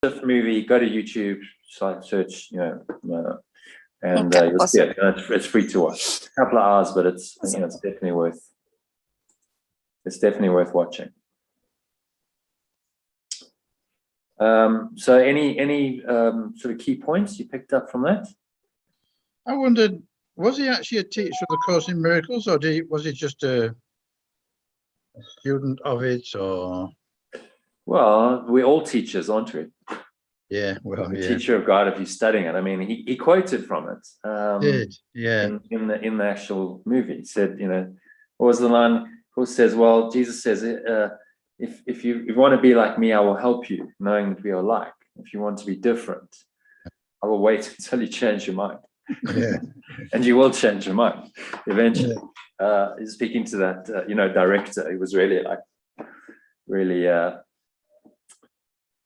Shift movie, go to YouTube, search, and Okay, you'll see awesome. it. It's free to watch. A couple of hours, but it's Awesome. it's definitely worth watching. So any sort of key points you picked up from that? I wondered, was he actually a teacher of the Course in Miracles, or was he just a student of it, or? Well, we're all teachers, aren't we? Yeah, well, The yeah. teacher of God, if you're studying it. I mean, he quoted from it. Yeah. In the actual movie, he said, what was the line? Of course, says, well, Jesus says, if you want to be like me, I will help you, knowing that we are alike. If you want to be different, I will wait until you change your mind. Yeah. And you will change your mind eventually. He's speaking to that, director. He was really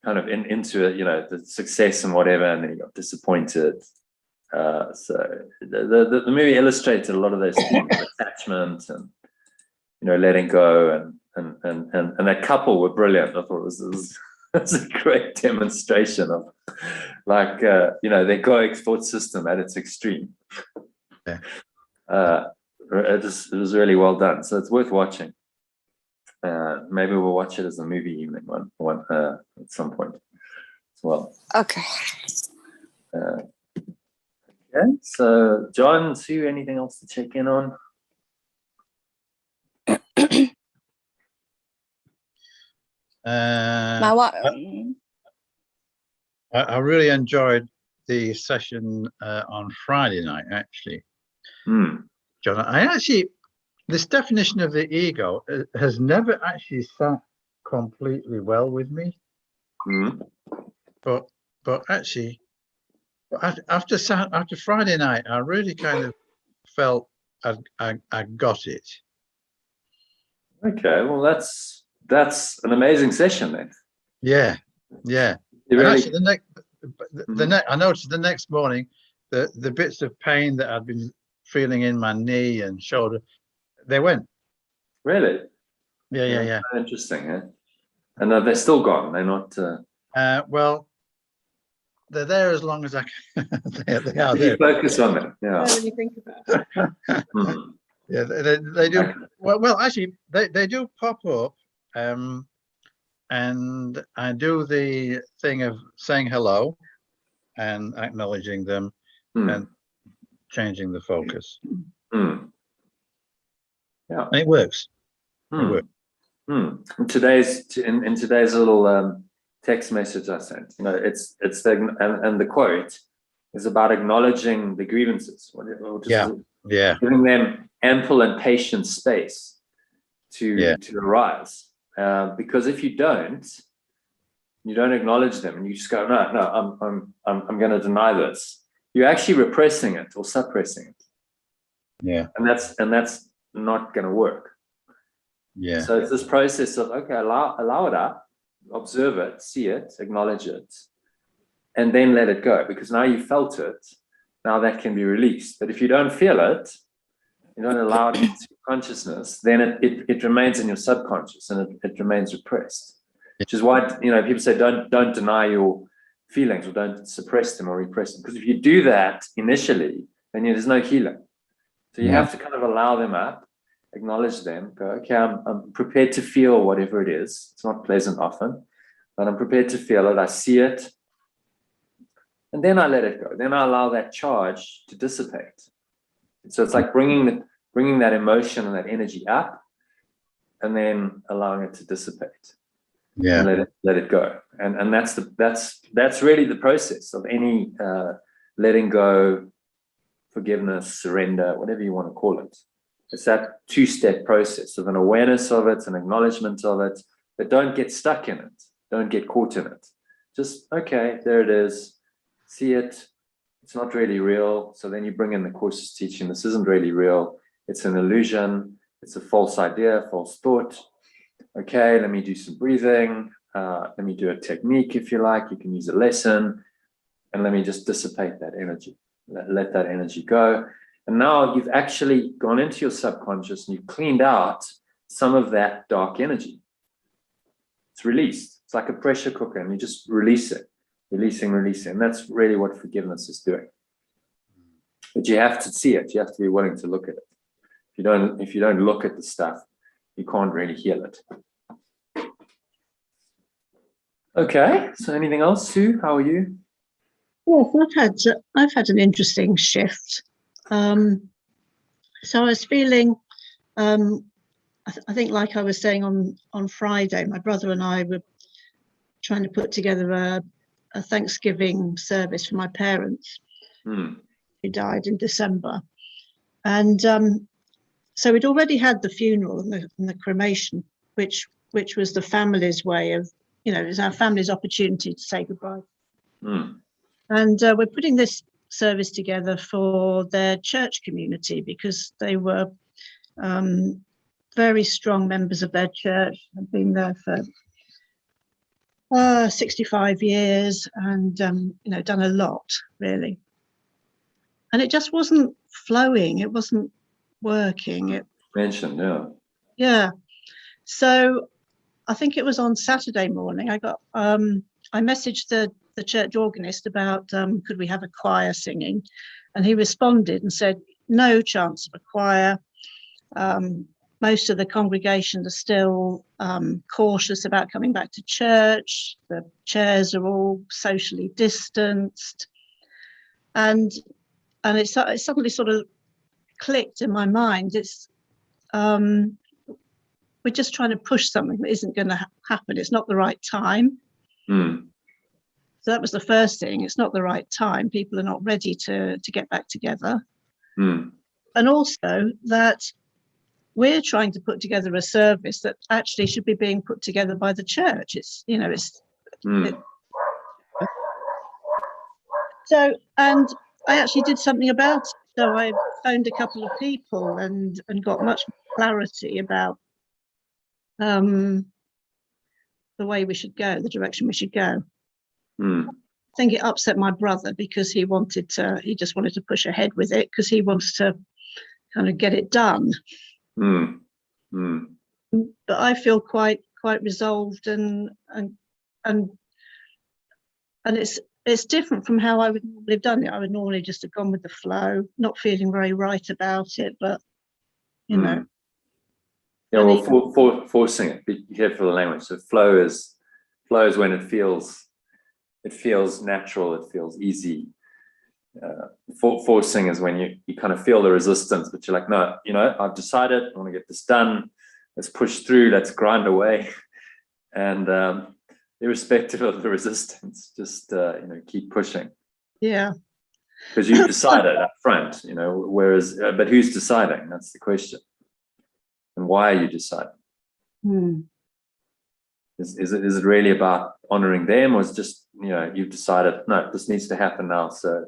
kind of into it, the success and whatever, and then he got disappointed. So the movie illustrated a lot of those themes, attachment and letting go, and that couple were brilliant. I thought it was a great demonstration of the egoic thought system at its extreme. Yeah. It was really well done, so it's worth watching. Maybe we'll watch it as a movie evening one at some point as well. Okay. Okay, so John, Sue, anything else to check in on? I really enjoyed the session on Friday night, actually. John, this definition of the ego has never actually sat completely well with me. But actually, after Friday night, I really kind of felt I got it. Okay, well, that's an amazing session then. Yeah. Really... Actually, I noticed the next morning the bits of pain that I'd been feeling in my knee and shoulder, they went. Really? Yeah. Interesting, eh? And they're still gone. They're not. Well, they're there as long as I can. they are there. You focus on them. Yeah. When you think about it. Yeah, they do. Okay. Well, actually, they do pop up, and I do the thing of saying hello and acknowledging them and changing the focus. Yeah, and it works. It works. In today's little text message I sent, it's the quote is about acknowledging the grievances. Giving them ample and patient space to arise. Because if you don't acknowledge them and you just go, no, I'm going to deny this. You're actually repressing it or suppressing it. Yeah. And that's not going to work. Yeah. So it's this process of, okay, allow it up, observe it, see it, acknowledge it, and then let it go. Because now you felt it, now that can be released. But if you don't feel it, you don't allow it into consciousness, then it remains in your subconscious and it remains repressed. Which is why people say don't deny your feelings or don't suppress them or repress them. Because if you do that initially, then there's no healing. So you have to kind of allow them up, acknowledge them, go, okay, I'm prepared to feel whatever it is. It's not pleasant often, but I'm prepared to feel it. I see it. And then I let it go. Then I allow that charge to dissipate. So it's like bringing that emotion and that energy up and then allowing it to dissipate. Yeah. And let it go. And that's really the process of any letting go, forgiveness, surrender, whatever you want to call it. It's that two-step process of an awareness of it, an acknowledgement of it, but don't get stuck in it. Don't get caught in it. Just, okay, there it is. See it. It's not really real. So then you bring in the Course's teaching. This isn't really real. It's an illusion. It's a false idea, false thought. Okay, let me do some breathing. Let me do a technique if you like. You can use a lesson. And let me just dissipate that energy. Let that energy go. And now you've actually gone into your subconscious and you've cleaned out some of that dark energy. It's released. It's like a pressure cooker and you just release it. releasing. And that's really what forgiveness is doing. But you have to see it. You have to be willing to look at it. If you don't look at the stuff, you can't really heal it. Okay, so anything else, Sue? How are you? Yes, I've had an interesting shift. So I was feeling, I think, like I was saying on Friday, my brother and I were trying to put together a Thanksgiving service for my parents, who died in December, and so we'd already had the funeral and the cremation, which was the family's way of, it was our family's opportunity to say goodbye. And we're putting this service together for their church community because they were very strong members of their church, have been there for 65 years and, done a lot, really. And it just wasn't flowing. It wasn't working. Mentioned, yeah. Yeah. So I think it was on Saturday morning, I messaged the church organist about could we have a choir singing, and he responded and said no chance of a choir. Most of the congregation are still cautious about coming back to church. The chairs are all socially distanced, and it suddenly sort of clicked in my mind. It's we're just trying to push something that isn't going to happen. It's not the right time. So that was the first thing. It's not the right time. People are not ready to get back together. And also that we're trying to put together a service that actually should be being put together by the church. So, and I actually did something about it. So I phoned a couple of people and got much clarity about the way we should go, the direction we should go. I think it upset my brother because he just wanted to push ahead with it because he wants to kind of get it done. But I feel quite resolved and it's different from how I would normally have done it. I would normally just have gone with the flow, not feeling very right about it, but Yeah, well, forcing it. Be careful of the language. So flow is when it feels natural, it feels easy. Forcing is when you kind of feel the resistance, but you're like, no, I've decided I want to get this done. Let's push through. Let's grind away, and irrespective of the resistance, just keep pushing. Yeah, because you've decided up front. Whereas, but who's deciding? That's the question. And why are you deciding? Is it really about honoring them, or is it just you've decided no, this needs to happen now? So,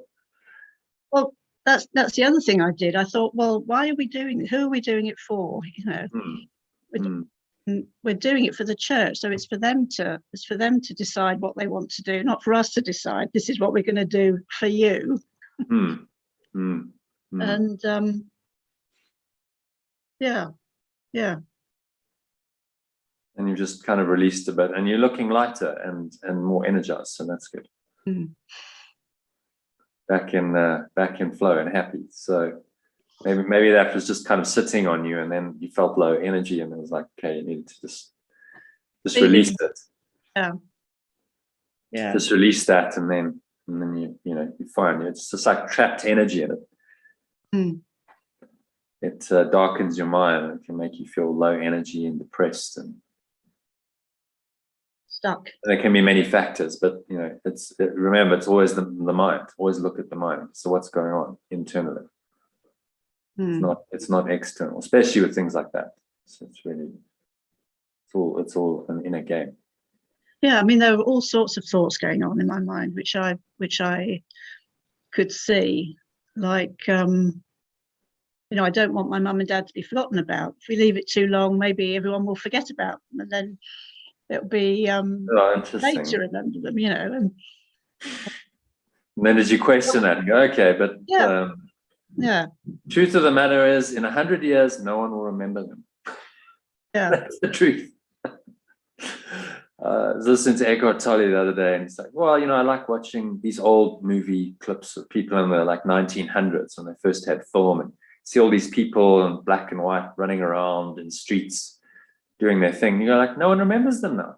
well, that's the other thing I did. I thought, well, why are we doing it? Who are we doing it for? We're doing it for the church, so it's for them to decide what they want to do, not for us to decide. This is what we're going to do for you. And yeah. And you just kind of released a bit, and you're looking lighter and more energized, so that's good. Back in flow and happy. So maybe that was just kind of sitting on you, and then you felt low energy, and it was like, okay, you needed to just release it. Yeah. Just release that, and then you're fine. It's just like trapped energy in it. It darkens your mind, and it can make you feel low energy and depressed and stuck. There can be many factors, but remember, it's always the mind. Always look at the mind. So what's going on internally? It's not external, especially with things like that. So it's all an inner game. Yeah, I mean, there were all sorts of thoughts going on in my mind, which I could see, like I don't want my mum and dad to be forgotten about. If we leave it too long, maybe everyone will forget about them, and then it'll be late to remember them, And then did you question that and go, okay, but truth of the matter is, in 100 years, no one will remember them. Yeah, that's the truth. I was listening to Eckhart Tolle the other day, and he's like, well, you know, I like watching these old movie clips of people in the like 1900s when they first had film, and see all these people in black and white running around in streets doing their thing. You go like, no one remembers them now.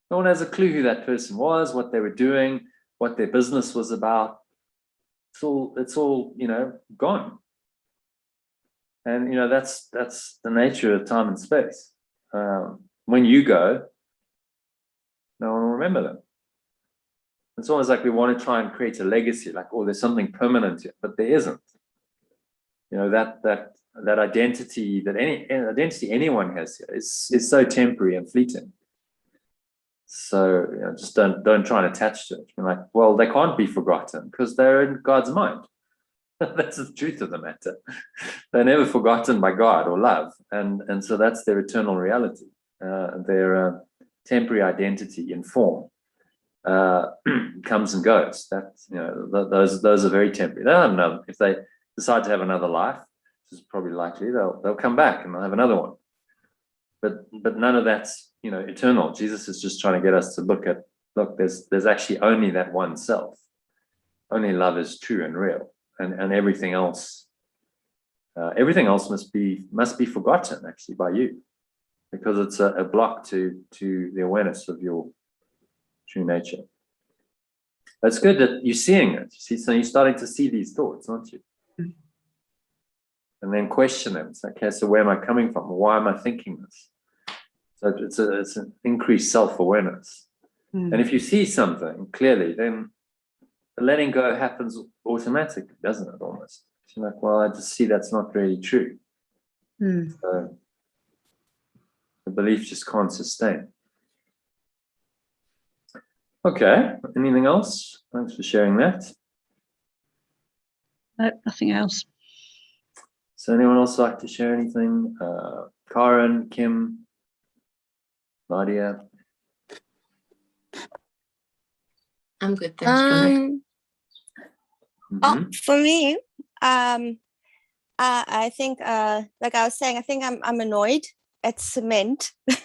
No one has a clue who that person was, what they were doing, what their business was about. It's all, you know, gone. And, you know, that's the nature of time and space. When you go, no one will remember them. It's almost like we want to try and create a legacy, like, oh, there's something permanent here, but there isn't. You know, that identity, that any identity anyone has here is so temporary and fleeting. So, you know, just don't try and attach to it. You're like, well, they can't be forgotten because they're in God's mind. That's the truth of the matter. They're never forgotten by God or love, and so that's their eternal reality. Their temporary identity in form comes and goes. That, you know, those are very temporary. They don't know if they decide to have another life, which is probably likely. They'll come back and they'll have another one. But none of that's, you know, eternal. Jesus is just trying to get us to look, there's actually only that one self. Only love is true and real, and everything else must be forgotten actually by you, because it's a block to the awareness of your true nature. It's good that you're seeing it. See, so you're starting to see these thoughts, aren't you? And then question them. It's like, okay, so where am I coming from? Why am I thinking this? So it's an increased self-awareness. And if you see something clearly, then the letting go happens automatically, doesn't it, almost? You're like, well, I just see that's not really true. So the belief just can't sustain. Okay, anything else? Thanks for sharing that. No, nothing else. So anyone else like to share anything? Karen, Kim, Nadia? I'm good, thanks, Johnny. For me, I think, like I was saying, I think I'm annoyed at cement, but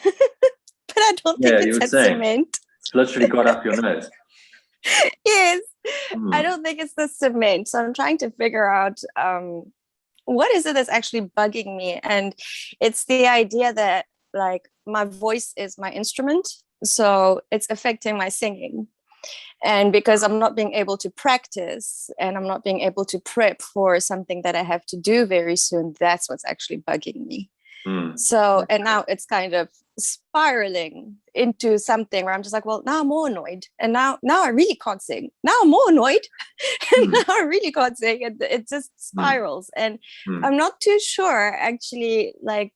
I don't think it's at cement. It's literally got up your nose. Yes, I don't think it's the cement. So I'm trying to figure out what is it that's actually bugging me, and it's the idea that like my voice is my instrument, so it's affecting my singing. And because I'm not being able to practice and I'm not being able to prep for something that I have to do very soon, that's what's actually bugging me. So, and now it's kind of spiraling into something where I'm just like, well, now I'm more annoyed. And now I really can't sing. Now I'm more annoyed. And now I really can't sing. And it just spirals. And I'm not too sure actually, like,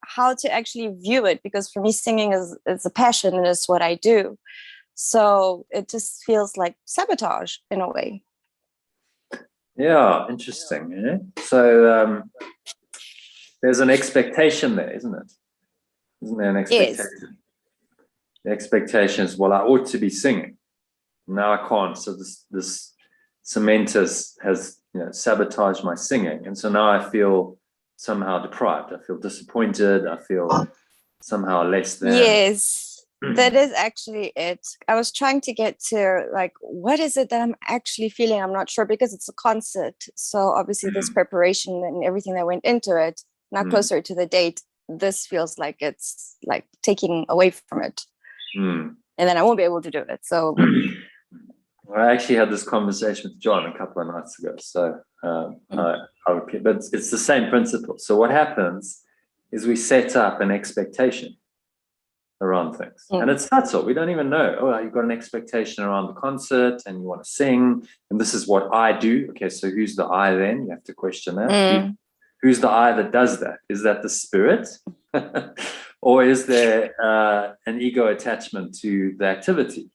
how to actually view it, because for me, singing is a passion and it's what I do. So it just feels like sabotage in a way. Yeah, interesting. Yeah? So there's an expectation there, isn't it? Isn't there an expectation? Yes. The expectation is, well, I ought to be singing. Now I can't. So this cement has you know, sabotaged my singing. And so now I feel somehow deprived. I feel disappointed. I feel somehow less than. Yes. That is actually it. I was trying to get to like, what is it that I'm actually feeling? I'm not sure, because it's a concert. So obviously there's preparation and everything that went into it. Now closer to the date, this feels like it's like taking away from it. And then I won't be able to do it. So I actually had this conversation with John a couple of nights ago. So I'll repeat, but it's the same principle. So what happens is we set up an expectation around things, and it's subtle. We don't even know. Oh, you've got an expectation around the concert and you want to sing, and this is what I do. Okay, so who's the I then? You have to question that. Who's the I that does that? Is that the spirit? Or is there an ego attachment to the activity?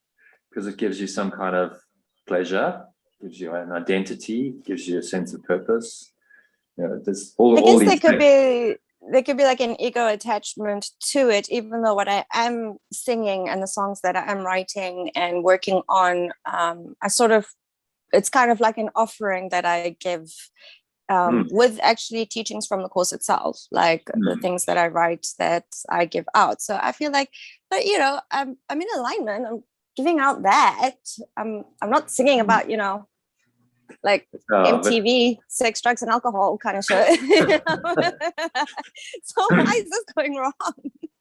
Because it gives you some kind of pleasure, gives you an identity, gives you a sense of purpose. You know, there's all these things. There could be like an ego attachment to it, even though what I am singing and the songs that I am writing and working on, it's kind of like an offering that I give with actually teachings from the course itself, like the things that I write, that I give out. So I feel like, but you know, I'm in alignment. I'm giving out that. I'm not singing about, you know, like MTV, sex, drugs, and alcohol kind of shit. So why is this going wrong?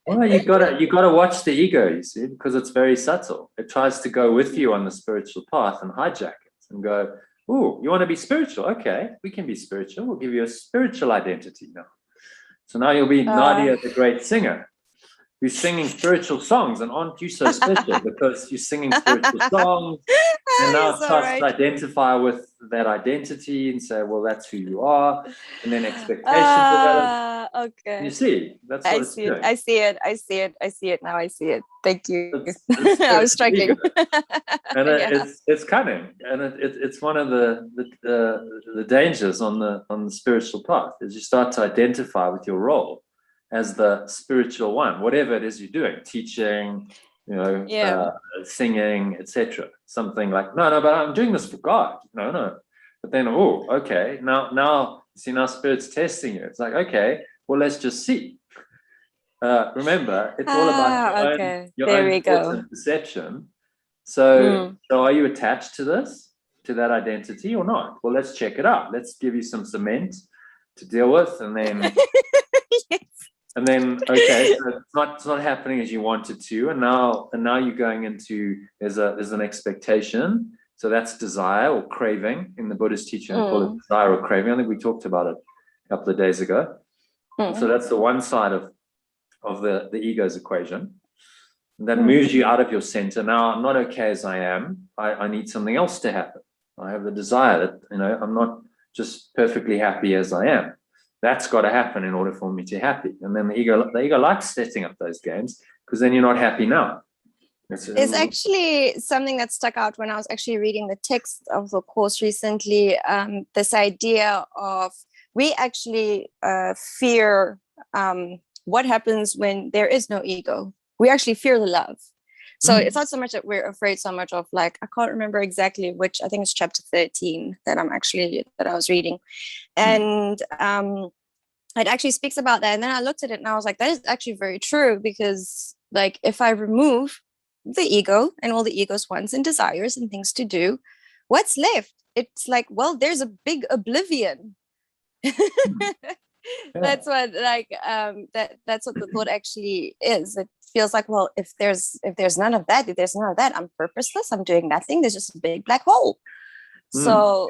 Well, you gotta watch the ego, you see, because it's very subtle. It tries to go with you on the spiritual path and hijack it and go, "Oh, you want to be spiritual? Okay, we can be spiritual. We'll give you a spiritual identity now. So now you'll be Nadia, the great singer, who's singing spiritual songs, and aren't you so special because you're singing spiritual songs?" And now it starts to identify with that identity and say, well, that's who you are. And then expectations develop. Okay. You see, that's what it's doing. I see it now. I see it. Thank you. I was struggling. And it's cunning. And it's one of the dangers on the spiritual path, is you start to identify with your role as the spiritual one, whatever it is you're doing, teaching, you know, singing, etc. Something like, no, but I'm doing this for God. No. But then, okay, now, see, now Spirit's testing you. It's like, okay, well, let's just see. Remember, it's all about your own thoughts and perception. So are you attached to that identity or not? Well, let's check it out. Let's give you some cement to deal with, and then yes. And then, okay, so it's not happening as you wanted to, and now you're going into there's an expectation. So that's desire or craving in the Buddhist teaching. I call it desire or craving. I think we talked about it a couple of days ago. So that's the one side of the ego's equation. And that moves you out of your center. Now I'm not okay as I am. I need something else to happen. I have the desire that, you know, I'm not just perfectly happy as I am. That's got to happen in order for me to be happy. And then the ego likes setting up those games, because then you're not happy now. It's actually something that stuck out when I was actually reading the text of the course recently. This idea of we actually fear what happens when there is no ego. We actually fear the love. So it's not so much that we're afraid so much of, like, I can't remember exactly which, I think it's chapter 13 that I was reading. And it actually speaks about that. And then I looked at it and I was like, that is actually very true, because like if I remove the ego and all the ego's wants and desires and things to do, what's left? It's like, well, there's a big oblivion. That's what that's what the thought actually is. It feels like, well, if there's none of that, I'm purposeless, I'm doing nothing, there's just a big black hole. So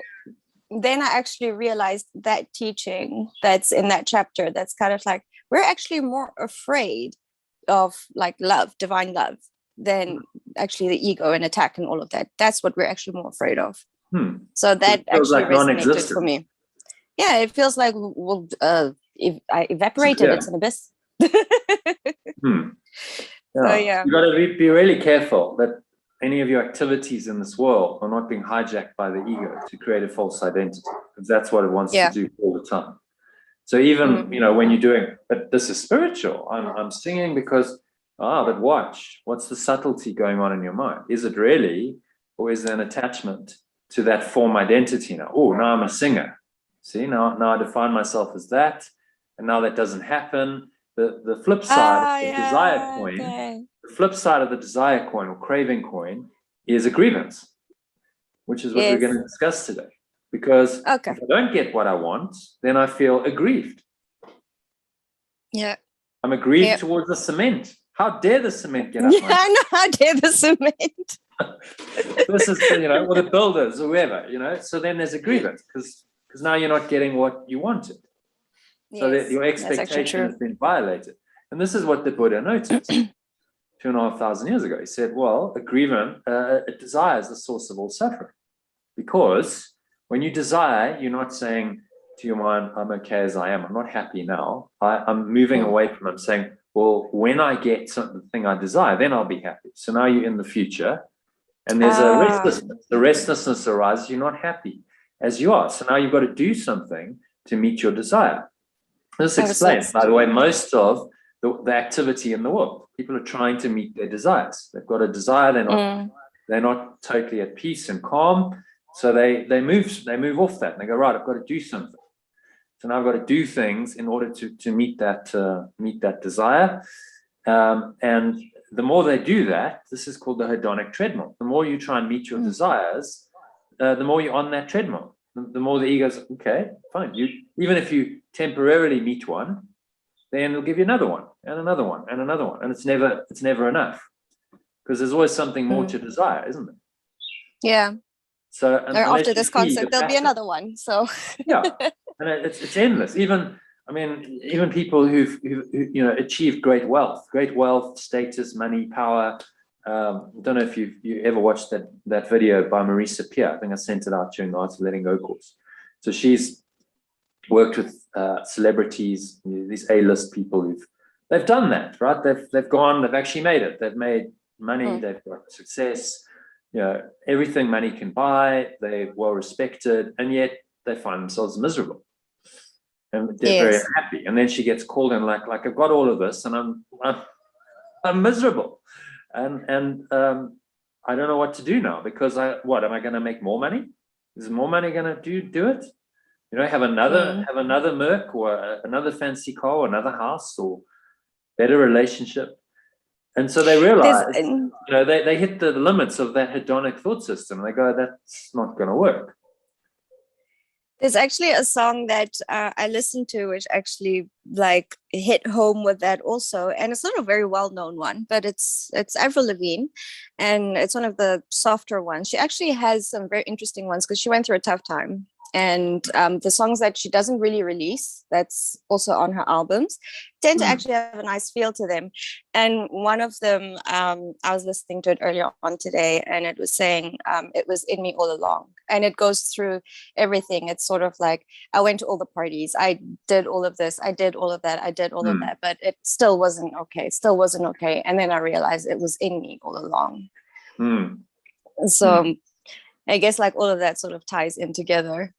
then I actually realized that teaching that's in that chapter, that's kind of like, we're actually more afraid of like love, divine love, than actually the ego and attack and all of that. That's what we're actually more afraid of. So that actually like resonated for me. Yeah, it feels like, well, if I evaporated, it's an abyss. So yeah, you got to be really careful that any of your activities in this world are not being hijacked by the ego to create a false identity, because that's what it wants to do all the time. So even you know, when you're doing, but this is spiritual. I'm singing because but what's the subtlety going on in your mind? Is it really, or is there an attachment to that form identity now? Oh, now I'm a singer. See, now I define myself as that, and now that doesn't happen. The flip side of the desire coin, the flip side of the desire coin or craving coin is a grievance, which is what we're going to discuss today. Because if I don't get what I want, then I feel aggrieved. Yeah. I'm aggrieved towards the cement. How dare the cement get up? Yeah, I know, how dare the cement? This is, you know, or the builders or whoever, you know. So then there's a grievance because now you're not getting what you wanted. So that your expectation has been violated. And this is what the Buddha noticed 2,500 years ago. He said, well, a desire is the source of all suffering. Because when you desire, you're not saying to your mind, I'm okay as I am. I'm not happy now. I'm moving away from it. I'm saying, well, when I get something I desire, then I'll be happy. So now you're in the future and there's a restlessness. The restlessness arises. You're not happy as you are. So now you've got to do something to meet your desire. This explains, by the way, most of the activity in the world. People are trying to meet their desires. They've got a desire. They're not totally at peace and calm. So they move off that and they go, right, I've got to do something. So now I've got to do things in order to meet that desire. And the more they do that, this is called the hedonic treadmill. The more you try and meet your desires, the more you're on that treadmill. The more the ego's, okay, fine. Even if you temporarily meet one, then it'll give you another one and another one and another one. And it's never enough, because there's always something more to desire, isn't there? Yeah. So or after this concert, there'll be another one. So yeah, and it's endless. Even people who've achieved great wealth, status, money, power. I don't know if you ever watched that video by Marisa Peer. I think I sent it out during the Art of Letting Go course. So she's worked with celebrities, these A-list people they've done that, right? They've actually made it. They've made money. They've got success. Everything money can buy. They're well respected, and yet they find themselves miserable, and they're very unhappy. And then she gets called in, like I've got all of this, and I'm miserable, and I don't know what to do now, because am I going to make more money? Is more money going to do it? Have another Merc, or another fancy car, or another house, or better relationship. And so they realize, they hit the limits of that hedonic thought system. And they go, that's not going to work. There's actually a song that I listened to, which actually hit home with that also. And it's not a very well-known one, but it's Avril Lavigne, and it's one of the softer ones. She actually has some very interesting ones, because she went through a tough time. And the songs that she doesn't really release, that's also on her albums, tend to actually have a nice feel to them. And one of them, I was listening to it earlier on today, and it was saying it was in me all along. And it goes through everything. It's sort of like, I went to all the parties, I did all of this, I did all of that, I did all of that, but it still wasn't okay. And then I realized it was in me all along. So I guess all of that sort of ties in together.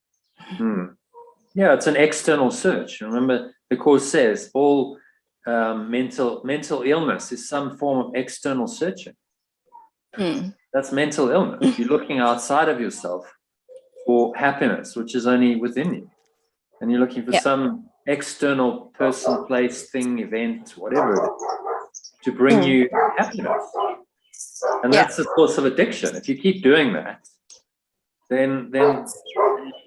Yeah, it's an external search. Remember, the Course says all mental illness is some form of external searching. That's mental illness. You're looking outside of yourself for happiness, which is only within you. And you're looking for some external person, place, thing, event, whatever it is, to bring you happiness. And that's the source of addiction. If you keep doing that, then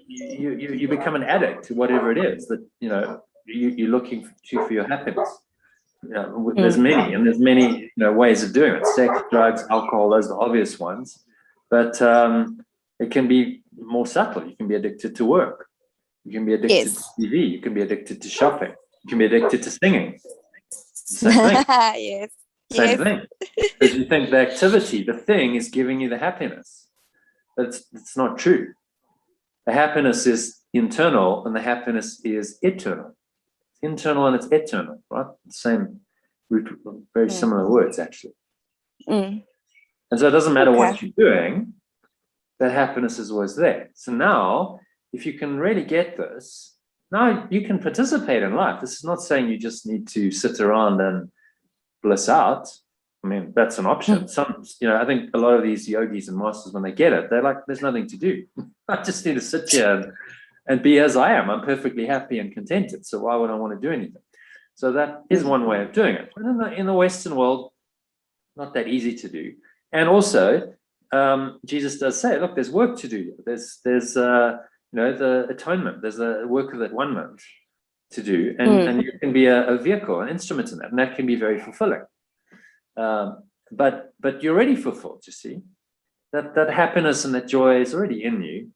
you become an addict to whatever it is that you're looking for your happiness. There's many ways of doing it. Sex, drugs, alcohol, those are the obvious ones, but it can be more subtle. You can be addicted to work, you can be addicted to TV, you can be addicted to shopping, you can be addicted to singing. Same thing. Same thing, because you think the activity, the thing, is giving you the happiness. It's not true. The happiness is internal, and the happiness is eternal. It's internal and it's eternal, right? Same root, very similar words, actually. And so it doesn't matter what you're doing, that happiness is always there. So now, if you can really get this, now you can participate in life. This is not saying you just need to sit around and bliss out. I mean, that's an option. I think a lot of these yogis and masters, when they get it, they're like, there's nothing to do. I just need to sit here and be as I am. I'm perfectly happy and contented. So why would I want to do anything? So that is one way of doing it. But in the Western world, not that easy to do. And also, Jesus does say, look, there's work to do. There's the atonement. There's a work of that 1 month to do. And you can be a vehicle, an instrument in that. And that can be very fulfilling. But you're already fulfilled, you see. That happiness and that joy is already in you.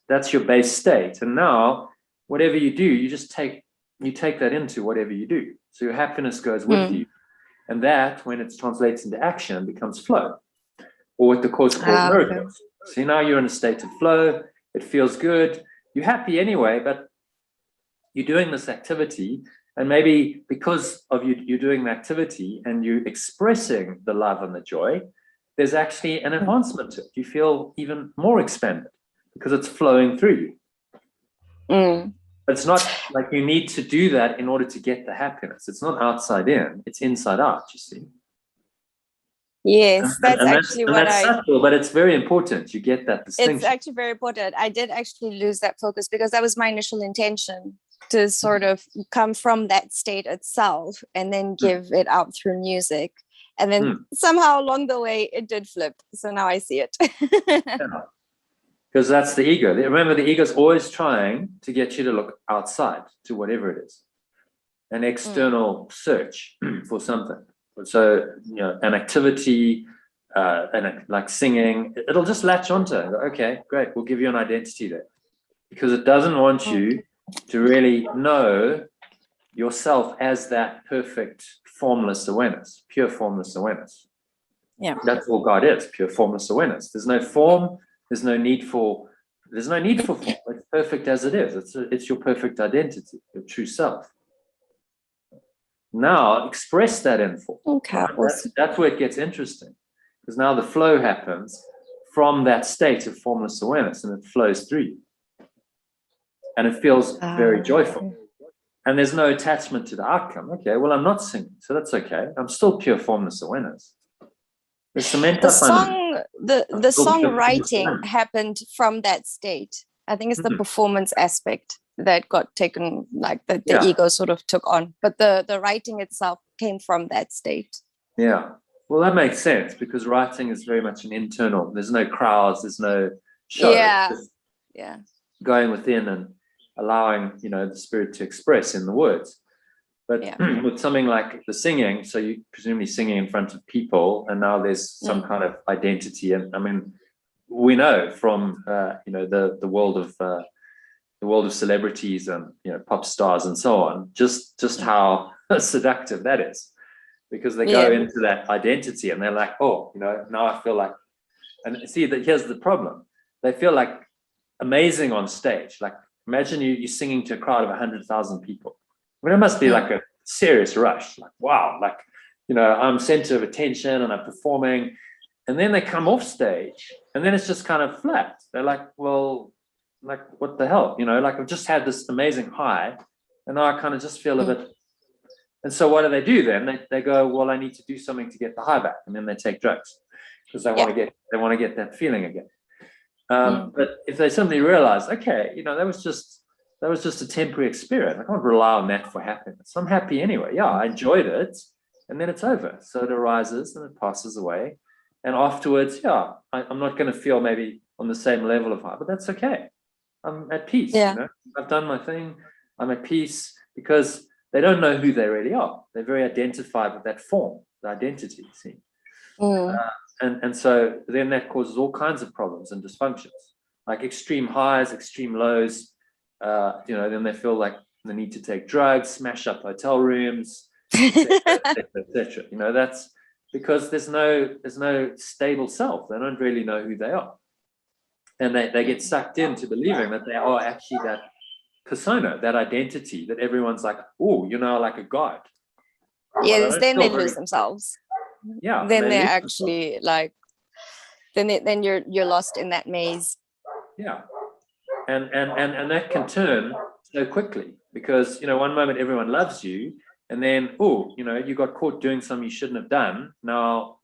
That's your base state. And now, whatever you do, you just take that into whatever you do. So your happiness goes with you. And that, when it's translated into action, becomes flow, or what the Course calls miracles. So now you're in a state of flow. It feels good. You're happy anyway, but you're doing this activity. And maybe because of you're doing the activity and you're expressing the love and the joy, there's actually an enhancement to it. You feel even more expanded because it's flowing through you. It's not like you need to do that in order to get the happiness. It's not outside in, it's inside out, you see. Yes, that's actually what that's subtle, but it's very important. You get that distinction. It's actually very important. I did actually lose that focus because that was my initial intention, to sort of come from that state itself and then give it out through music. And then somehow along the way it did flip. So now I see it. Because that's the ego. Remember, the ego is always trying to get you to look outside to whatever it is, an external search for something. So, an activity, and like singing, it'll just latch onto it. Okay, great, we'll give you an identity there, because it doesn't want you to really know yourself as that perfect formless awareness, pure formless awareness. Yeah, that's all God is, pure formless awareness. There's no form. There's no need for form. It's perfect as it is. It's your perfect identity, your true self. Now express that in form. Okay, right? That's where it gets interesting, because now the flow happens from that state of formless awareness, and it flows through you, and it feels very joyful. And there's no attachment to the outcome. Okay, well, I'm not singing, so that's okay. I'm still pure formless awareness. The songwriting happened from that state. I think it's the performance aspect that got taken, like the ego sort of took on. But the writing itself came from that state. Yeah. Well, that makes sense, because writing is very much an internal. There's no crowds. There's no show. Yeah. Going within and allowing, the spirit to express in the words. But with something like the singing, so you presumably singing in front of people, and now there's some kind of identity. And I mean, we know from the world of celebrities and pop stars and so on, just how seductive that is, because they go into that identity and they're like, now I feel like, and see that here's the problem. They feel like amazing on stage. Like, imagine you singing to a crowd of 100,000 people. I mean, it must be like a serious rush. Like, wow, like, I'm center of attention and I'm performing. And then they come off stage and then it's just kind of flat. They're like, well, like, what the hell? Like, I've just had this amazing high and now I kind of just feel a bit. And so what do then? They go, well, I need to do something to get the high back. And then they take drugs because they want to get that feeling again. But if they suddenly realize, okay, that was just a temporary experience. I can't rely on that for happiness. I'm happy anyway. Yeah, I enjoyed it, and then it's over. So it arises and it passes away, and afterwards, I'm not going to feel maybe on the same level of high, but that's okay. I'm at peace. I've done my thing. I'm at peace, because they don't know who they really are. They're very identified with that form, the identity. See. And so then that causes all kinds of problems and dysfunctions, like extreme highs, extreme lows. Then they feel like they need to take drugs, smash up hotel rooms, etc. That's because there's no stable self. They don't really know who they are, and they get sucked into believing that they are actually that persona, that identity that everyone's like, like a god. Yes, then they lose themselves. Yeah. Then they're actually like, then you're lost in that maze. Yeah. And that can turn so quickly, because one moment everyone loves you, and then you got caught doing something you shouldn't have done. Now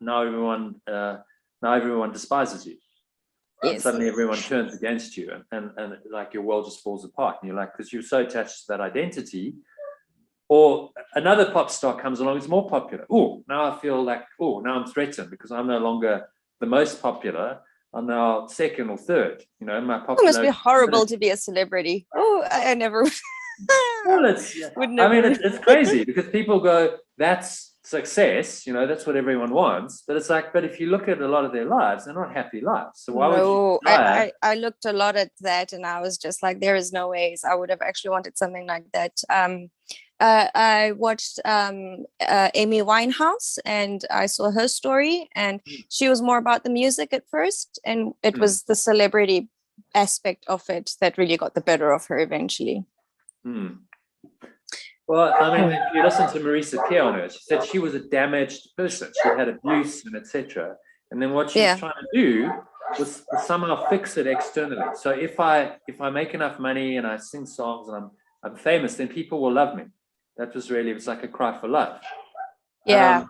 everyone despises you. Yes. And suddenly everyone turns against you, and like your world just falls apart, and you're like, because you're so attached to that identity. Or another pop star comes along, it's more popular. Now I feel like, now I'm threatened because I'm no longer the most popular. I'm now second or third. My popular. It must be horrible to be a celebrity. I never. Well, it's crazy, because people go, that's success. That's what everyone wants. But it's like, but if you look at a lot of their lives, they're not happy lives. So why would you? I looked a lot at that, and I was just like, there is no ways I would have actually wanted something like that. I watched Amy Winehouse, and I saw her story, and she was more about the music at first, and it was the celebrity aspect of it that really got the better of her eventually. Well, I mean, if you listen to Marisa Peer, she said she was a damaged person. She had abuse and etc. And then what she was trying to do was somehow fix it externally. So if I make enough money and I sing songs and I'm famous, then people will love me. That was really, it was like a cry for love.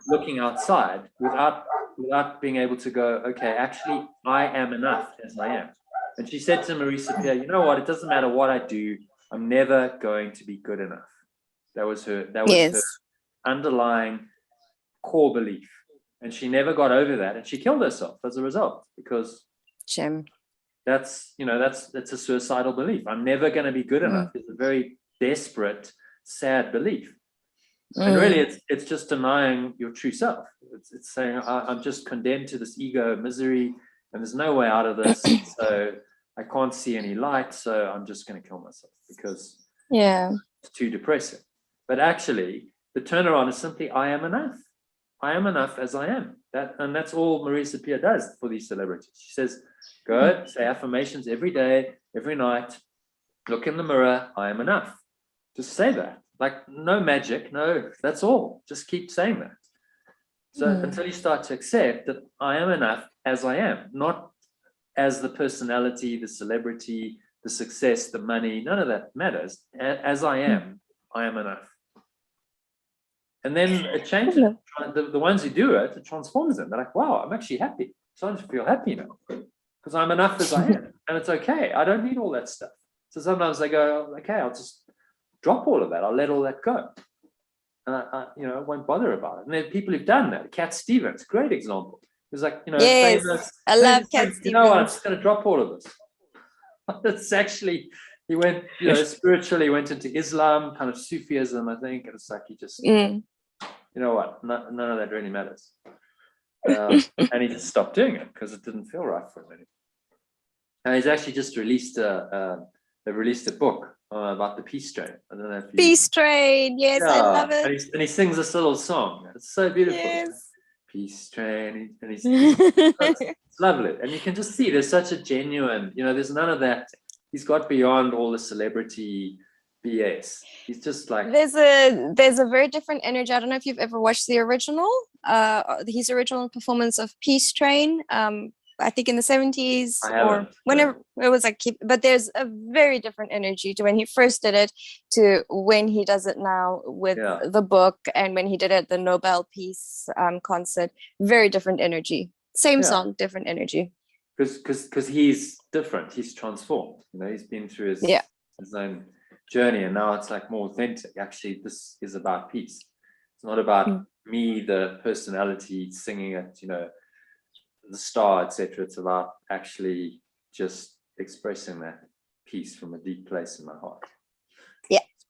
looking outside without being able to go, okay, actually, I am enough as I am. And she said to Marisa Peer, you know what? It doesn't matter what I do. I'm never going to be good enough. That was her underlying core belief. And she never got over that. And she killed herself as a result, because that's a suicidal belief. I'm never going to be good enough. It's a very desperate, sad belief. And really, it's just denying your true self. It's saying, I'm just condemned to this ego misery, and there's no way out of this. So I can't see any light. So I'm just going to kill myself because it's too depressing. But actually, the turnaround is simply, I am enough. I am enough as I am. And that's all Marisa Peer does for these celebrities. She says, go say affirmations every day, every night. Look in the mirror. I am enough. Just say that. Like, no magic, no, that's all. Just keep saying that. So until you start to accept that I am enough as I am, not as the personality, the celebrity, the success, the money, none of that matters. As I am enough. And then it changes. The ones who do it, it transforms them. They're like, wow, I'm actually happy. I'm starting to feel happy now because I'm enough as I am. And it's okay. I don't need all that stuff. So sometimes they go, okay, I'll just drop all of that. I'll let all that go. And I won't bother about it. And there are people who've done that. Cat Stevens, great example. It was like, famous, I love Cat Stevens. You know what? I'm just going to drop all of this. It's actually, he went, spiritually went into Islam, kind of Sufism, I think. And it's like, he just, you know what? None of that really matters. And he just stopped doing it because it didn't feel right for him anymore. And he's actually just released they've released a book about the Peace Train. I don't know if you... Peace Train, yes, I love it. And he sings this little song. It's so beautiful. Yes. Peace Train, and it's lovely. And you can just see there's such a genuine, there's none of that. He's got beyond all the celebrity BS. He's just like... There's a very different energy. I don't know if you've ever watched the original, his original performance of Peace Train. I think in the 70s or whenever it was like, but there's a very different energy to when he first did it to when he does it now with the book, and when he did it at the Nobel Peace concert. Very different energy. Same song, different energy. Because he's different. He's transformed. He's been through his own journey, and now it's like more authentic. Actually, this is about peace. It's not about me, the personality, singing it, the star, etc. It's about actually just expressing that peace from a deep place in my heart.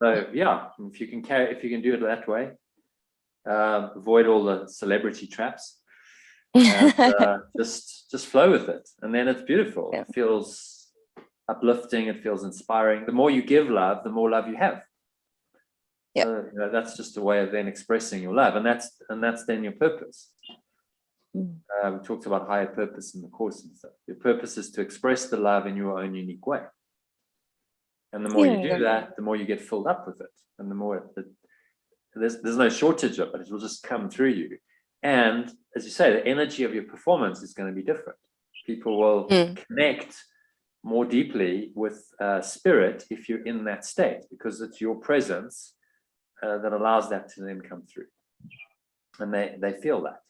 So if you can do it that way, avoid all the celebrity traps, and just flow with it, and then it's beautiful. It feels uplifting. It feels inspiring. The more you give love, the more love you have. So, that's just a way of then expressing your love, and that's then your purpose. We talked about higher purpose in the course and stuff. Your purpose is to express the love in your own unique way. And the more you do that, the more you get filled up with it. And the more there's no shortage of it. It will just come through you. And as you say, the energy of your performance is going to be different. People will connect more deeply with spirit if you're in that state, because it's your presence that allows that to then come through. And they feel that.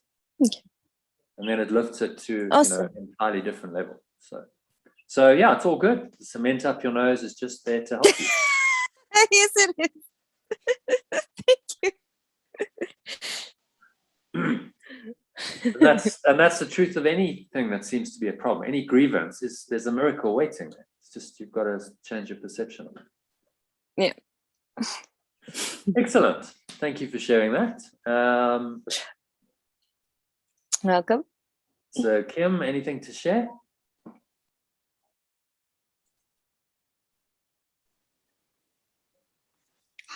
Okay. And then it lifts it to an entirely different level. So it's all good. The cement up your nose is just there to help you. Yes, it is. Thank you. That's the truth of anything that seems to be a problem. Any grievance there's a miracle waiting there. It's just you've got to change your perception of it. Yeah. Excellent. Thank you for sharing that. Welcome. So Kim, anything to share?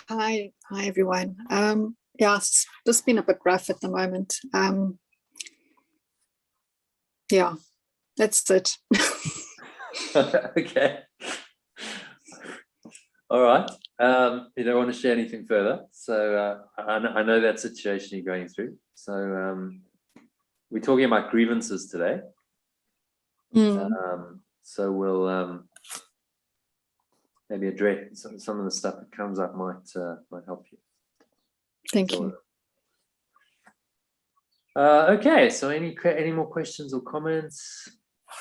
Hi everyone. It's just been a bit rough at the moment. That's it. Okay. All right. You don't want to share anything further. So I know that situation you're going through. So we're talking about grievances today. So we'll maybe address some of the stuff that comes up might help you. Thank you. Okay, so any more questions or comments?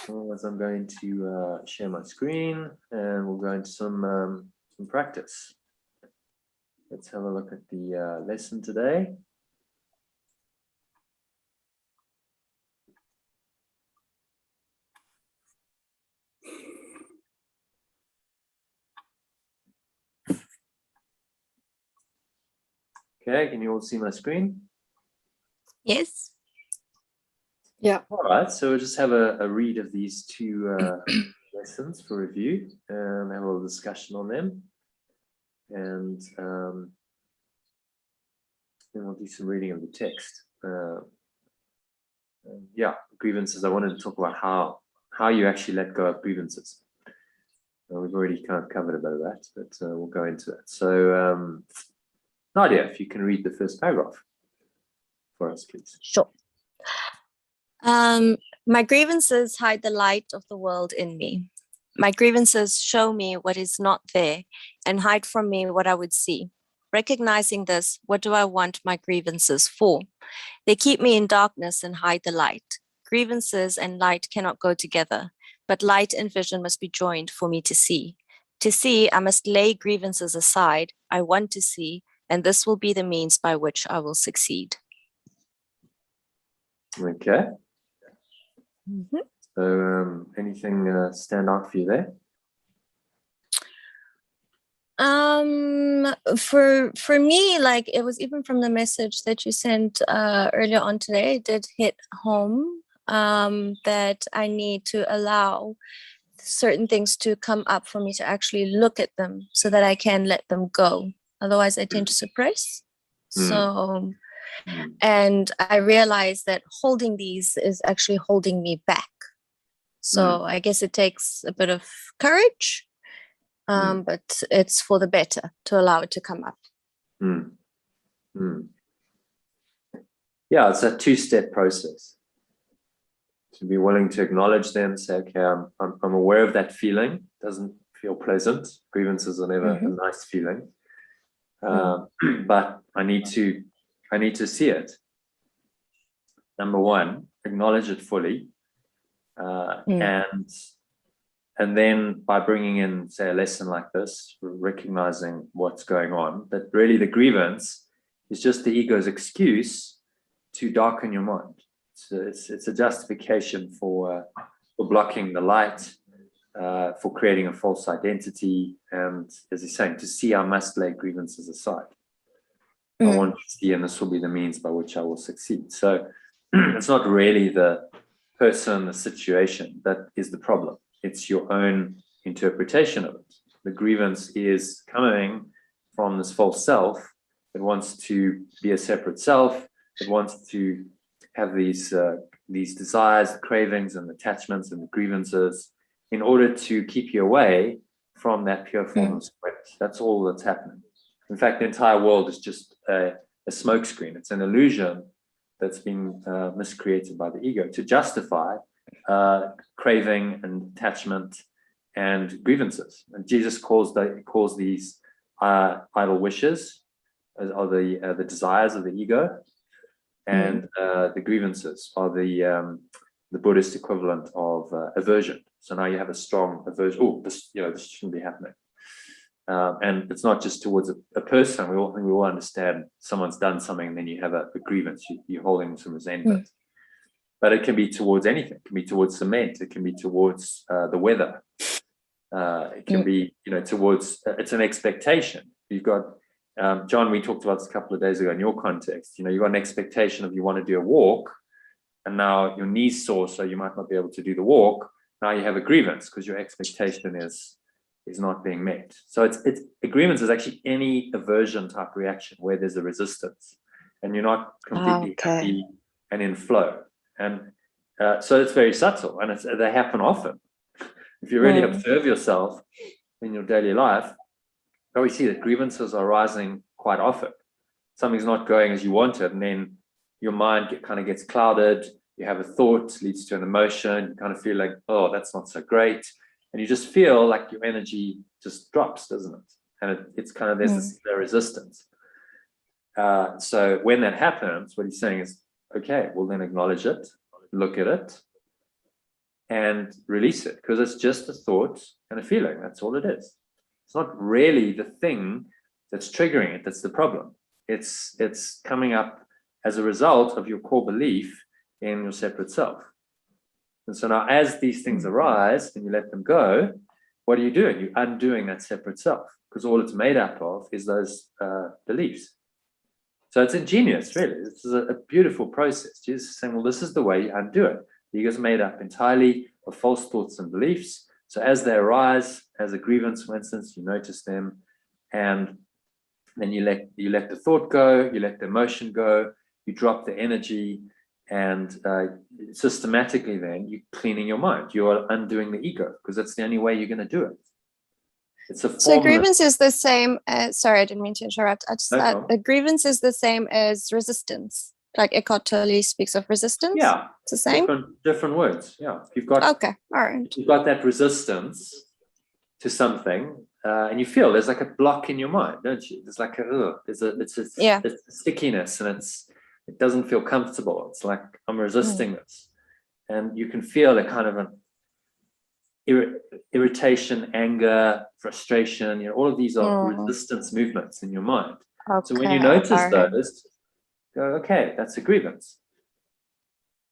Otherwise, I'm going to share my screen and we'll go into some practice. Let's have a look at the lesson today. Okay, can you all see my screen? Yes. Yeah. All right, so we'll just have a read of these two lessons for review and have a little discussion on them. And then we'll do some reading of the text. Yeah, grievances. I wanted to talk about how you actually let go of grievances. We've already kind of covered a bit of that, but we'll go into it. So, Nadia, if you can read the first paragraph for us, please. Sure. My grievances hide the light of the world in me. My grievances show me what is not there and hide from me what I would see. Recognizing this, what do I want my grievances for? They keep me in darkness and hide the light. Grievances and light cannot go together, but light and vision must be joined for me to see. To see, I must lay grievances aside. I want to see, and this will be the means by which I will succeed. Okay. Mm-hmm. So, anything stand out for you there? For me, like it was even from the message that you sent earlier on today, it did hit home that I need to allow certain things to come up for me to actually look at them so that I can let them go. Otherwise, I tend to suppress. So, and I realized that holding these is actually holding me back. So I guess it takes a bit of courage, but it's for the better to allow it to come up. Yeah, it's a two-step process. To be willing to acknowledge them, say, okay, I'm aware of that feeling. Doesn't feel pleasant. Grievances are never a nice feeling, but I need to see it. Number one, acknowledge it fully, and then by bringing in, say, a lesson like this, recognizing what's going on, that really the grievance is just the ego's excuse to darken your mind. So it's a justification for blocking the light, for creating a false identity, and as he's saying, to see I must lay grievances aside. I want to see, and this will be the means by which I will succeed. So it's not really the person, the situation that is the problem. It's your own interpretation of it. The grievance is coming from this false self. It wants to be a separate self. It wants to have these desires, cravings, and attachments and the grievances in order to keep you away from that pure form of spirit. That's all that's happening. In fact, the entire world is just a smokescreen. It's an illusion that's been miscreated by the ego to justify craving and attachment and grievances. And Jesus calls these idle wishes, are the desires of the ego, and the grievances are the Buddhist equivalent of aversion. So now you have a strong aversion. Oh, this shouldn't be happening. And it's not just towards a person. We all understand someone's done something, and then you have a grievance. You're holding some resentment. But it can be towards anything. It can be towards cement. It can be towards the weather. It can be, towards. It's an expectation. You've got, John. We talked about this a couple of days ago in your context. You've got an expectation of you want to do a walk, and now your knee's sore, so you might not be able to do the walk. Now you have a grievance because your expectation is not being met. So it's a grievance is actually any aversion type reaction where there's a resistance, and you're not completely happy and in flow. And so it's very subtle, and they happen often. If you really observe yourself in your daily life, we see that grievances are arising quite often. Something's not going as you wanted, and then your mind kind of gets clouded. You have a thought, leads to an emotion. You kind of feel like, oh, that's not so great. And you just feel like your energy just drops, doesn't it? And it's kind of, there's this resistance. So when that happens, what he's saying is, okay, well then acknowledge it, look at it, and release it, because it's just a thought and a feeling. That's all it is. It's not really the thing that's triggering it that's the problem. It's coming up as a result of your core belief in your separate self. And so now as these things arise and you let them go, what are you doing? You're undoing that separate self, because all it's made up of is those beliefs. So it's ingenious, really. This is a beautiful process. Jesus is saying, well, this is the way you undo it. The ego is made up entirely of false thoughts and beliefs. So as they arise, as a grievance, for instance, you notice them, and then you let the thought go, you let the emotion go, you drop the energy, and systematically then you're cleaning your mind. You're undoing the ego, because that's the only way you're going to do it. It's a formless. So grievance is the same as, sorry, I didn't mean to interrupt. I just thought a grievance is the same as resistance. Like Eckhart Tolle speaks of resistance. Yeah, it's the same. Different words. Yeah, you've got okay, all right. You've got that resistance to something, and you feel there's like a block in your mind, don't you? There's like it's a stickiness, and it doesn't feel comfortable. It's like I'm resisting this, and you can feel a kind of an irritation, anger, frustration. All of these are resistance movements in your mind. So when you notice those, go, okay, that's a grievance.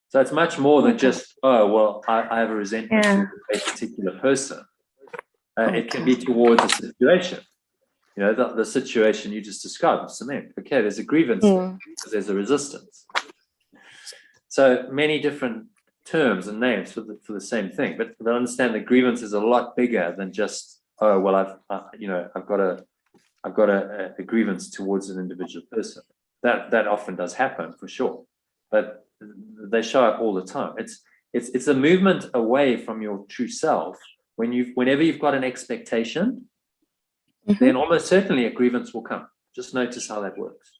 So it's much more than just, oh, well, I have a resentment to a particular person. It can be towards a situation. The situation you just described, cement. Okay, there's a grievance because there's a resistance. So many different terms and names for the same thing, but understand that grievance is a lot bigger than just, oh, well, I've got a grievance towards an individual person. That often does happen for sure, but they show up all the time. It's a movement away from your true self. Whenever you've got an expectation, then almost certainly a grievance will come. Just notice how that works.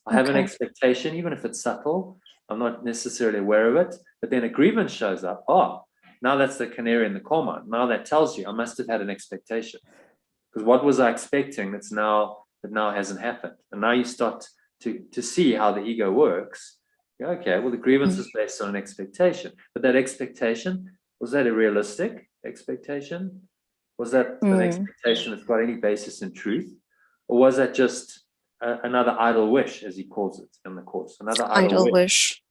I have an expectation, even if it's subtle, I'm not necessarily aware of it, but then a grievance shows up. Oh, now that's the canary in the coal mine. Now that tells you I must have had an expectation, because what was I expecting that now hasn't happened? And now you start to see how the ego works. Okay, well, the grievance is based on an expectation, but that expectation, was that a realistic expectation? Was that an expectation that's got any basis in truth? Or was that just another idle wish, as he calls it in the course? Another idle wish.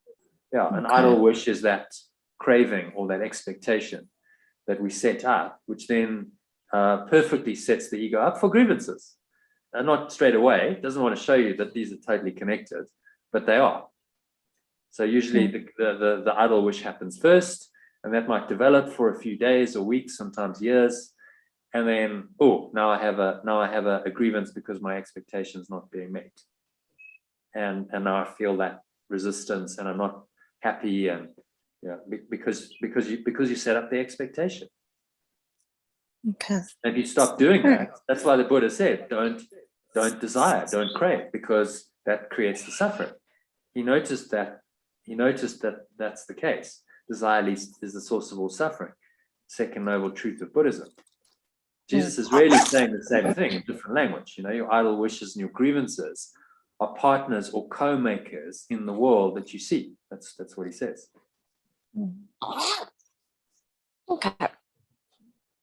Yeah, an idle wish is that craving or that expectation that we set up, which then perfectly sets the ego up for grievances. And not straight away. It doesn't want to show you that these are totally connected, but they are. So usually the idle wish happens first, and that might develop for a few days or weeks, sometimes years. And then, now I have a grievance because my expectation is not being met. And now I feel that resistance, and I'm not happy, and because you set up the expectation. Okay. And if you stop doing that, that's why the Buddha said, don't desire, don't crave, because that creates the suffering. He noticed that that's the case. Desire is the source of all suffering. Second noble truth of Buddhism. Jesus is really saying the same thing in different language. Your idle wishes and your grievances are partners or co-makers in the world that you see. That's what he says. Okay.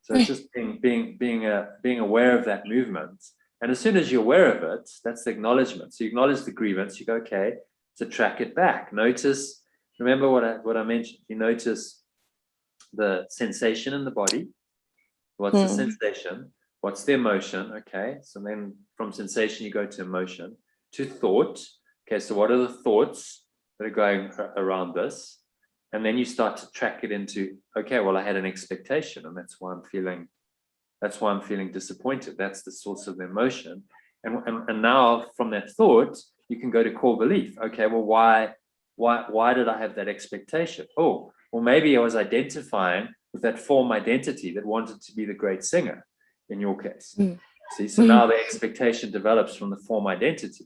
So it's just being aware of that movement. And as soon as you're aware of it, that's the acknowledgement. So you acknowledge the grievance, you go, okay, to track it back. Notice, remember what I mentioned. You notice the sensation in the body. What's the sensation? What's the emotion? Okay, so then from sensation you go to emotion, to thought. Okay, so what are the thoughts that are going around this? And then you start to track it into, okay, well, I had an expectation, and that's why I'm feeling disappointed. That's the source of the emotion. And now from that thought, you can go to core belief. Okay, well, why did I have that expectation? Oh, well, maybe I was identifying with that form identity that wanted to be the great singer, in your case. See, so now the expectation develops from the form identity.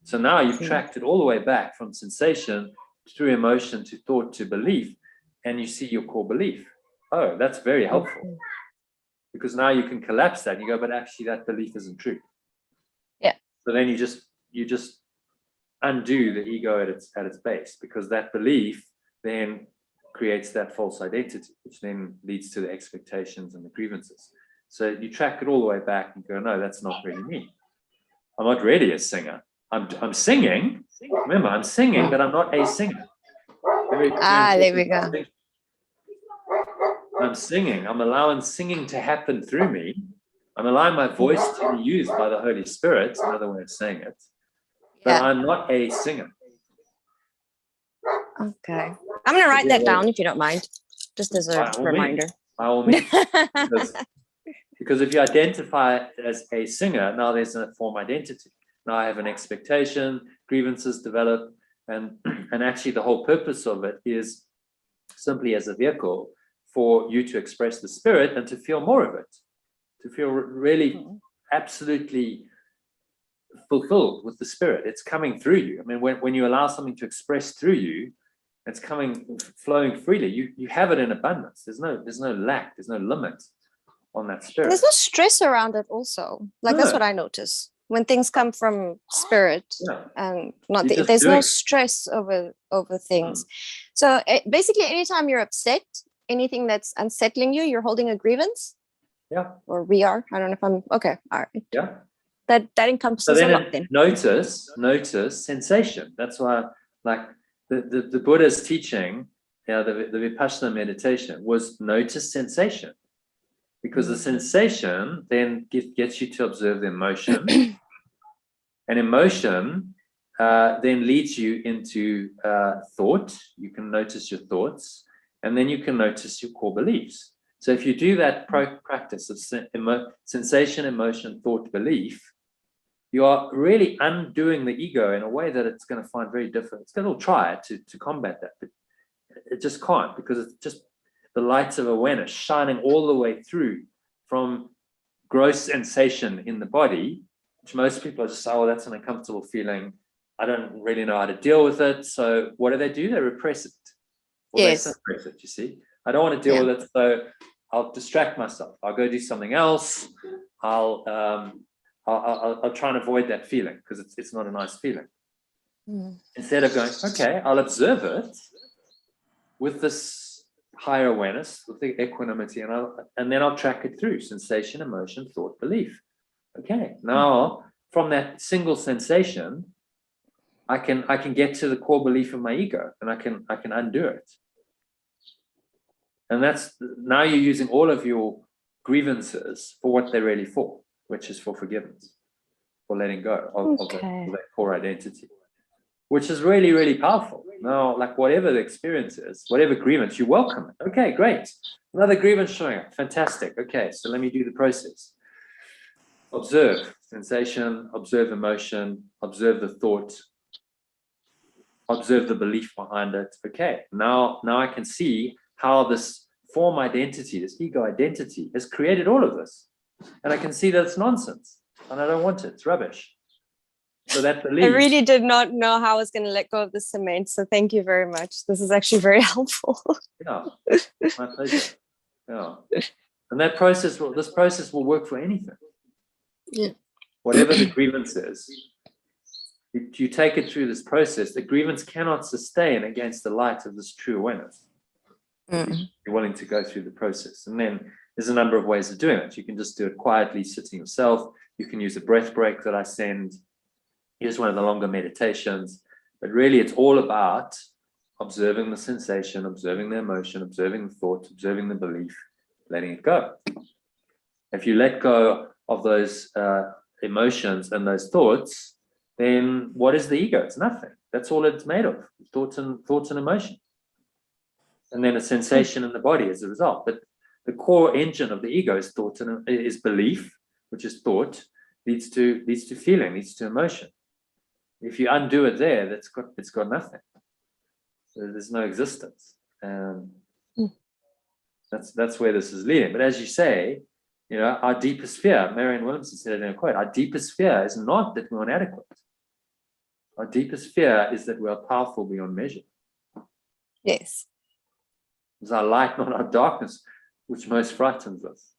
So now you've tracked it all the way back from sensation through emotion to thought to belief, and you see your core belief. Oh, that's very helpful, because now you can collapse that and you go, but actually that belief isn't true. Yeah. So then you just undo the ego at its base, because that belief then creates that false identity, which then leads to the expectations and the grievances. So you track it all the way back and go, no, that's not really me. I'm not really a singer. I'm singing. Remember, I'm singing, but I'm not a singer. There we go. I'm singing. I'm allowing singing to happen through me. I'm allowing my voice to be used by the Holy Spirit, another way of saying it. But I'm not a singer. Okay. I'm going to write that down if you don't mind, just as a reminder. By all means. Because if you identify as a singer, now there's a form identity. Now I have an expectation, grievances develop, and actually the whole purpose of it is simply as a vehicle for you to express the spirit and to feel more of it, to feel really absolutely fulfilled with the spirit. It's coming through you. I mean, when you allow something to express through you, it's flowing freely. You have it in abundance. There's no lack. There's no limit on that spirit. There's no stress around it also. That's what I notice when things come from spirit, and there's no stress over things. So basically, anytime you're upset, anything that's unsettling you, you're holding a grievance. Yeah. Or we are. I don't know if I'm okay. All right. Yeah. That encompasses a lot then. Notice sensation. That's why, like the Buddha's teaching, the Vipassana meditation was notice sensation, because the sensation then gets you to observe the emotion, and emotion then leads you into thought. You can notice your thoughts, and then you can notice your core beliefs. So if you do that practice of sensation, emotion, thought, belief, you are really undoing the ego in a way that it's going to find very difficult. It's going to try to combat that, but it just can't, because it's just the lights of awareness shining all the way through from gross sensation in the body, which most people are just say, oh, that's an uncomfortable feeling. I don't really know how to deal with it. So what do? They repress it. They suppress it, you see. I don't want to deal with it, so I'll distract myself. I'll go do something else. I'll try and avoid that feeling, because it's not a nice feeling. Instead of going, okay, I'll observe it with this higher awareness, with the equanimity, and then I'll track it through sensation, emotion, thought, belief. Okay, now from that single sensation, I can get to the core belief of my ego, and I can undo it. And that's, now you're using all of your grievances for what they're really for, which is for forgiveness, for letting go of that core identity, which is really, really powerful. Now, like whatever the experience is, whatever grievance, you welcome it. Okay, great. Another grievance showing up. Fantastic. Okay, so let me do the process. Observe sensation, observe emotion, observe the thought, observe the belief behind it. Okay, now I can see how this form identity, this ego identity, has created all of this. And I can see that it's nonsense, and I don't want it. It's rubbish. So that belief. I really did not know how I was going to let go of the cement. So thank you very much. This is actually very helpful. Yeah, my pleasure. Yeah. And this process will work for anything. Yeah. Whatever the grievance is, you take it through this process. The grievance cannot sustain against the light of this true awareness. You're willing to go through the process. And then there's a number of ways of doing it. You can just do it quietly, sitting yourself. You can use a breath break that I send. Here's one of the longer meditations. But really, it's all about observing the sensation, observing the emotion, observing the thought, observing the belief, letting it go. If you let go of those emotions and those thoughts, then what is the ego? It's nothing. That's all it's made of, thoughts and emotion. And then a sensation in the body as a result. But the core engine of the ego is thought and is belief, which is thought, leads to feeling, leads to emotion. If you undo it there, it's got nothing. So there's no existence. That's where this is leading. But as you say, our deepest fear, Marianne Williamson said it in a quote, our deepest fear is not that we're inadequate. Our deepest fear is that we are powerful beyond measure. Yes. It's our light, not our darkness, which most frightens us.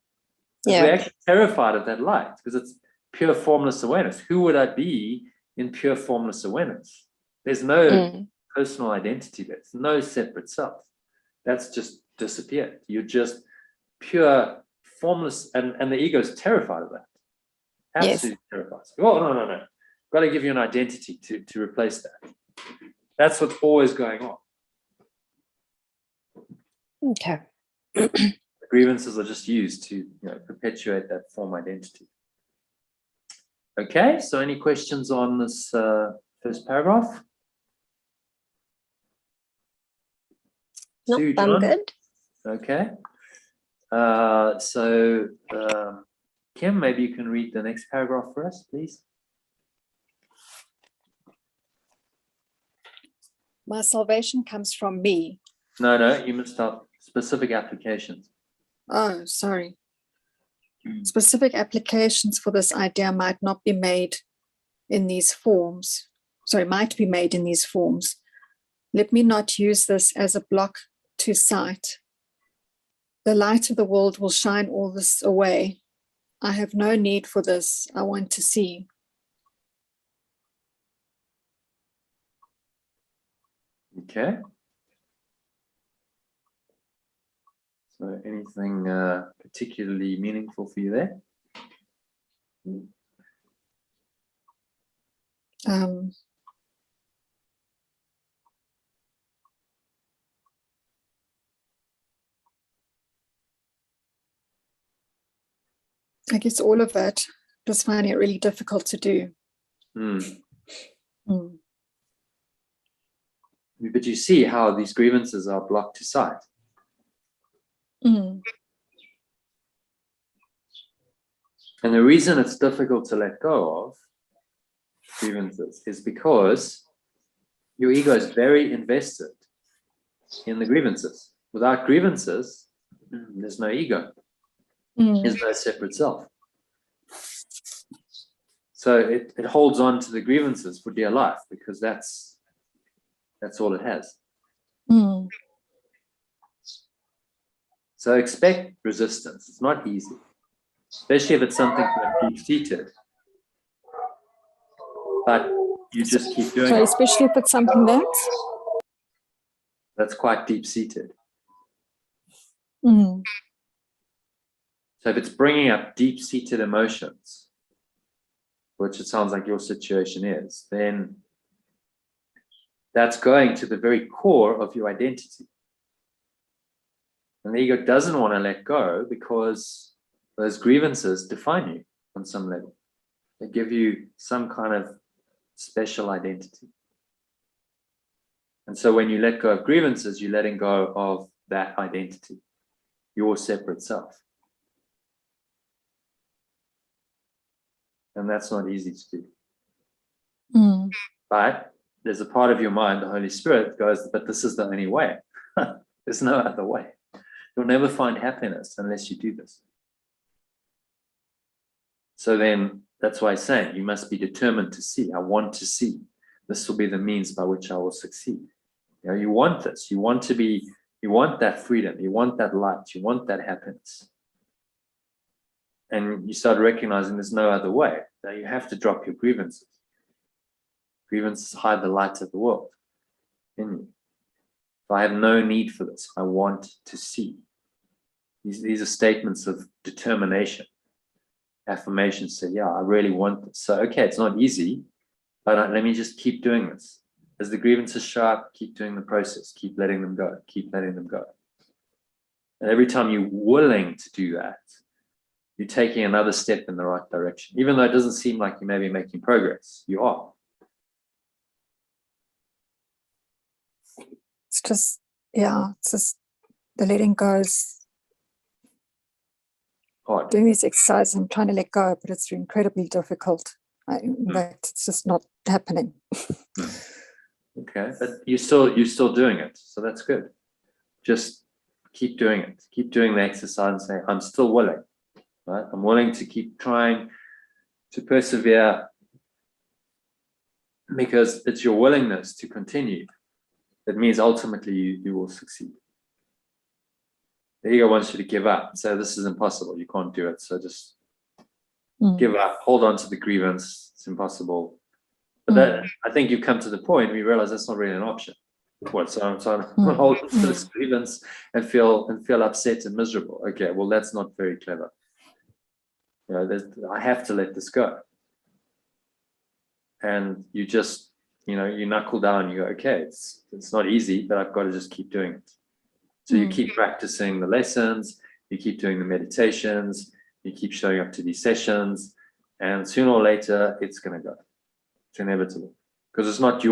Yeah. We're actually terrified of that light because it's pure formless awareness. Who would I be in pure formless awareness? There's no personal identity. There's no separate self. That's just disappeared. You're just pure, formless, and the ego is terrified of that. Absolutely terrified. Oh, no. Got to give you an identity to replace that. That's what's always going on. Okay. Grievances are just used to perpetuate that form identity. Okay, so any questions on this first paragraph? Nope, Sue, I'm John? good. Okay. Kim, maybe you can read the next paragraph for us, please. My salvation comes from me. No, you must start specific applications. Oh, sorry. Specific applications for this idea might be made in these forms. Let me not use this as a block to sight. The light of the world will shine all this away. I have no need for this. I want to see. Okay. So anything particularly meaningful for you there? I guess all of it, just finding it really difficult to do. But you see how these grievances are blocked to sight. And the reason it's difficult to let go of grievances is because your ego is very invested in the grievances. Without grievances, there's no ego. There's no separate self. So it holds on to the grievances for dear life because that's all it has. So expect resistance. It's not easy, especially if it's something that's deep-seated. But you just keep doing it. Especially if it's something that's quite deep-seated. So if it's bringing up deep-seated emotions, which it sounds like your situation is, then that's going to the very core of your identity. And the ego doesn't want to let go because those grievances define you on some level. They give you some kind of special identity. And so when you let go of grievances, you're letting go of that identity, your separate self. And that's not easy to do. But there's a part of your mind, the Holy Spirit, goes, but this is the only way. There's no other way. You'll never find happiness unless you do this. So then that's why I'm saying you must be determined to see. I want to see. This will be the means by which I will succeed. You want this. You want that freedom. You want that light. You want that happiness. And you start recognizing there's no other way. Now you have to drop your grievances. Grievances hide the light of the world in you. So I have no need for this. I want to see. These are statements of determination. Affirmations say, yeah, I really want this. So, okay, it's not easy, but let me just keep doing this. As the grievances show up, keep doing the process. Keep letting them go. Keep letting them go. And every time you're willing to do that, you're taking another step in the right direction. Even though it doesn't seem like you may be making progress, you are. It's just the letting go is hard. Doing these exercises, I'm trying to let go, but it's incredibly difficult. In fact, it's just not happening. Okay, but you're still doing it, so that's good. Just keep doing it. Keep doing the exercise and say, I'm still willing. Right? I'm willing to keep trying to persevere because it's your willingness to continue that means ultimately you will succeed. The ego wants you to give up and say, this is impossible, you can't do it, so just give up, hold on to the grievance, it's impossible. But that, I think you come to the point where you realize that's not really an option. What? So I'm holding to this grievance and feel upset and miserable. Okay, well, that's not very clever. You know, I have to let this go. And you just, you know, you knuckle down. You go, okay, it's not easy, but I've got to just keep doing it. So you keep practicing the lessons. You keep doing the meditations. You keep showing up to these sessions, and sooner or later, it's going to go. It's inevitable, because it's not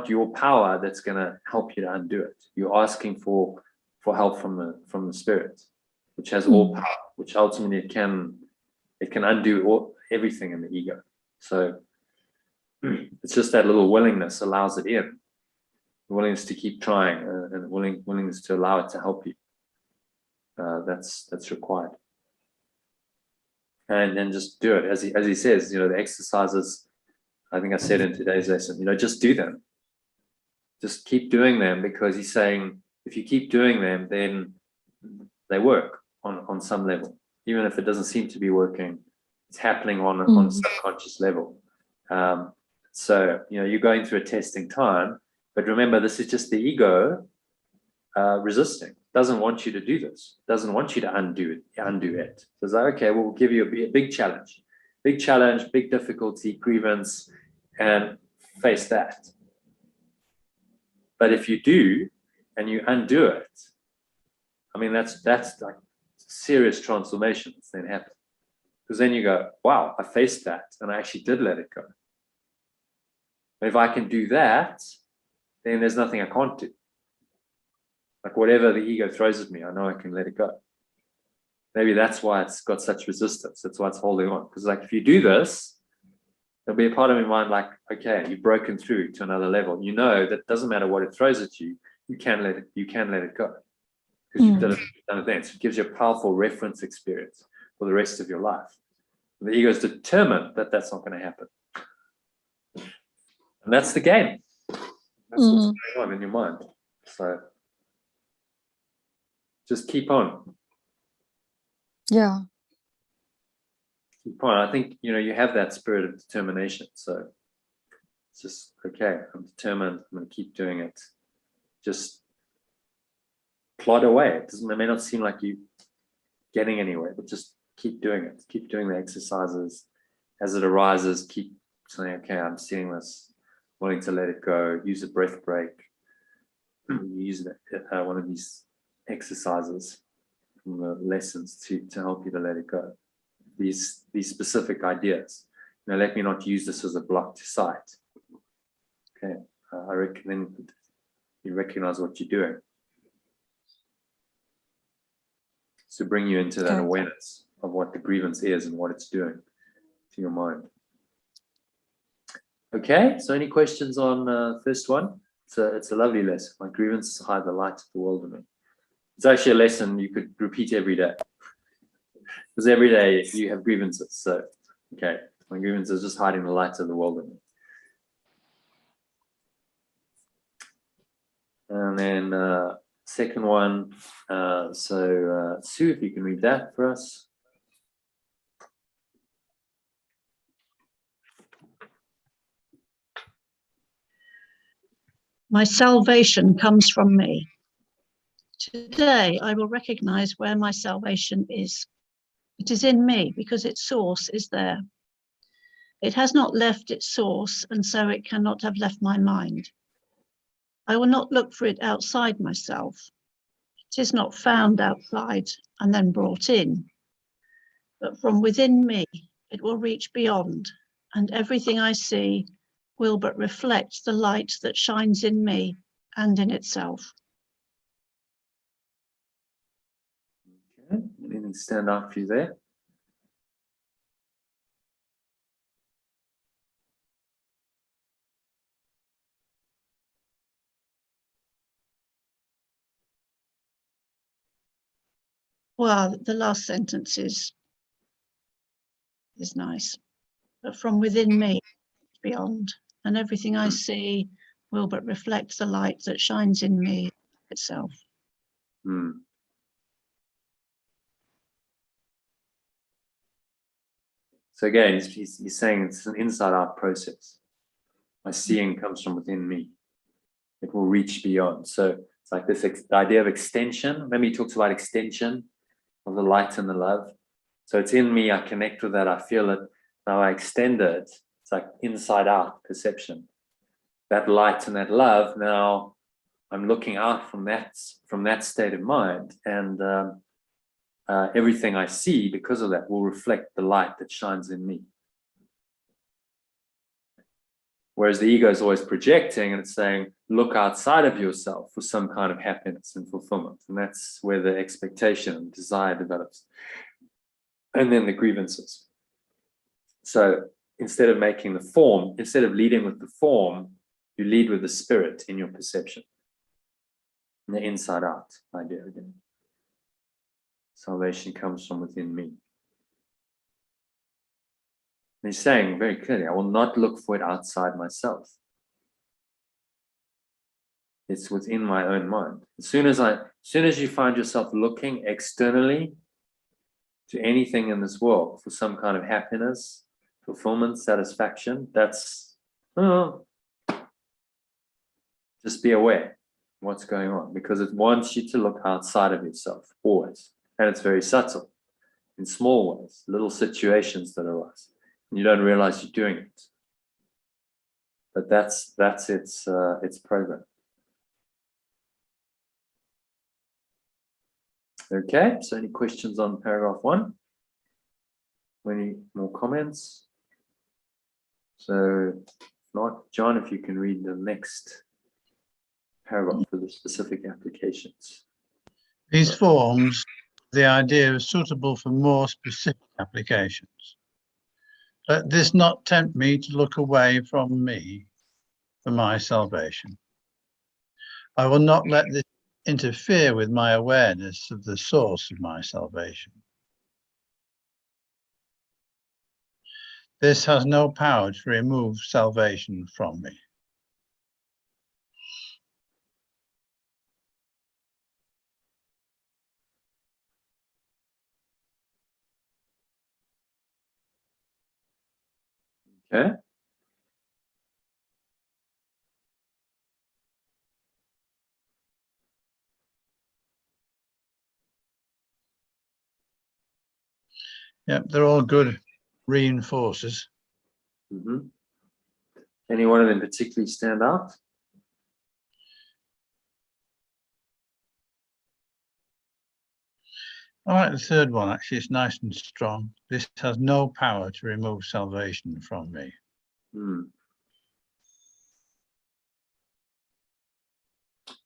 your power that's going to help you to undo it. You're asking for help from the spirit, which has all power, which ultimately it can undo everything in the ego. So it's just that little willingness allows it in, the willingness to keep trying, and willingness to allow it to help you. That's required. And then just do it, as he says. You know, the exercises, I think I said in today's lesson, you know, just do them. Just keep doing them, because he's saying if you keep doing them, then they work on some level. Even if it doesn't seem to be working, it's happening on a subconscious level. So, you know, you're going through a testing time, but remember, this is just the ego resisting. Doesn't want you to do this. Doesn't want you to undo it. So it's like, okay, we'll give you a big challenge, big difficulty, grievance, and face that. But if you do, and you undo it, I mean, that's like serious transformations then happen. Because then you go, wow, I faced that, and I actually did let it go. But if I can do that, then there's nothing I can't do. Like whatever the ego throws at me, I know I can let it go. Maybe that's why it's got such resistance. That's why it's holding on. Because like if you do this, there'll be a part of your mind like, okay, you've broken through to another level. You know that it doesn't matter what it throws at you, you can let it go. Because you've done it then. So it gives you a powerful reference experience for the rest of your life. And the ego is determined that that's not going to happen. And that's the game. That's what's going on in your mind. So just keep on. Yeah. Keep on. I think, you know, you have that spirit of determination. So it's just, okay, I'm determined. I'm going to keep doing it. Just plod away. It may not seem like you're getting anywhere, but just keep doing it. Keep doing the exercises. As it arises, keep saying, okay, I'm seeing this, willing to let it go. Use a breath break. Use one of these exercises from the lessons to help you to let it go. These specific ideas. You know, let me not use this as a block to sight. Okay, I reckon then you recognize what you're doing. To bring you into that awareness of what the grievance is and what it's doing to your mind. Okay, so any questions on first one? It's a lovely lesson. My grievances hide the light of the world in me. It's actually a lesson you could repeat every day. Because every day you have grievances. So, okay, my grievance is just hiding the light of the world in me. And then second one, Sue, if you can read that for us. My salvation comes from me. Today, I will recognize where my salvation is. It is in me because its source is there. It has not left its source, and so it cannot have left my mind. I will not look for it outside myself. It is not found outside and then brought in. But from within me, it will reach beyond, and everything I see will but reflect the light that shines in me and in itself. Okay, anything stand out for you there? Well, the last sentence is nice. But from within me, beyond, and everything I see will but reflect the light that shines in me itself. So again, he's saying it's an inside-out process. My seeing comes from within me. It will reach beyond. So it's like this idea of extension. Remember, he talks about extension of the light and the love. So it's in me, I connect with that, I feel it. Now I extend it. It's like inside out perception. That light and that love, now I'm looking out from that state of mind, and everything I see because of that will reflect the light that shines in me. Whereas the ego is always projecting and it's saying, look outside of yourself for some kind of happiness and fulfillment. And that's where the expectation and desire develops. And then the grievances. So instead of making the form, instead of leading with the form, you lead with the spirit in your perception. And the inside out idea again. Salvation comes from within me. And he's saying very clearly, I will not look for it outside myself. It's within my own mind. As soon as you find yourself looking externally to anything in this world for some kind of happiness, fulfillment, satisfaction, that's just be aware of what's going on, because it wants you to look outside of yourself always. And it's very subtle, in small ways, little situations that arise. You don't realize you're doing it, but that's its program. Okay, so any questions on paragraph 1? Any more comments? So, if not, John, if you can read the next paragraph for the specific applications. These forms, the idea is suitable for more specific applications. Let this not tempt me to look away from me for my salvation. I will not let this interfere with my awareness of the source of my salvation. This has no power to remove salvation from me. Okay. Yeah, they're all good reinforcers. Mm-hmm. Any one of them particularly stand out? I like the third one, actually. It's nice and strong. This has no power to remove salvation from me. So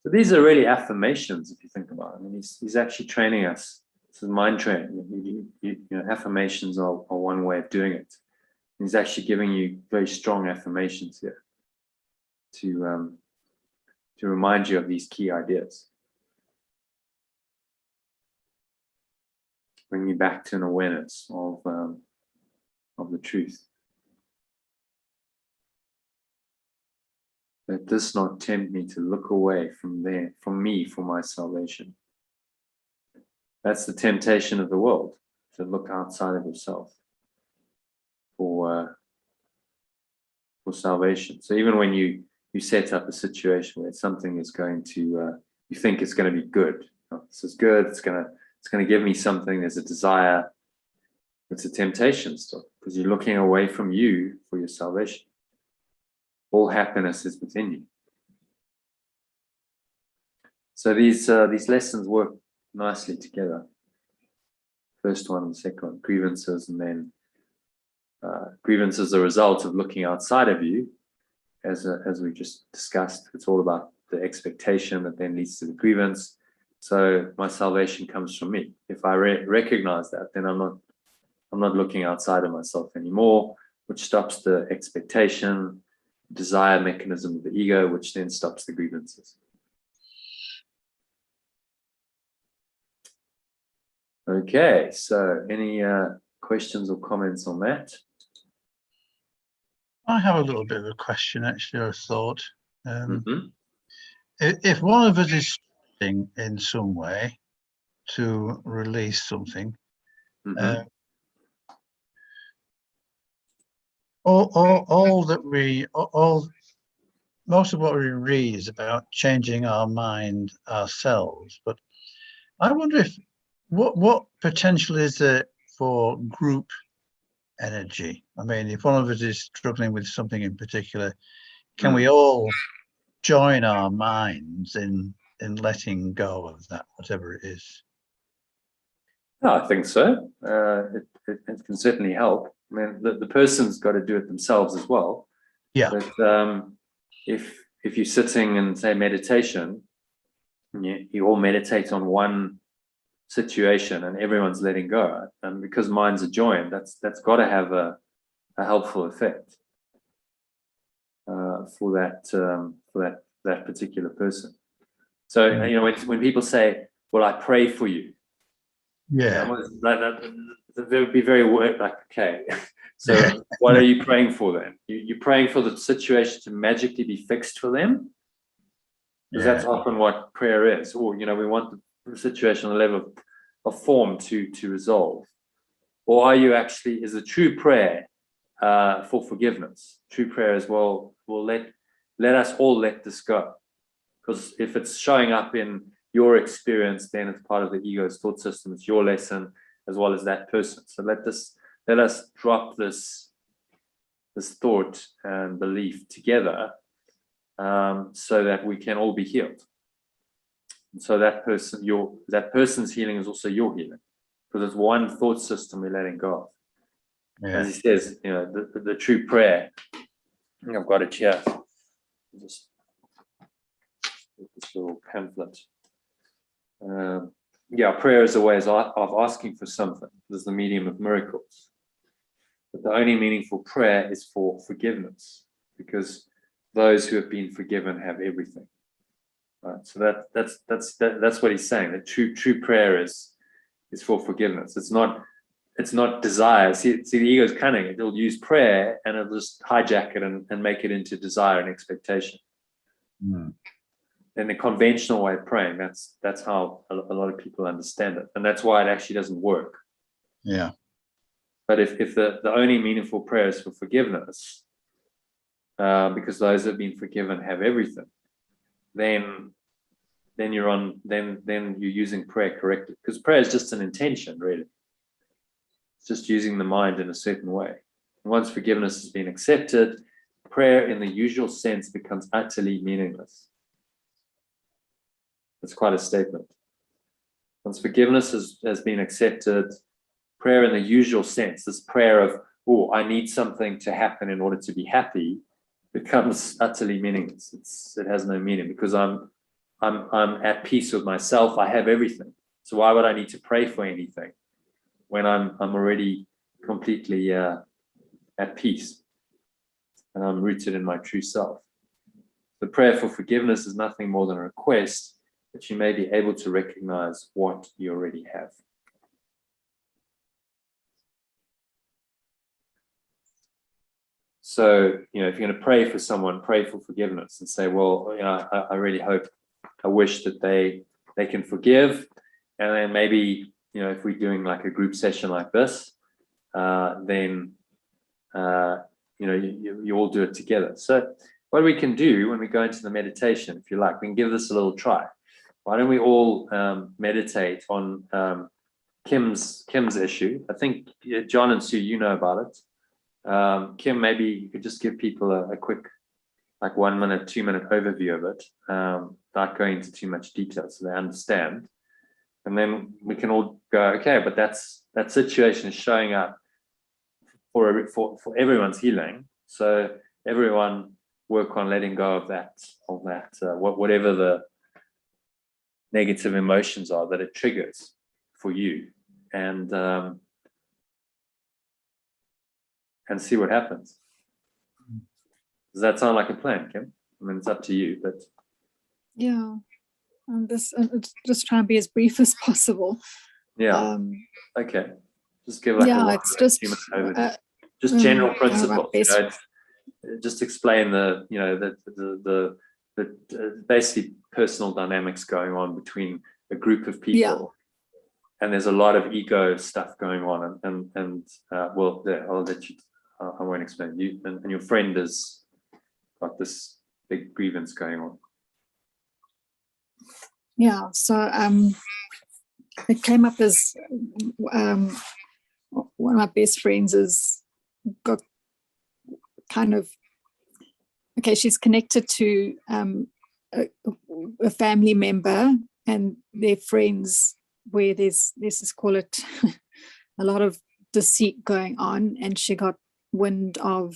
these are really affirmations, if you think about it. I mean, he's actually training us. This is mind training. You know, affirmations are one way of doing it. He's actually giving you very strong affirmations here to remind you of these key ideas. Bring you back to an awareness of the truth. Let this not tempt me to look away from me for my salvation. That's the temptation of the world, to look outside of yourself for salvation. So even when you set up a situation where something is going to, you think it's going to be good. Oh, this is good. It's going to give me something. There's a desire. It's a temptation still, because you're looking away from you for your salvation. All happiness is within you. So these lessons work nicely together. First one and second one, grievances, and then grievances are a result of looking outside of you, as we just discussed. It's all about the expectation that then leads to the grievance. So my salvation comes from me. If I recognize that, then I'm not looking outside of myself anymore, which stops the expectation, desire mechanism of the ego, which then stops the grievances. Okay, so any questions or comments on that? I have a little bit of a question, actually, or a thought. If one of us is struggling in some way to release something, all most of what we read is about changing our mind ourselves, but I wonder if what potential is there for group energy? I mean, if one of us is struggling with something in particular, can we all join our minds in letting go of that, whatever it is? No, I think so. It can certainly help. I mean, the person's got to do it themselves as well. Yeah. But if you're sitting in, say, meditation, you all meditate on one situation and everyone's letting go, and because minds are joined, that's got to have a helpful effect for that particular person. So you know, when people say, "Well, I pray for you," Yeah. they would be very like, okay, so what are you praying for then? You're praying for the situation to magically be fixed for them, because that's often what prayer is. Or, you know, we want the situation on the level of form to resolve. Or are you actually, is a true prayer for forgiveness? True prayer as well will let us all let this go. Because if it's showing up in your experience, then it's part of the ego's thought system. It's your lesson as well as that person. So let us drop this thought and belief together, so that we can all be healed. And so that person's healing is also your healing, because it's one thought system we're letting go of. As he says, you know, the true prayer. I think I've got it here. Just this little pamphlet. Prayer is a way of asking for something. This is the medium of miracles. But the only meaningful prayer is for forgiveness, because those who have been forgiven have everything. Right? So that's what he's saying. That true prayer is for forgiveness. It's not desire. See, the ego's cunning. It'll use prayer and it'll just hijack it and make it into desire and expectation. In the conventional way of praying, that's how a lot of people understand it, and that's why it actually doesn't work. Yeah. But if the only meaningful prayer is for forgiveness, because those who have been forgiven have everything, then you're using prayer correctly, because prayer is just an intention, really. It's just using the mind in a certain way. And once forgiveness has been accepted, prayer in the usual sense becomes utterly meaningless. That's quite a statement. Once forgiveness has been accepted, prayer in the usual sense, this prayer of, oh, I need something to happen in order to be happy, becomes utterly meaningless. It has no meaning, because I'm at peace with myself. I have everything. So why would I need to pray for anything when I'm already completely at peace and I'm rooted in my true self? The prayer for forgiveness is nothing more than a request that you may be able to recognize what you already have. So, you know, if you're going to pray for someone, pray for forgiveness and say, well, you know, I really hope, I wish that they can forgive. And then maybe, you know, if we're doing like a group session like this, then, you know, you all do it together. So what we can do when we go into the meditation, if you like, we can give this a little try. Why don't we all meditate on Kim's issue? I think John and Sue, you know about it. Kim, maybe you could just give people a quick, like 1 minute, 2 minute overview of it, not going into too much detail so they understand. And then we can all go, okay, but that situation is showing up for everyone's healing. So everyone work on letting go of that, whatever the negative emotions are that it triggers for you, and see what happens. Does that sound like a plan, Kim? I mean, it's up to you, but yeah, just try and be as brief as possible. Yeah. Okay. Just give like it's just general principles. You know, just explain the basically personal dynamics going on between a group of people. Yeah. And there's a lot of ego stuff going on, and well, I'll let you. I won't explain. You and your friend has got this big grievance going on. Yeah, so it came up as one of my best friends has got kind of, okay, she's connected to a family member and their friends where there's, let's just call it, a lot of deceit going on, and she got wind of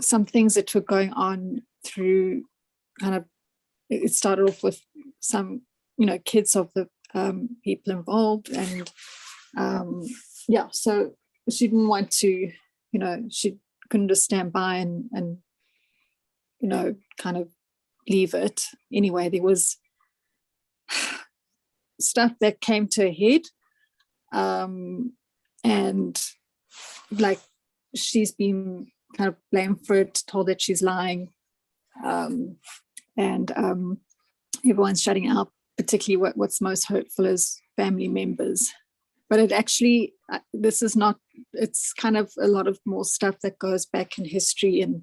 some things that were going on through kind of, it started off with some, kids of the people involved, and so she didn't want to, she couldn't just stand by and kind of leave it. Anyway, there was stuff that came to a head, and like she's been kind of blamed for it, told that she's lying, and everyone's shutting out, particularly what's most hurtful is family members. But it actually, this is not, it's kind of a lot of more stuff that goes back in history and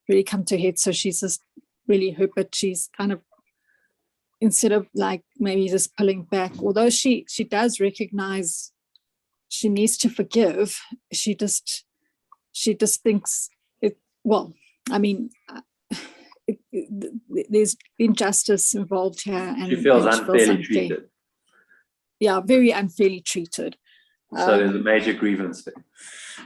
really come to a head. So she's just really hurt, but she's kind of, instead of like maybe just pulling back, although she does recognize she needs to forgive, she just thinks it, well, I mean, there's injustice involved here, and she feels and unfairly treated. Yeah, very unfairly treated. So there's a major grievance there,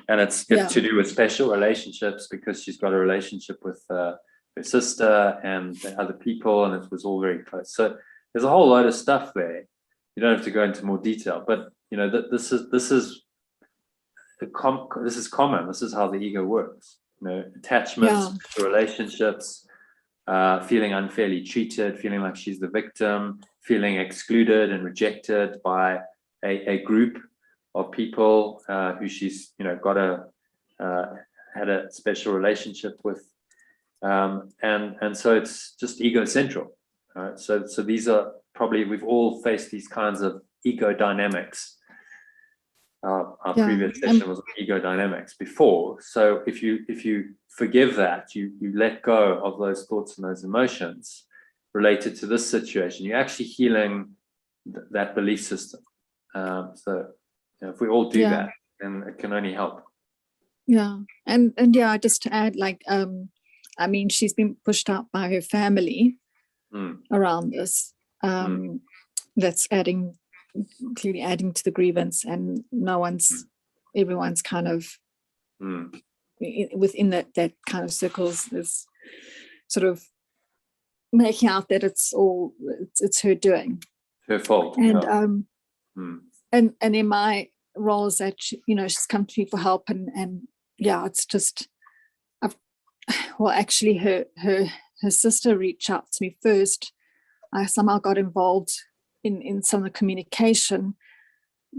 and it's to do with special relationships, because she's got a relationship with her sister and the other people, and it was all very close. So there's a whole load of stuff there. You don't have to go into more detail, but this is common. This is how the ego works. Attachments to relationships, feeling unfairly treated, feeling like she's the victim, feeling excluded and rejected by a group of people who she's had a special relationship with, and so it's just ego central. So these are probably, we've all faced these kinds of ego dynamics. Our previous session was on ego dynamics before. So if you forgive that, you let go of those thoughts and those emotions related to this situation, you're actually healing that belief system. So if we all do that, then it can only help. Yeah, and just to add, like, I mean, she's been pushed out by her family around this. That's clearly adding to the grievance, and everyone's kind of within that kind of circles is sort of making out that it's her doing, her fault, and and in my role is that she's come to me for help, and it's just actually her sister reached out to me first. I somehow got involved in some of the communication,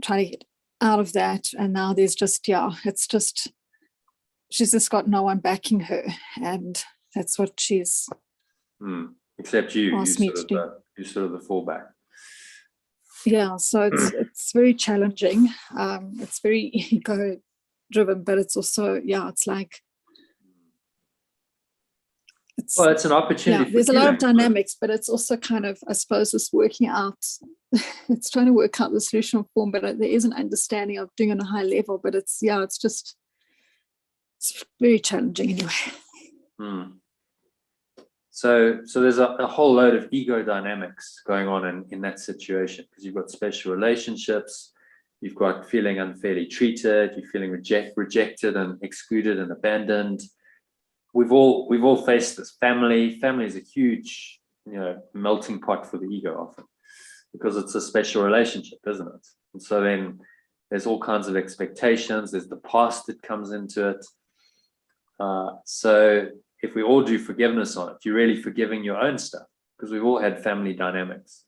trying to get out of that, and now there's just it's just, she's just got no one backing her, and that's what she's except you asked me to do. You're sort of the fallback. So it's very challenging. It's very ego driven, but it's also it's like it's an opportunity. There's a lot of dynamics, but it's also kind of, I suppose, it's working out. It's trying to work out the solution form, but there is an understanding of doing it on a high level. But it's very challenging anyway. So there's a whole load of ego dynamics going on in that situation, because you've got special relationships, you've got feeling unfairly treated, you're feeling rejected and excluded and abandoned. We've all faced this. Family is a huge melting pot for the ego often, because it's a special relationship, isn't it? And so then there's all kinds of expectations. There's the past that comes into it. So if we all do forgiveness on it, you're really forgiving your own stuff, because we've all had family dynamics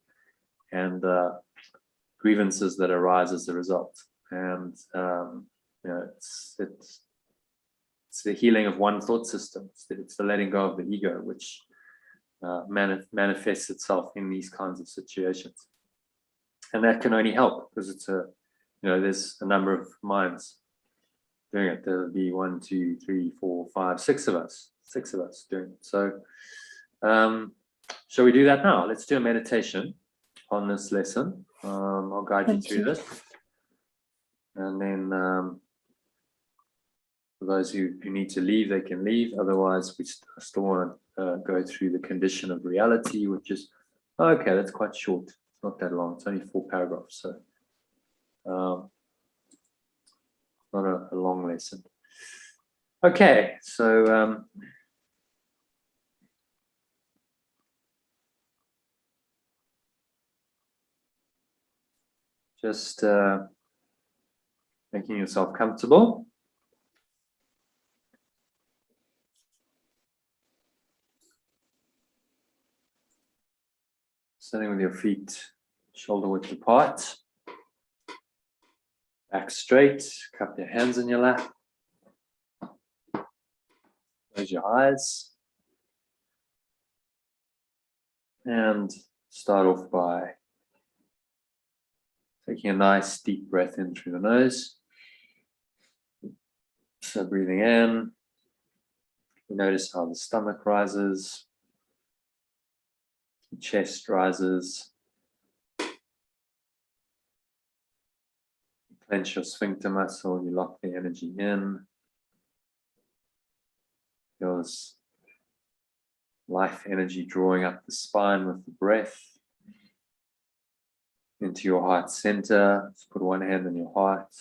and grievances that arise as a result. And it's the healing of one thought system. It's the letting go of the ego, which manifests itself in these kinds of situations. And that can only help, because it's there's a number of minds doing it. There'll be 1, 2, 3, 4, 5, 6 of us. 6 of us doing it. So shall we do that now? Let's do a meditation on this lesson. I'll guide you through this. And then for those who need to leave, they can leave. Otherwise, we still want to go through the condition of reality, which is, okay, that's quite short. It's not that long. It's only 4 paragraphs. So not a long lesson. Okay, so just making yourself comfortable. Sitting with your feet shoulder width apart. Back straight, cup your hands in your lap. Close your eyes. And start off by taking a nice deep breath in through the nose. So breathing in, you notice how the stomach rises, the chest rises. You clench your sphincter muscle, you lock the energy in. Feel this life energy drawing up the spine with the breath into your heart center. Just put one hand on your heart.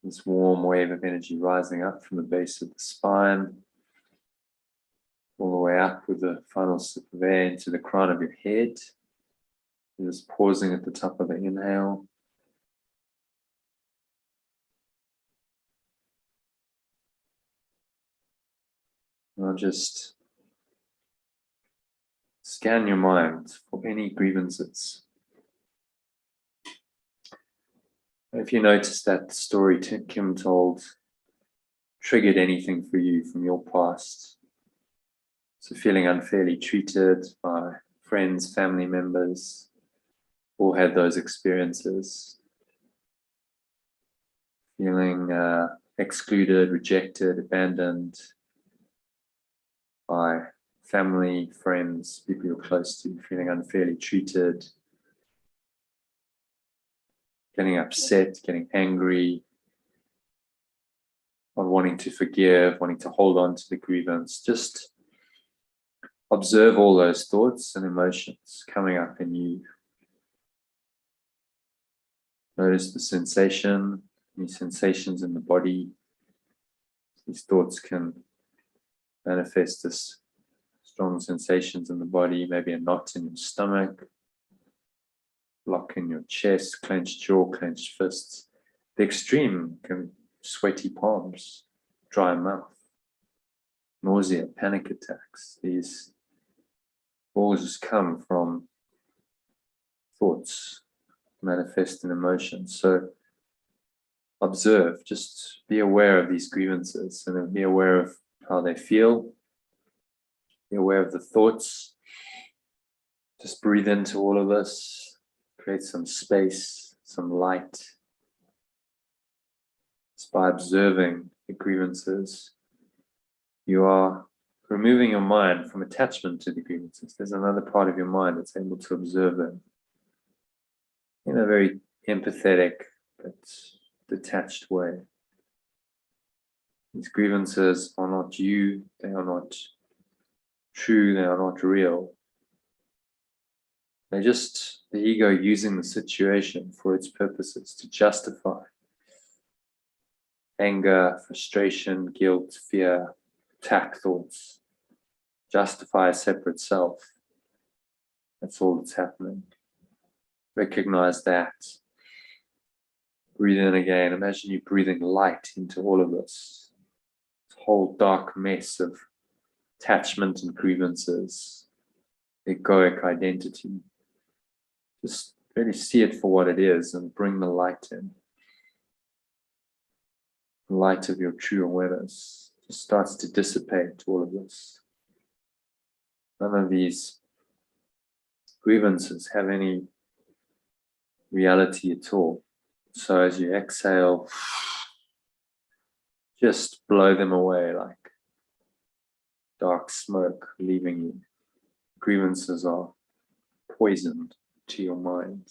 This warm wave of energy rising up from the base of the spine, all the way up with the final sip of air into the crown of your head. You're just pausing at the top of the inhale. Now just scan your mind for any grievances. If you notice that the story Kim told triggered anything for you from your past, so feeling unfairly treated by friends, family members, all had those experiences, feeling excluded, rejected, abandoned by family, friends, people you're close to, feeling unfairly treated, getting upset, getting angry, not wanting to forgive, wanting to hold on to the grievance. Just observe all those thoughts and emotions coming up in you. Notice the sensation, any sensations in the body. These thoughts can manifest as strong sensations in the body, maybe a knot in your stomach, lock in your chest, clenched jaw, clenched fists. The extreme can sweaty palms, dry mouth, nausea, panic attacks. These all just come from thoughts manifest in emotions. So observe, just be aware of these grievances and then be aware of how they feel. Be aware of the thoughts. Just breathe into all of this. Create some space, some light. Just by observing the grievances, you are removing your mind from attachment to the grievances. There's another part of your mind that's able to observe them in a very empathetic but detached way. These grievances are not you, they are not true, they are not real. They're just the ego using the situation for its purposes to justify anger, frustration, guilt, fear, attack thoughts, justify a separate self. That's all that's happening. Recognize that. Breathe in again. Imagine you breathing light into all of this whole dark mess of attachment and grievances, egoic identity. Just really see it for what it is and bring the light in. The light of your true awareness just starts to dissipate all of this. None of these grievances have any reality at all. So as you exhale, just blow them away like dark smoke leaving you. Grievances are poisoned to your mind,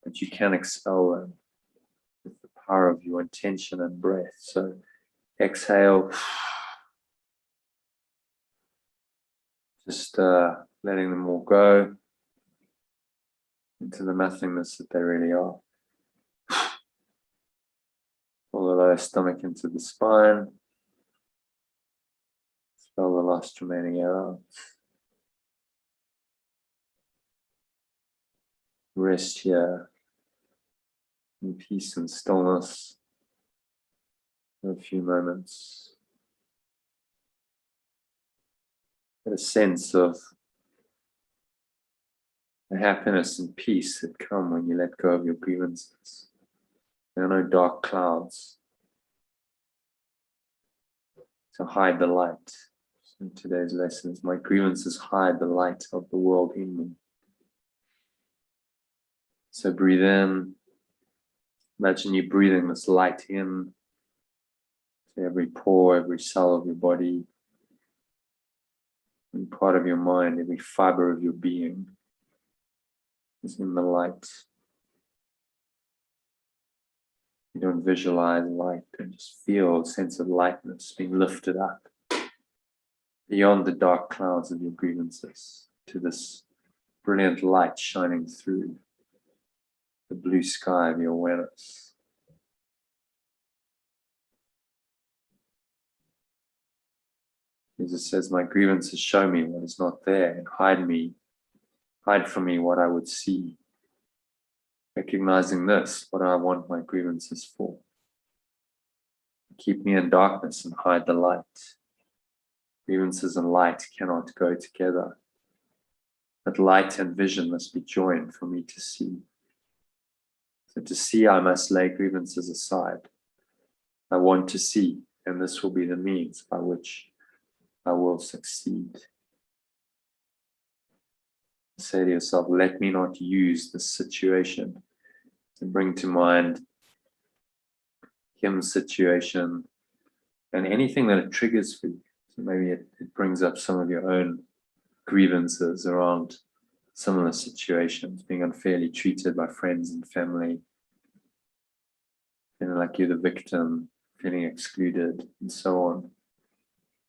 but you can expel them with the power of your intention and breath. So exhale, just letting them all go into the nothingness that they really are. Pull the lower stomach into the spine. Expel the last remaining air out. Rest here in peace and stillness for a few moments. Get a sense of the happiness and peace that come when you let go of your grievances. There are no dark clouds to hide the light. In today's lessons, my grievances hide the light of the world in me. So breathe in. Imagine you breathing this light in to every pore, every cell of your body, every part of your mind, every fiber of your being is in the light. You don't visualize light, and just feel a sense of lightness being lifted up beyond the dark clouds of your grievances to this brilliant light shining through the blue sky of your awareness. Jesus says, my grievances show me what is not there and hide from me what I would see. Recognizing this, what do I want my grievances for? Keep me in darkness and hide the light. Grievances and light cannot go together. But light and vision must be joined for me to see. So to see, I must lay grievances aside. I want to see, and this will be the means by which I will succeed. Say to yourself, let me not use this situation to bring to mind Kim's situation and anything that it triggers for you. So maybe it brings up some of your own grievances around similar situations, being unfairly treated by friends and family, feeling like you're the victim, feeling excluded, and so on.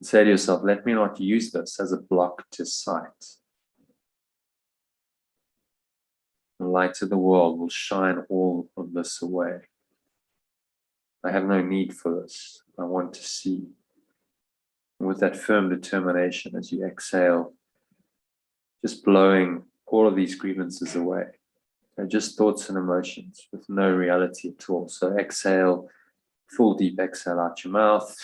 And say to yourself, let me not use this as a block to sight. The light of the world will shine all of this away. I have no need for this. I want to see. And with that firm determination, as you exhale, just blowing all of these grievances away. They're just thoughts and emotions with no reality at all. So exhale, full deep exhale out your mouth.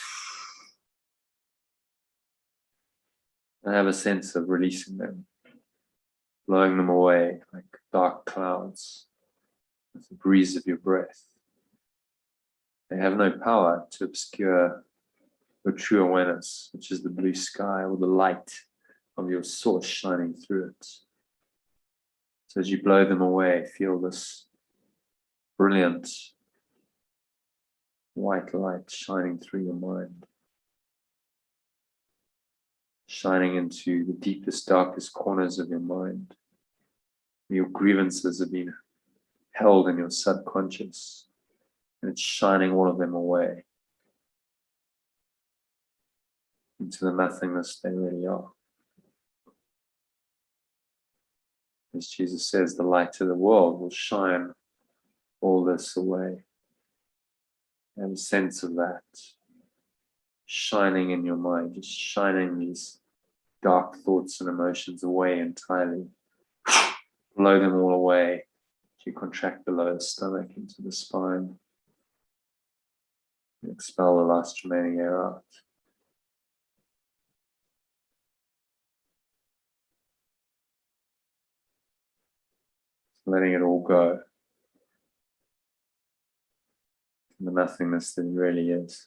And have a sense of releasing them, blowing them away like dark clouds with the breeze of your breath. They have no power to obscure your true awareness, which is the blue sky or the light of your source shining through it. So as you blow them away, feel this brilliant white light shining through your mind, shining into the deepest, darkest corners of your mind. Your grievances have been held in your subconscious, and it's shining all of them away into the nothingness they really are. As Jesus says, the light of the world will shine all this away. Have a sense of that shining in your mind, just shining these dark thoughts and emotions away entirely. Blow them all away. You contract below the stomach into the spine. Expel the last remaining air out. Letting it all go. The nothingness that it really is.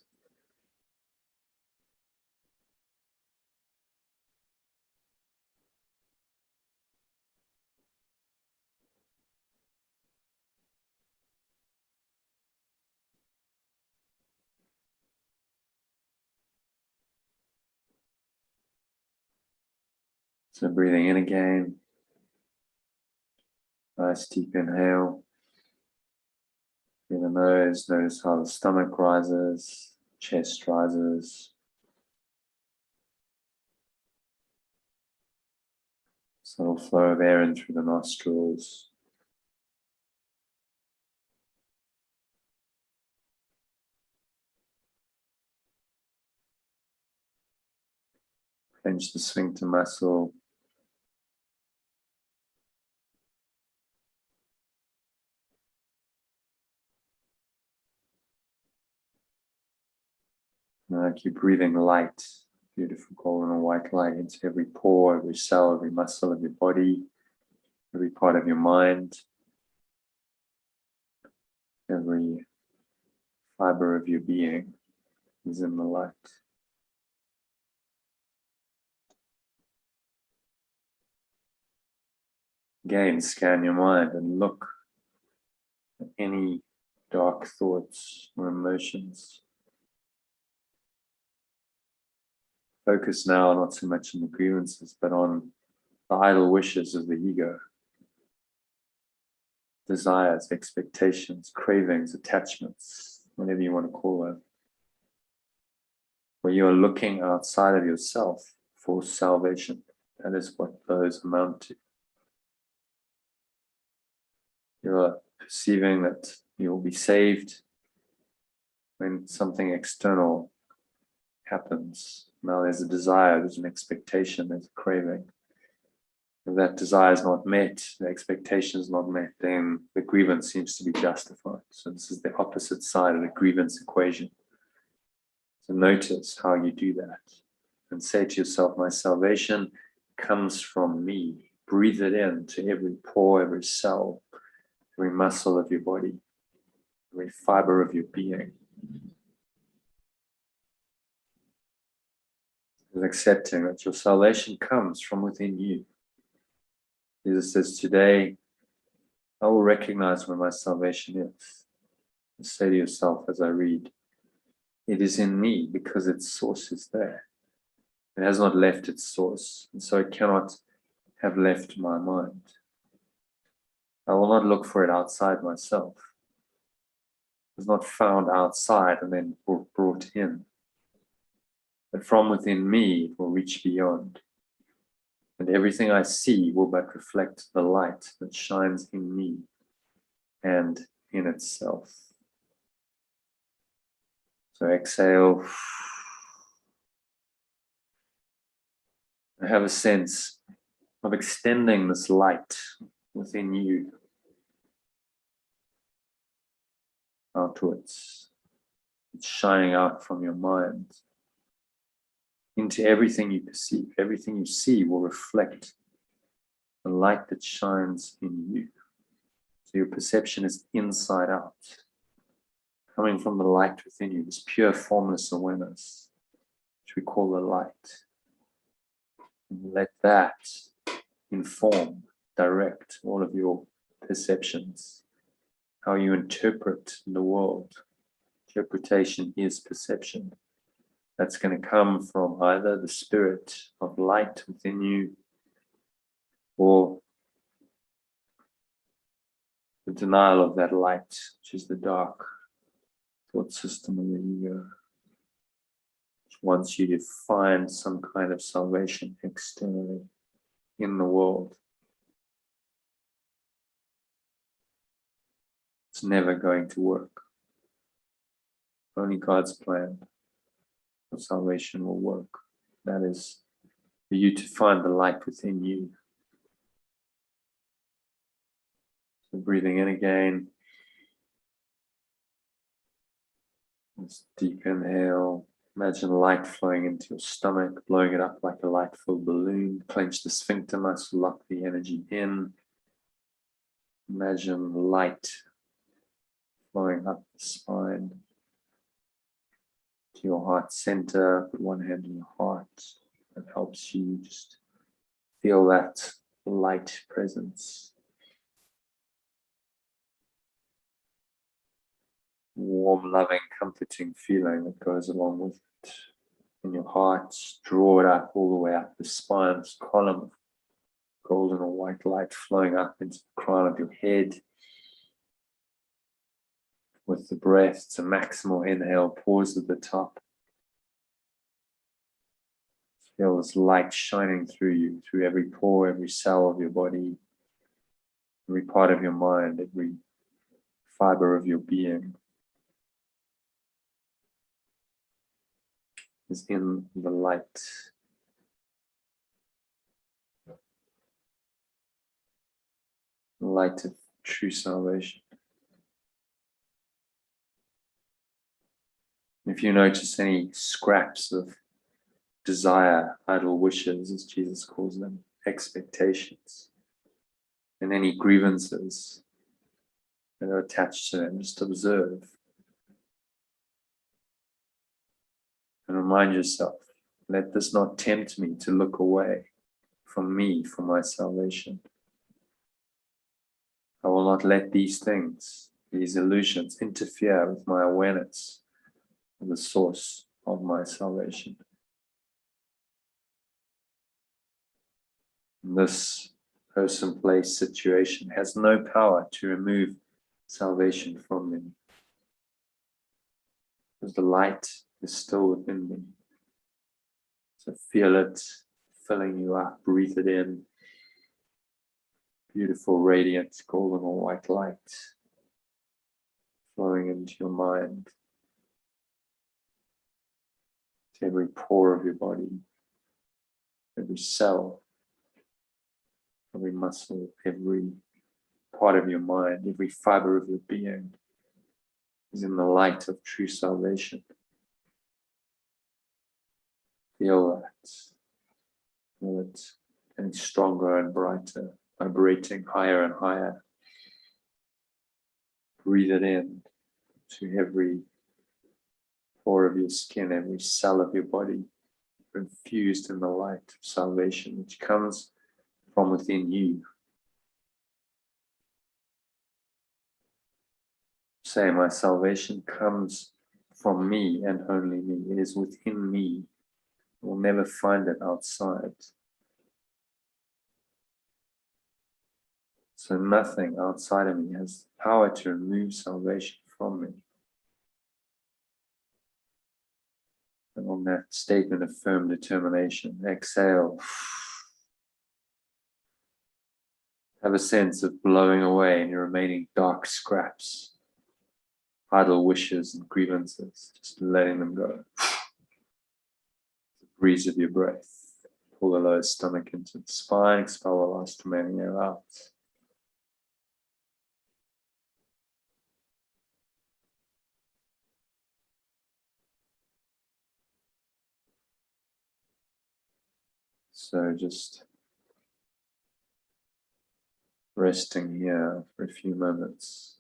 So breathing in again. Nice deep inhale. Through the nose, notice how the stomach rises, chest rises. Subtle flow of air in through the nostrils. Clench the sphincter muscle. Now keep breathing light, beautiful golden and white light into every pore, every cell, every muscle of your body, every part of your mind, every fiber of your being is in the light. Again, scan your mind and look at any dark thoughts or emotions. Focus now not so much on the grievances, but on the idle wishes of the ego. Desires, expectations, cravings, attachments, whatever you want to call them. Where you are looking outside of yourself for salvation. That is what those amount to. You are perceiving that you will be saved when something external happens. Now there's a desire, there's an expectation, there's a craving. If that desire is not met, the expectation is not met, then the grievance seems to be justified. So this is the opposite side of the grievance equation. So notice how you do that. And say to yourself, my salvation comes from me. Breathe it in to every pore, every cell, every muscle of your body, every fiber of your being. And accepting that your salvation comes from within you. Jesus says, today, I will recognize where my salvation is. And say to yourself as I read, it is in me because its source is there. It has not left its source, and so it cannot have left my mind. I will not look for it outside myself. It is not found outside and then brought in. But from within me, it will reach beyond. And everything I see will but reflect the light that shines in me and in itself. So exhale. I have a sense of extending this light within you outwards. It's shining out from your mind into everything you perceive. Everything you see will reflect the light that shines in you. So your perception is inside out, coming from the light within you, this pure formless awareness, which we call the light. And let that inform, direct all of your perceptions, how you interpret the world. Interpretation is perception. That's going to come from either the spirit of light within you or the denial of that light, which is the dark thought system of the ego, which wants you to find some kind of salvation externally in the world. It's never going to work. Only God's plan for salvation will work. That is for you to find the light within you. So breathing in again. This deep inhale. Imagine light flowing into your stomach, blowing it up like a light-filled balloon. Clench the sphincter muscle, lock the energy in. Imagine light flowing up the spine to your heart center. Put one hand on your heart. That helps you just feel that light presence. Warm, loving, comforting feeling that goes along with it in your heart. Draw it up all the way up the spine, this column of golden or white light flowing up into the crown of your head. With the breath, it's a maximal inhale, pause at the top. Feel this light shining through you, through every pore, every cell of your body, every part of your mind, every fiber of your being is in the light. The light of true salvation. If you notice any scraps of desire, idle wishes, as Jesus calls them, expectations, and any grievances that are attached to them, just observe. And remind yourself, let this not tempt me to look away from me for my salvation. I will not let these things, these illusions, interfere with my awareness of the source of my salvation. This person, place, situation has no power to remove salvation from me, because the light is still within me. So feel it filling you up, breathe it in. Beautiful, radiant, golden or white light flowing into your mind, to every pore of your body, every cell, every muscle, every part of your mind, every fiber of your being is in the light of true salvation. Feel that. Feel it getting stronger and brighter, vibrating higher and higher. Breathe it in to every pore of your skin, every cell of your body, infused in the light of salvation, which comes from within you. Say, my salvation comes from me and only me. It is within me. I will never find it outside. So nothing outside of me has power to remove salvation from me. And on that statement of firm determination, exhale. Have a sense of blowing away any remaining dark scraps, idle wishes and grievances, just letting them go. The breeze of your breath. Pull the lower stomach into the spine, expel the last remaining air out. So just resting here for a few moments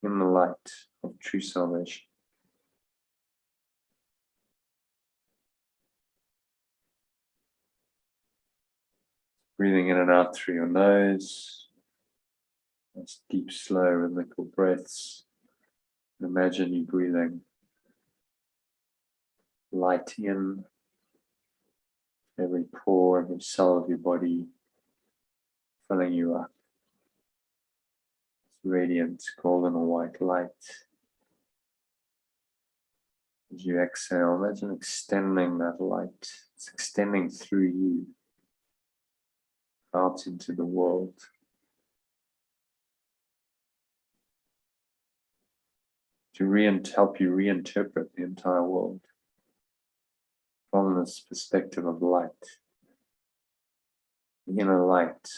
in the light of true salvation. Breathing in and out through your nose. Nice deep, slow, rhythmical breaths. Imagine you breathing light in every pore, every cell of your body, filling you up. It's radiant, golden or white light. As you exhale, imagine extending that light. It's extending through you out into the world. To help you reinterpret the entire world from this perspective of light. The inner light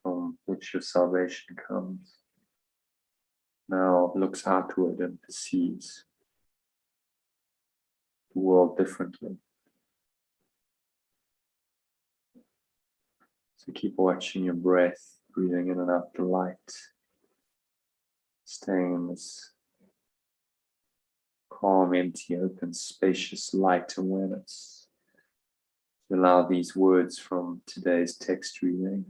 from which your salvation comes now looks outward and perceives the world differently. So keep watching your breath, breathing in and out the light, staying in this calm, empty, open, spacious light awareness. To allow these words from today's text reading,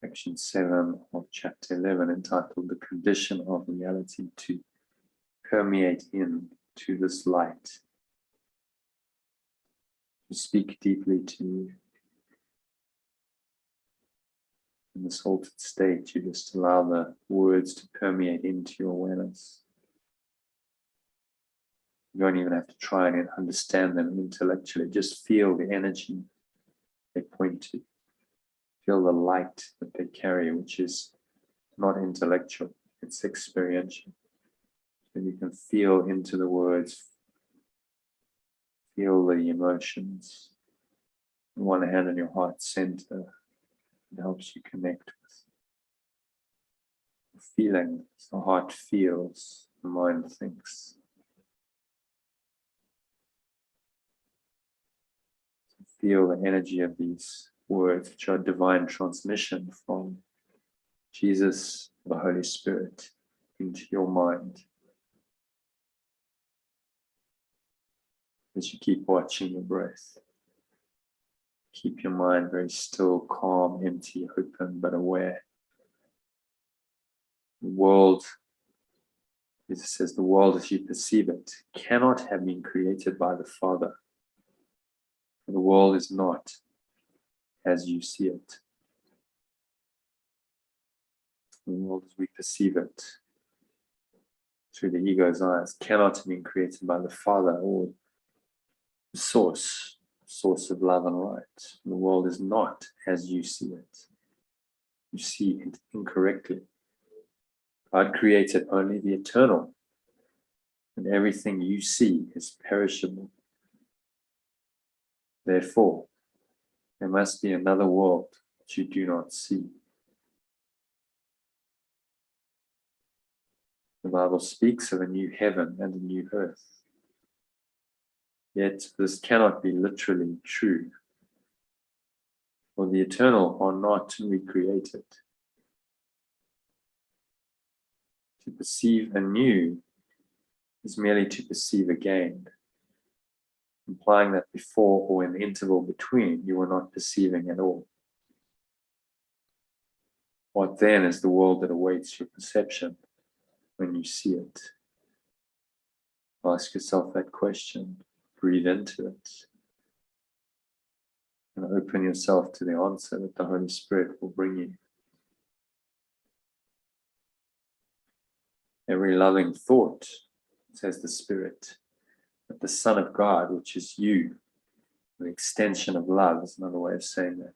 section 7 of chapter 11, entitled The Condition of Reality, to permeate in to this light. to speak deeply to you. In this altered state, you just allow the words to permeate into your awareness. You don't even have to try and understand them intellectually. Just feel the energy they point to. Feel the light that they carry, which is not intellectual, it's experiential. And you can feel into the words, feel the emotions. On one hand, in your heart center, it helps you connect with the feeling. The heart feels, the mind thinks. Feel the energy of these words, which are divine transmission from Jesus, the Holy Spirit, into your mind. As you keep watching your breath, keep your mind very still, calm, empty, open, but aware. The world, as it says, the world as you perceive it cannot have been created by the Father. The world is not as you see it. The world as we perceive it through the ego's eyes cannot have been created by the Father or the source of love and light. The world is not as you see it. You see it incorrectly. God created only the eternal, and everything you see is perishable. Therefore, there must be another world that you do not see. The Bible speaks of a new heaven and a new earth. Yet this cannot be literally true, for the eternal are not recreated. To perceive anew is merely to perceive again, implying that before or in the interval between, you were not perceiving at all. What then is the world that awaits your perception when you see it? Ask yourself that question, breathe into it, and open yourself to the answer that the Holy Spirit will bring you. Every loving thought, says the Spirit, that the Son of God, which is you, the extension of love is another way of saying that.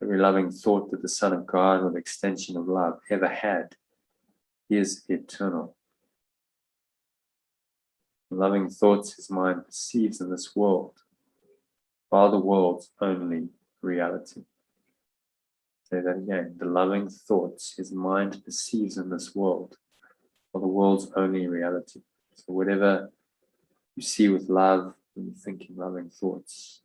Every loving thought that the Son of God, or the extension of love, ever had, is eternal. The loving thoughts his mind perceives in this world are the world's only reality. Say that again. The loving thoughts his mind perceives in this world are the world's only reality. So whatever you see with love when you're thinking loving thoughts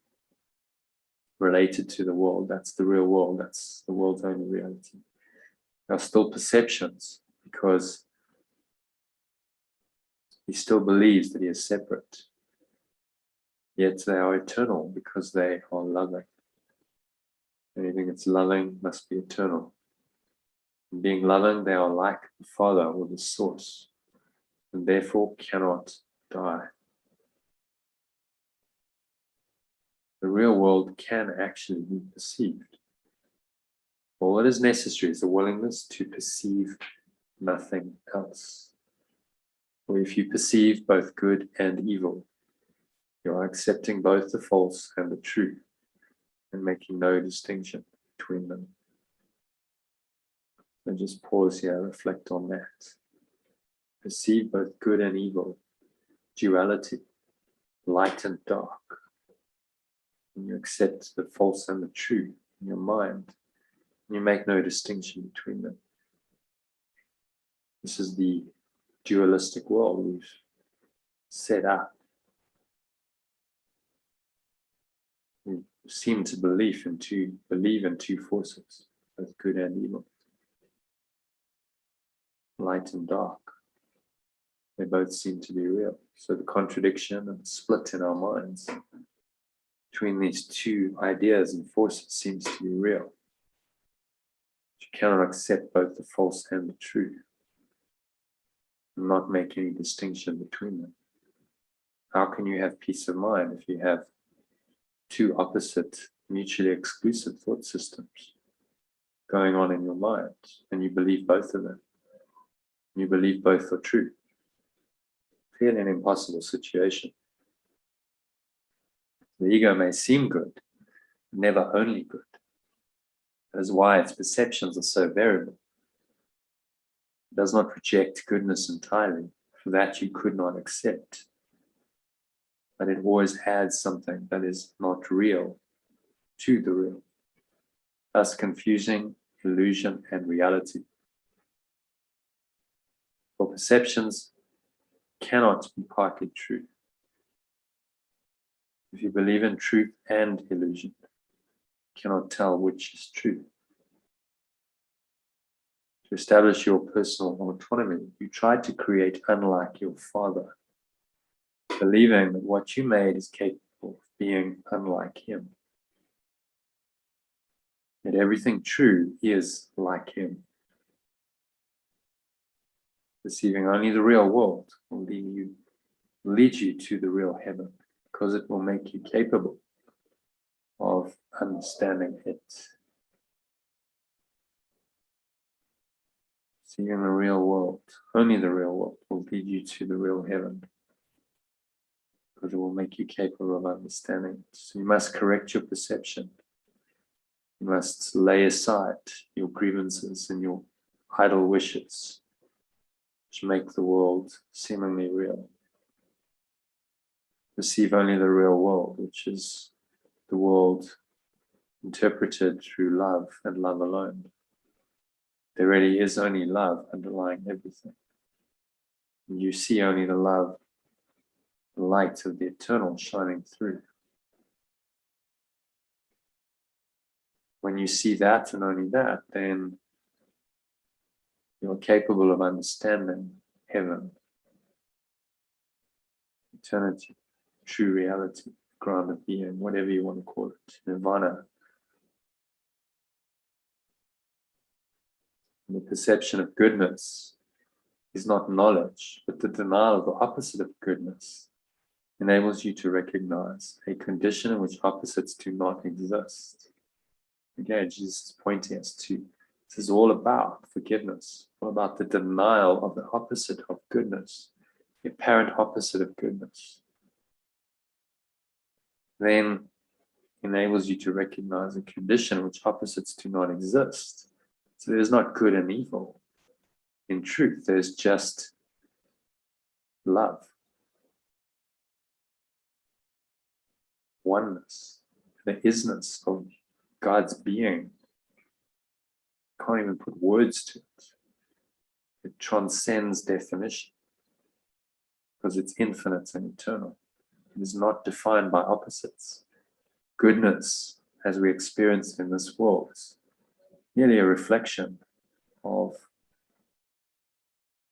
related to the world, that's the real world, that's the world's only reality. There are still perceptions because he still believes that he is separate. Yet they are eternal because they are loving. Anything that's loving must be eternal. In being loving, they are like the Father or the source, and therefore cannot die. The real world can actually be perceived. All that is necessary is the willingness to perceive nothing else. For if you perceive both good and evil, you are accepting both the false and the true, and making no distinction between them. So just pause here, reflect on that. Perceive both good and evil, duality, light and dark. And you accept the false and the true in your mind, and you make no distinction between them. This is the dualistic world we've set up. We seem to believe in two forces, both good and evil. Light and dark. They both seem to be real. So the contradiction and the split in our minds between these two ideas and forces seems to be real. You cannot accept both the false and the true, and not make any distinction between them. How can you have peace of mind if you have two opposite, mutually exclusive thought systems going on in your mind, and you believe both of them. You believe both are true. Clearly an impossible situation. The ego may seem good, never only good. That is why its perceptions are so variable. It does not reject goodness entirely, for that you could not accept. But it always adds something that is not real to the real, thus confusing illusion and reality. For perceptions cannot be partly true. If you believe in truth and illusion, you cannot tell which is true. To establish your personal autonomy, you tried to create unlike your father, believing that what you made is capable of being unlike him. Yet everything true is like him. Perceiving only the real world will lead you to the real heaven, because it will make you capable of understanding it. Seeing the real world, only the real world, will lead you to the real heaven, because it will make you capable of understanding it. So you must correct your perception. You must lay aside your grievances and your idle wishes, which make the world seemingly real. Perceive only the real world, which is the world interpreted through love and love alone. There really is only love underlying everything. And you see only the love, the light of the eternal shining through. When you see that and only that, then you're capable of understanding heaven, eternity, true reality, ground of being, whatever you want to call it, nirvana. And the perception of goodness is not knowledge, but the denial of the opposite of goodness enables you to recognize a condition in which opposites do not exist. Again, Jesus is pointing us to this is all about forgiveness, all about the denial of the opposite of goodness, the apparent opposite of goodness. Then enables you to recognize a condition in which opposites do not exist. So there's not good and evil. In truth, there's just love, oneness, the isness of God's being. Can't even put words to it. It transcends definition because it's infinite and eternal. It is not defined by opposites. Goodness, as we experience in this world, is merely a reflection of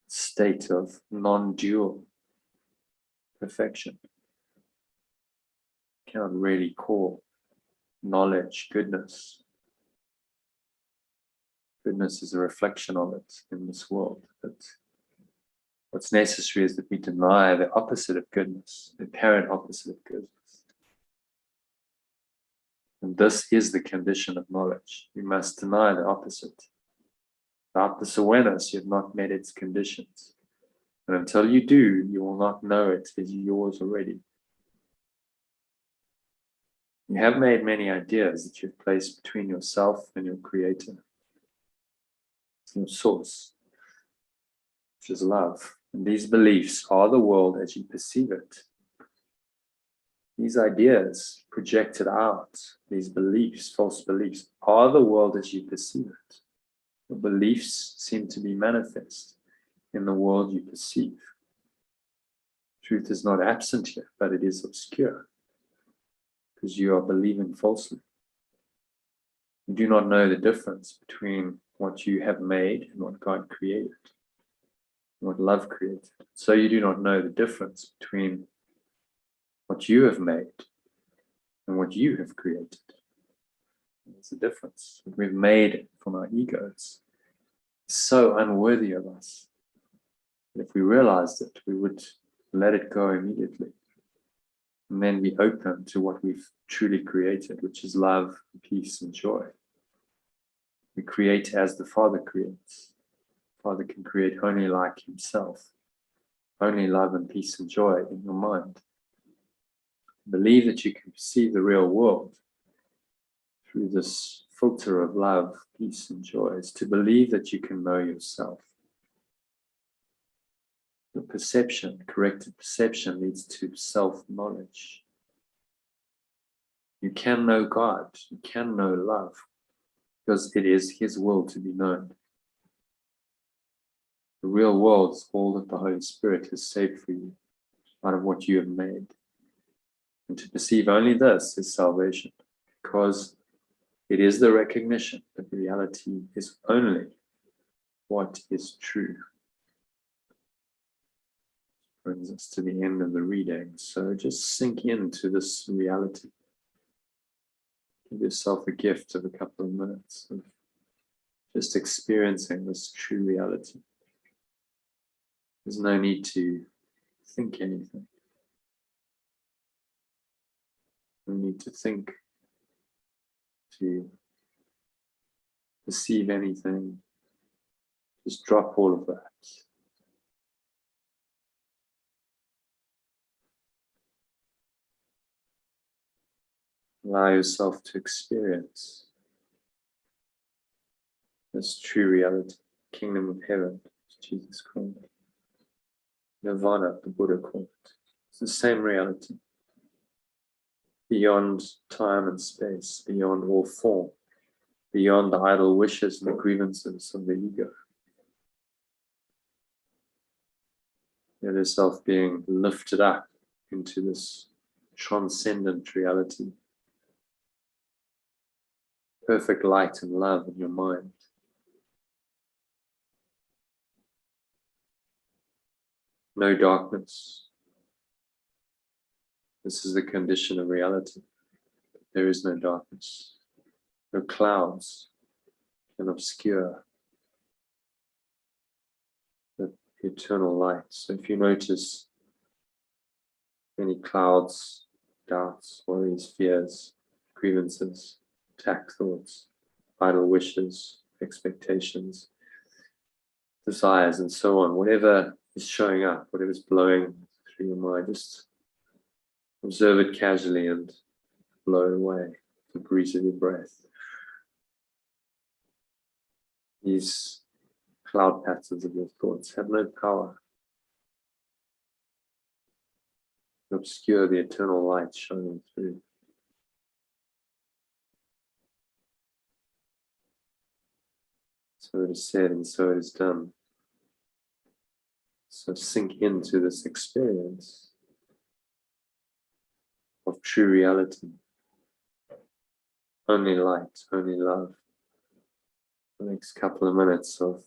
a state of non-dual perfection. You cannot really call knowledge goodness. Goodness is a reflection of it in this world. But what's necessary is that we deny the opposite of goodness, the apparent opposite of goodness. And this is the condition of knowledge. You must deny the opposite. Without this awareness, you have not met its conditions. And until you do, you will not know it is yours already. You have made many ideas that you've placed between yourself and your creator, your source, which is love. And these beliefs are the world as you perceive it. These ideas projected out, these beliefs, false beliefs, are the world as you perceive it. The beliefs seem to be manifest in the world you perceive. Truth is not absent here, but it is obscure, because you are believing falsely. You do not know the difference between what you have made and what God created, what love created. So you do not know the difference between what you have made and what you have created. There's a difference. What we've made from our egos is so unworthy of us. If we realized it, we would let it go immediately. And then be open to what we've truly created, which is love, peace, and joy. We create as the Father creates. The Father can create only like himself. Only love and peace and joy in your mind. Believe that you can perceive the real world through this filter of love, peace, and joy. Is to believe that you can know yourself. The perception, corrected perception, leads to self-knowledge. You can know God, you can know love, because it is his will to be known. The real world is all that the Holy Spirit has saved for you out of what you have made. And to perceive only this is salvation, because it is the recognition that reality is only what is true. Brings us to the end of the reading. So just sink into this reality. Give yourself a gift of a couple of minutes of just experiencing this true reality. There's no need to think anything. No need to think, to perceive anything. Just drop all of that. Allow yourself to experience this true reality, kingdom of heaven, as Jesus called it. Nirvana, the Buddha called it. It's the same reality. Beyond time and space, beyond all form, beyond the idle wishes and the grievances of the ego. Feel yourself being lifted up into this transcendent reality. Perfect light and love in your mind. No darkness. This is the condition of reality. There is no darkness. No clouds can obscure the eternal light. So if you notice any clouds, doubts, worries, fears, grievances, attack thoughts, idle wishes, expectations, desires, and so on, whatever is showing up, whatever is blowing through your mind, just observe it casually and blow it away. The breeze of your breath. These cloud patterns of your thoughts have no power to obscure the eternal light shining through. So it is said and so it is done. So sink into this experience of true reality. Only light, only love. The next couple of minutes of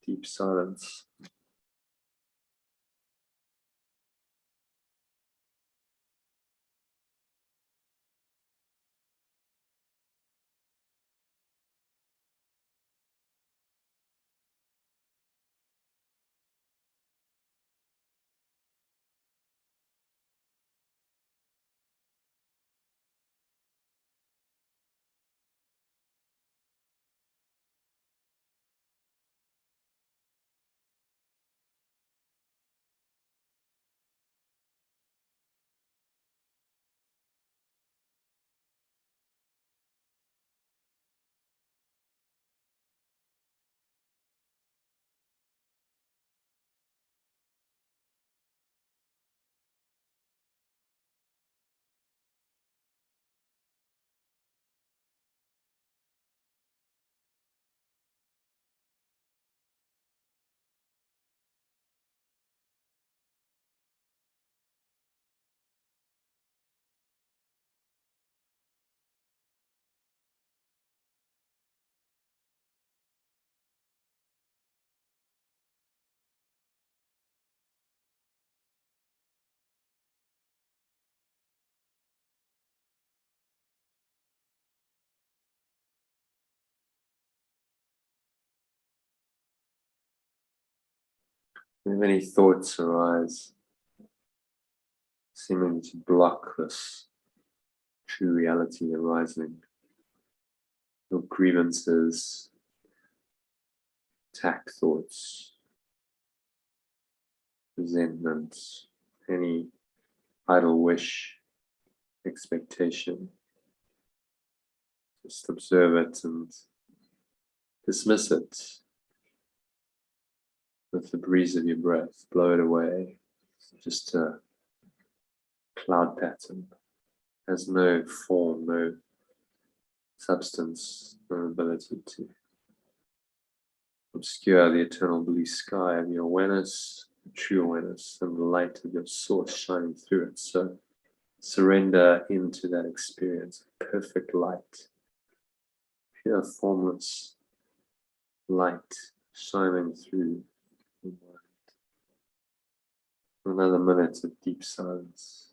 deep silence. If any thoughts arise, seeming to block this true reality arising. Your grievances, attack thoughts, resentment, any idle wish, expectation. Just observe it and dismiss it with the breeze of your breath. Blow it away. It's just a cloud pattern. Has no form, no substance, no ability to obscure the eternal blue sky of your awareness, true awareness, and the light of your source shining through it. So surrender into that experience, perfect light, pure formless light shining through your mind. Another minute of deep silence.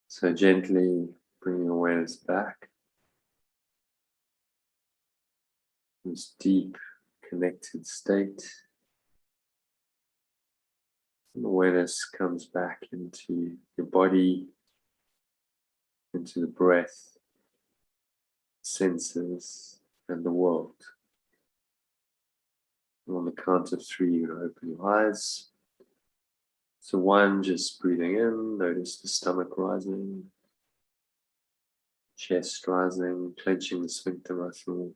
So gently bring your awareness back. This deep connected state. And awareness comes back into your body, into the breath, senses, and the world. And on the count of 3, you're going to open your eyes. So 1, just breathing in, notice the stomach rising, chest rising, clenching the sphincter muscle,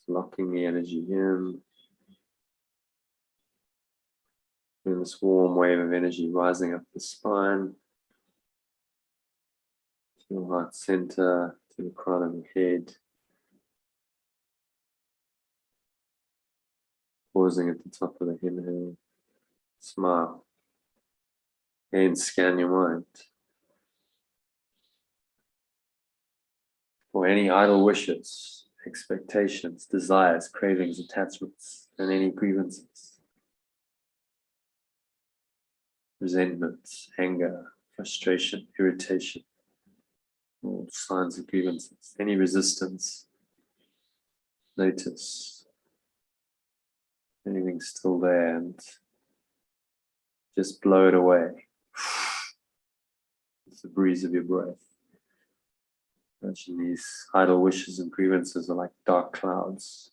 locking the energy in. And this warm wave of energy rising up the spine, to your heart center, to the crown of your head. Pausing at the top of the inhale. Smile. And scan your mind for any idle wishes, expectations, desires, cravings, attachments, and any grievances, resentment, anger, frustration, irritation, all signs of grievances, any resistance. Notice anything still there and just blow it away. It's the breeze of your breath. Imagine these idle wishes and grievances are like dark clouds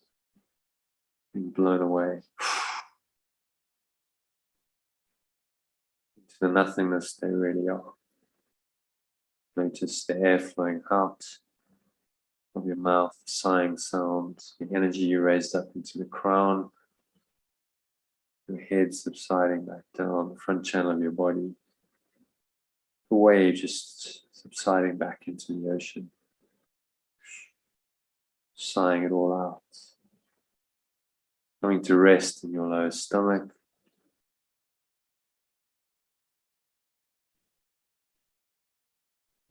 being blown away into the nothingness they really are. Notice the air flowing out of your mouth, the sighing sound, the energy you raised up into the crown, your head subsiding back down the front channel of your body, the wave just subsiding back into the ocean, sighing it all out, coming to rest in your lower stomach,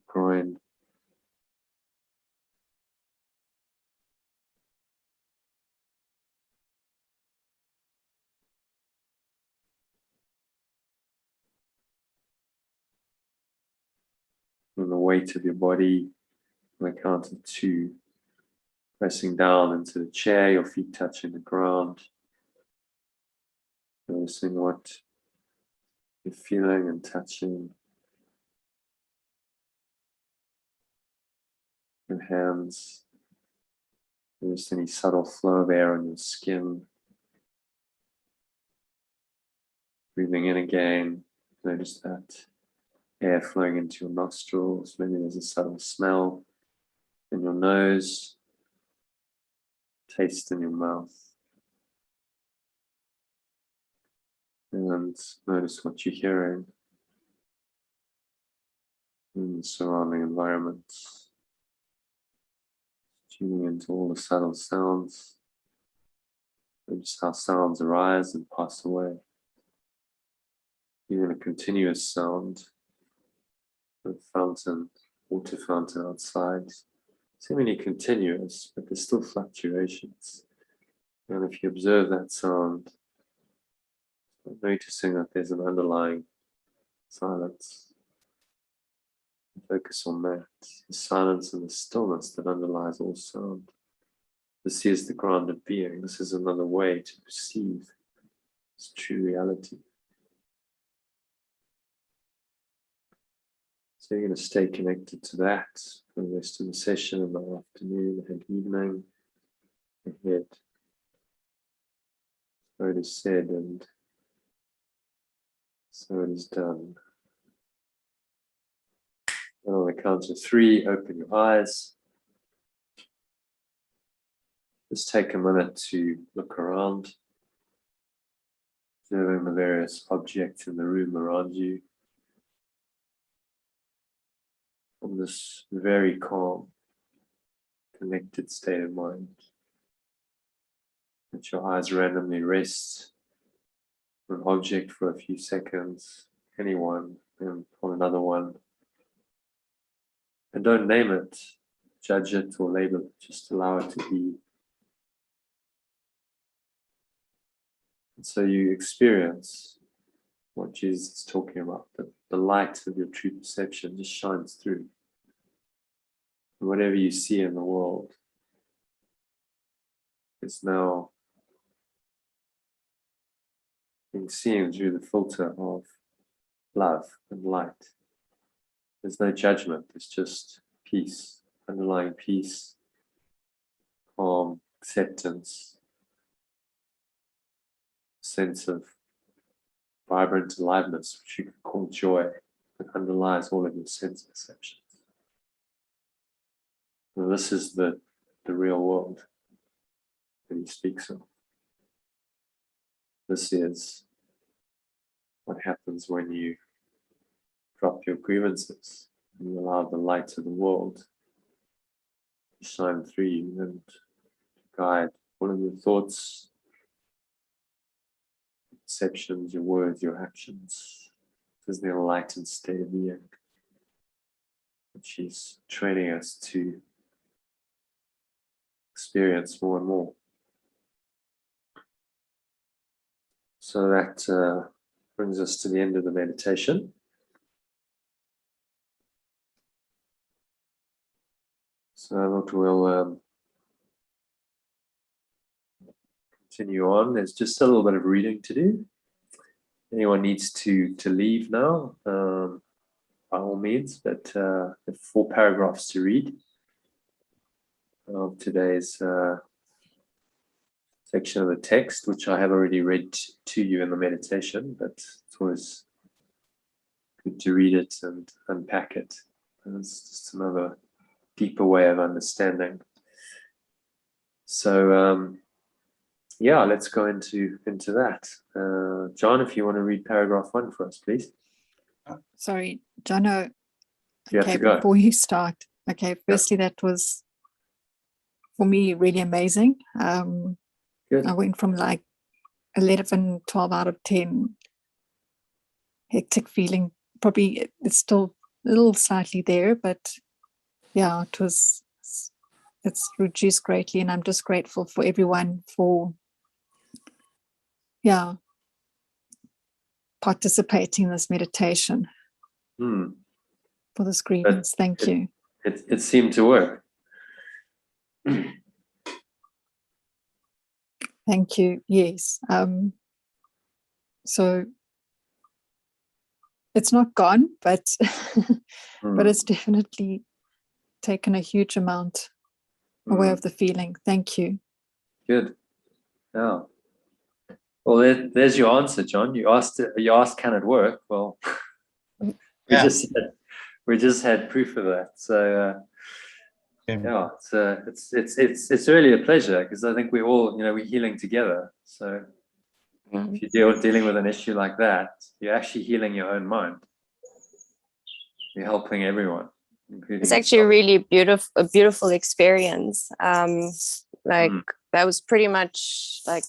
groin, and the weight of your body on the count of 2, pressing down into the chair, your feet touching the ground, noticing what you're feeling and touching. your hands. Notice any subtle flow of air on your skin. Breathing in again, notice that air flowing into your nostrils. Maybe there's a subtle smell in your nose, taste in your mouth. And notice what you're hearing in the surrounding environment. Tuning into all the subtle sounds. Notice how sounds arise and pass away. Even a continuous sound, a fountain, water fountain outside, seemingly continuous, but there's still fluctuations. And if you observe that sound, noticing that there's an underlying silence, focus on that, the silence and the stillness that underlies all sound. This is the grounded being. This is another way to perceive its true reality. So you're going to stay connected to that for the rest of the session, in the afternoon and evening, ahead. So it is said and so it is done. And on the count of 3, open your eyes. Just take a minute to look around, observing the various objects in the room around you. From this very calm, connected state of mind. Let your eyes randomly rest on an object for a few seconds, anyone, and on another one. And don't name it, judge it, or label it, just allow it to be. And so you experience what Jesus is talking about, the light of your true perception just shines through. And whatever you see in the world is now being seen through the filter of love and light. There's no judgment, it's just peace, underlying peace, calm, acceptance, sense of vibrant aliveness, which you could call joy, that underlies all of your sense perceptions. And this is the real world that he speaks of. This is what happens when you drop your grievances and you allow the light of the world to shine through you and guide all of your thoughts, perceptions, your words, your actions. This is the enlightened state of being, which is training us to experience more and more. So that brings us to the end of the meditation. So we'll continue on. There's just a little bit of reading to do. Anyone needs to leave now, by all means, but there are 4 paragraphs to read of today's section of the text, which I have already read to you in the meditation, but it's always good to read it and unpack it. And it's just another deeper way of understanding. So yeah, let's go into that. John, if you want to read paragraph 1 for us, please. Sorry, Jono. You have to go. Before you start. Okay, firstly, that was for me really amazing. Good. I went from like 11, 12 out of 10, hectic feeling. Probably it's still a little slightly there, but yeah, it's reduced greatly, and I'm just grateful for everyone for participating in this meditation, for this grievance. Thank you. It seemed to work. Thank you. Yes. So it's not gone, but but it's definitely taken a huge amount away of the feeling. Thank you. Good. Yeah. Well, there's your answer, John. You asked, can it work? Well, we just had proof of that. So yeah, it's really a pleasure, because I think we all, we're healing together. So if you're dealing with an issue like that, you're actually healing your own mind. You're helping everyone. It's actually really a beautiful experience. That was pretty much like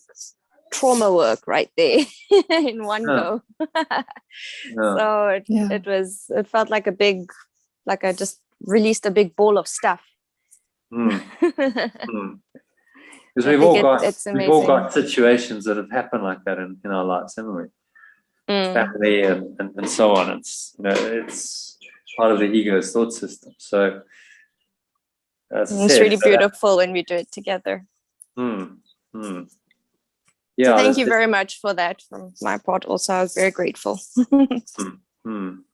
trauma work right there in one go. So it felt like I just released a big ball of stuff. Because we've all got situations that have happened like that in our lives, haven't we? Family and so on. It's it's part of the ego's thought system. So it's really beautiful when we do it together. Yeah. So thank you very much for that from my part. Also, I was very grateful.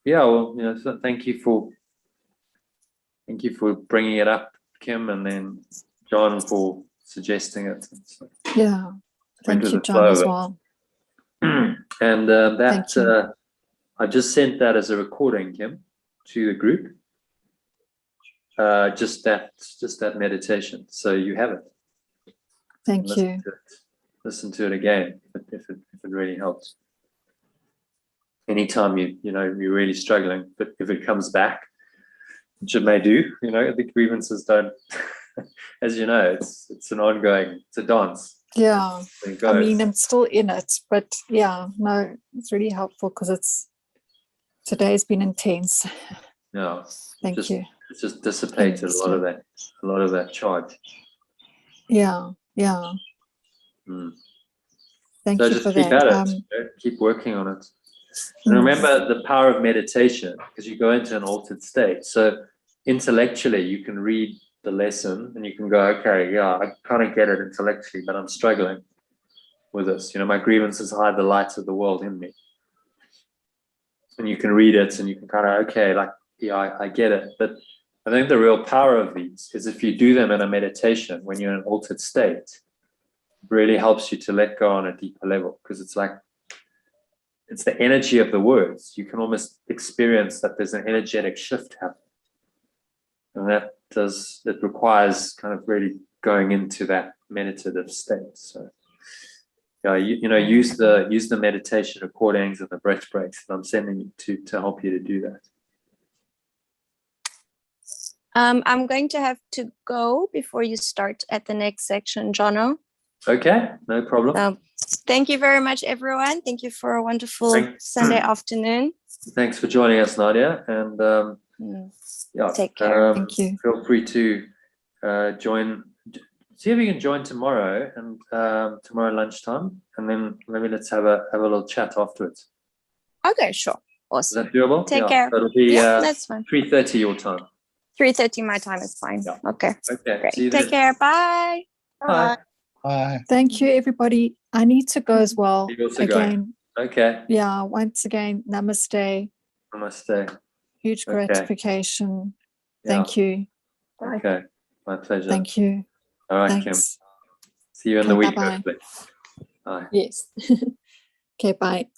Yeah. Well, so thank you for bringing it up, Kim, and then John for suggesting it. So yeah. Thank you, John, as well. And I just sent that as a recording, Kim, to the group. Just that meditation. So you have it. Thank you. Listen to it again if it really helps. Anytime you're really struggling, but if it comes back, which it may do, the grievances don't. As you know, it's an ongoing, it's a dance. Yeah, I mean, I'm still in it, but yeah, no, it's really helpful because today's been intense. Yeah, thank you. It's just dissipated a lot of that charge. Yeah. Thank you for that. Keep at it. Keep working on it. And remember the power of meditation, because you go into an altered state. So intellectually, you can read the lesson and you can go, okay, yeah, I kind of get it intellectually, but I'm struggling with this. My grievances hide the light of the world in me. And you can read it and you can kind of, okay, like, yeah, I get it. But I think the real power of these is if you do them in a meditation when you're in an altered state, it really helps you to let go on a deeper level, because it's the energy of the words. You can almost experience that there's an energetic shift happening. And it requires kind of really going into that meditative state. So use the meditation recordings and the breath breaks that I'm sending you to help you to do that. I'm going to have to go before you start at the next section, Jono. Okay, no problem. Thank you very much, everyone. Thank you for a wonderful Sunday afternoon. Thanks for joining us, Nadia. And take care. Thank you. Feel free to join. See if you can join tomorrow and tomorrow lunchtime, and then maybe let's have a little chat afterwards. Okay, sure. Awesome. Is that doable? Take care. That'll be that's fine. 3:30 your time. 3:30 my time is fine. Yeah. Okay. Okay. Great. Take care. Bye. Bye. Bye. Thank you, everybody. I need to go as well. You're also again. Going. Okay. Yeah. Once again, namaste. Namaste. Huge gratification. Thank you. Okay. My pleasure. Thank you. All right, Thanks. Kim. See you in the week. Bye. Bye. Yes. Okay. Bye.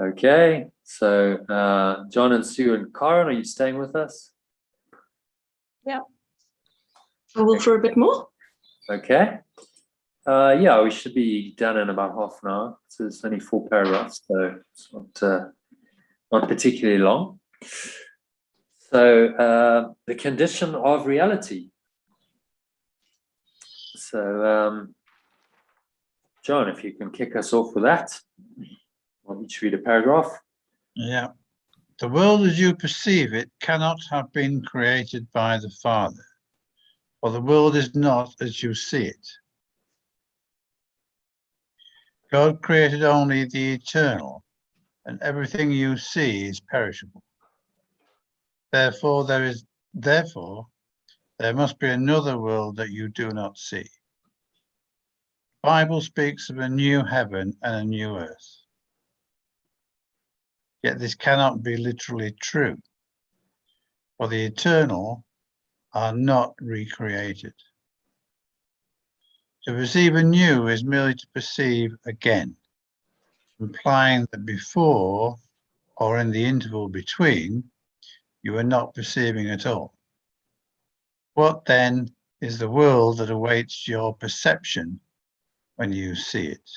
Okay. So, John and Sue and Karen, are you staying with us? Yeah. I will for a bit more. Okay. We should be done in about half an hour. So it's only 4 paragraphs, so it's not particularly long. So the condition of reality. So John, if you can kick us off with that. I'll each read a paragraph. Yeah. The world as you perceive it cannot have been created by the Father, for the world is not as you see it. God created only the eternal, and everything you see is perishable. Therefore, there must be another world that you do not see. The Bible speaks of a new heaven and a new earth. Yet this cannot be literally true, for the eternal are not recreated. To perceive anew is merely to perceive again, implying that before, or in the interval between, you are not perceiving at all. What then is the world that awaits your perception when you see it?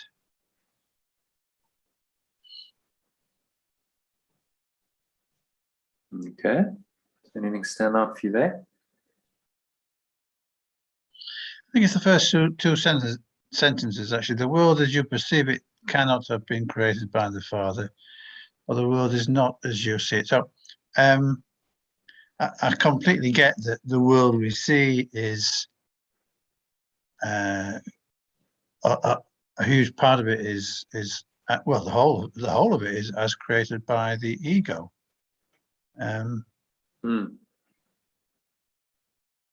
Okay. Anything stand out for you there? I think it's the first two sentences actually. The world as you perceive it cannot have been created by the Father, or the world is not as you see it. So I completely get that the world we see is a huge part of it is well, the whole of it is as created by the ego,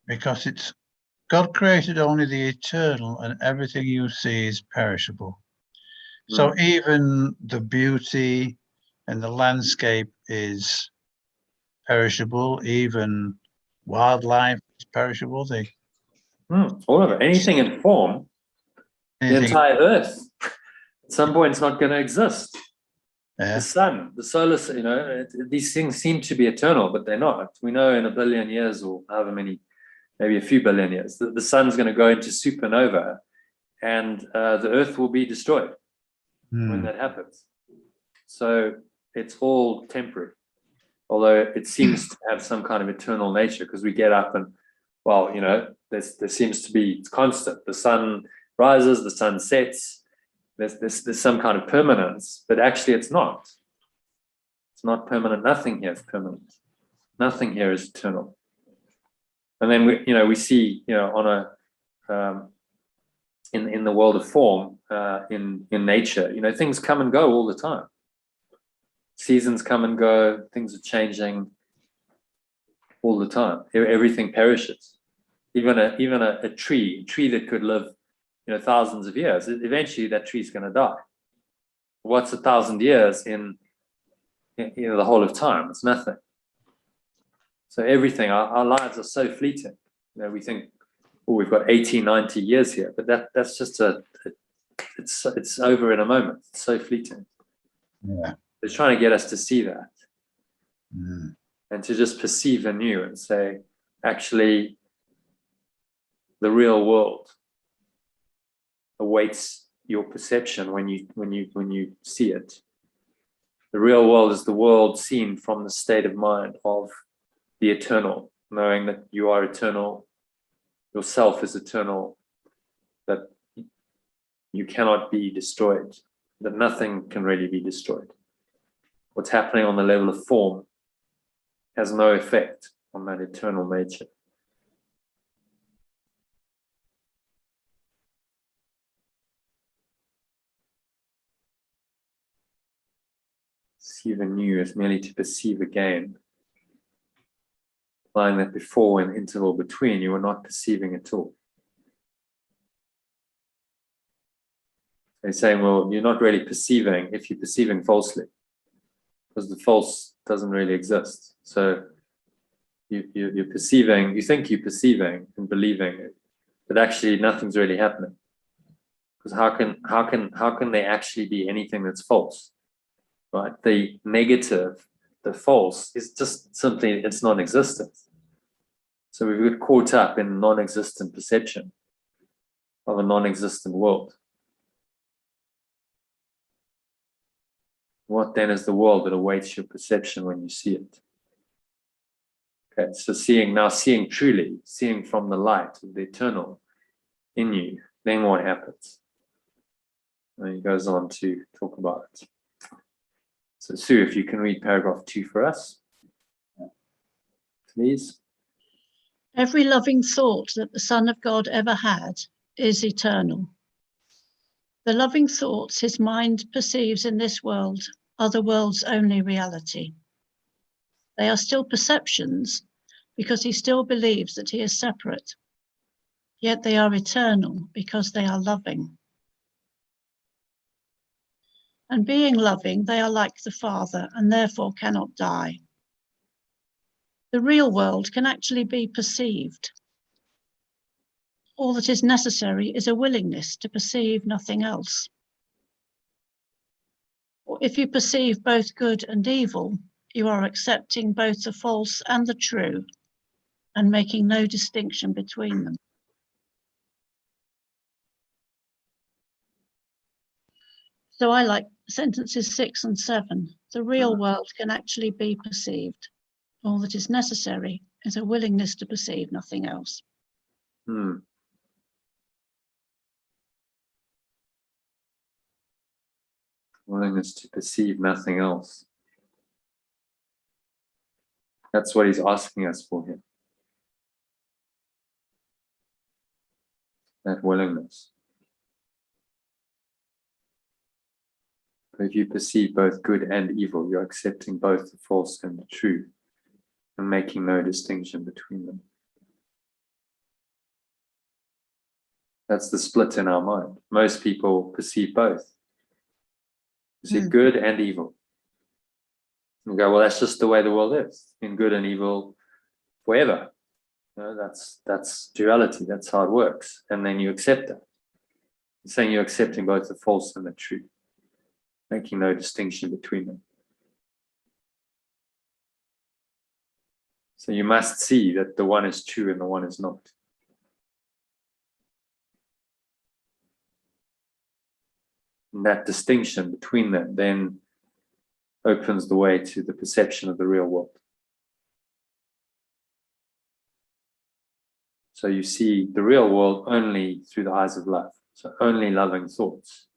because it's God created only the eternal, and everything you see is perishable. So even the beauty and the landscape is perishable. Even wildlife is perishable. All of it. Anything in form, the entire Earth, at some point, it's not going to exist. Yeah. The sun, the solar, these things seem to be eternal, but they're not. We know in a billion years, or however many, maybe a few billion years, the sun's going to go into supernova, and the Earth will be destroyed when that happens. So it's all temporary, although it seems to have some kind of eternal nature, because we get up and, well, there seems to be, it's constant. The sun rises, the sun sets. There's some kind of permanence, but actually it's not. It's not permanent. Nothing here is permanent. Nothing here is eternal. And then we see on a in the world of form, in nature, things come and go all the time. Seasons come and go. Things are changing all the time. Everything perishes. Even a tree that could live thousands of years, eventually that tree's going to die. What's 1,000 years in the whole of time? It's nothing. So everything, our lives are so fleeting. We think, oh, we've got 80, 90 years here, but that's just it's over in a moment. It's so fleeting. Yeah. They're trying to get us to see that, and to just perceive anew and say, actually, the real world awaits your perception when you see it. The real world is the world seen from the state of mind of the eternal, knowing that you are eternal, yourself is eternal, that you cannot be destroyed, that nothing can really be destroyed. What's happening on the level of form has no effect on that eternal nature. Perceive anew is merely to perceive again, implying that before and interval between you were not perceiving at all. They're saying, well, you're not really perceiving if you're perceiving falsely, because the false doesn't really exist. So you're perceiving, you think you're perceiving and believing it, but actually nothing's really happening. Because how can there actually be anything that's false? Right? The negative, the false, is just simply, it's non-existent. So we've got caught up in non-existent perception of a non-existent world. What then is the world that awaits your perception when you see it? Okay, so seeing truly, seeing from the light of the eternal in you, then what happens? And he goes on to talk about it. So Sue, if you can read paragraph 2 for us, please. Every loving thought that the Son of God ever had is eternal. The loving thoughts his mind perceives in this world are the world's only reality. They are still perceptions because he still believes that he is separate. Yet they are eternal because they are loving. And being loving, they are like the Father and therefore cannot die. The real world can actually be perceived. All that is necessary is a willingness to perceive nothing else. If you perceive both good and evil, you are accepting both the false and the true and making no distinction between them. So I like sentences 6 and 7. The real world can actually be perceived. All that is necessary is a willingness to perceive nothing else. Willingness to perceive nothing else. That's what he's asking us for here. That willingness. But if you perceive both good and evil, you're accepting both the false and the true and making no distinction between them. That's the split in our mind. Most people perceive both. You see good and evil. You go, well, that's just the way the world is. In good and evil forever. You know, that's duality. That's how it works. And then you accept that. You're saying you're accepting both the false and the true, making no distinction between them. So you must see that the one is true and the one is not. And that distinction between them then opens the way to the perception of the real world. So you see the real world only through the eyes of love. So only loving thoughts.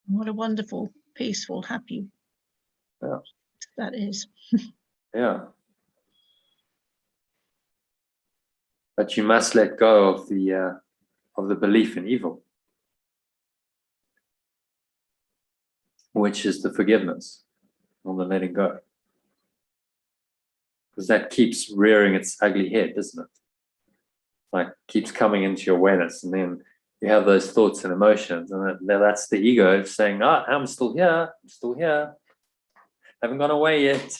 What a wonderful, peaceful, happy that is. Yeah. But you must let go of the belief in evil, which is the forgiveness or the letting go. Because that keeps rearing its ugly head, doesn't it? Like keeps coming into your awareness, and then you have those thoughts and emotions, and that's the ego saying, I'm still here, haven't gone away yet.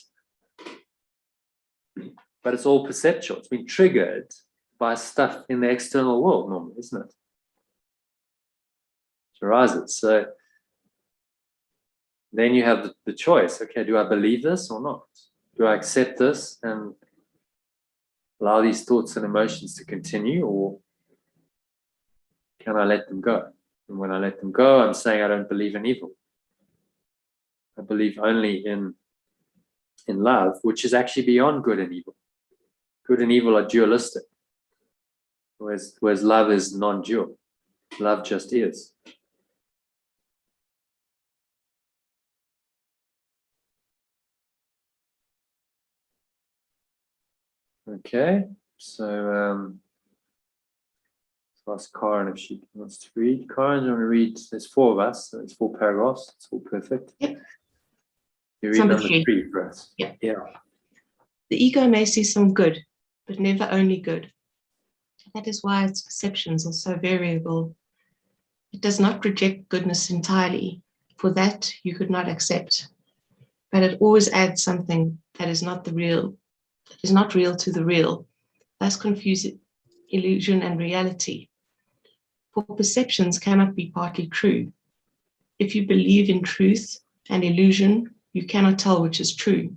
But it's all perceptual. It's been triggered by stuff in the external world normally, isn't it? It arises. So then you have the choice. Okay, do I believe this or not? Do I accept this and allow these thoughts and emotions to continue, or can I let them go? And when I let them go, I'm saying I don't believe in evil. I believe only in love, which is actually beyond good and evil. Good and evil are dualistic, whereas love is non-dual. Love just is. Okay, so let's ask Karen if she wants to read. Karen, do you want to read? There's 4 of us, so there's 4 paragraphs. It's all perfect. Yep. You read number 3 for us. Yeah. Yeah. The ego may see some good, but never only good. That is why its perceptions are so variable. It does not reject goodness entirely, for that you could not accept. But it always adds something that is not real to the real, thus confusing illusion and reality. For perceptions cannot be partly true. If you believe in truth and illusion, you cannot tell which is true.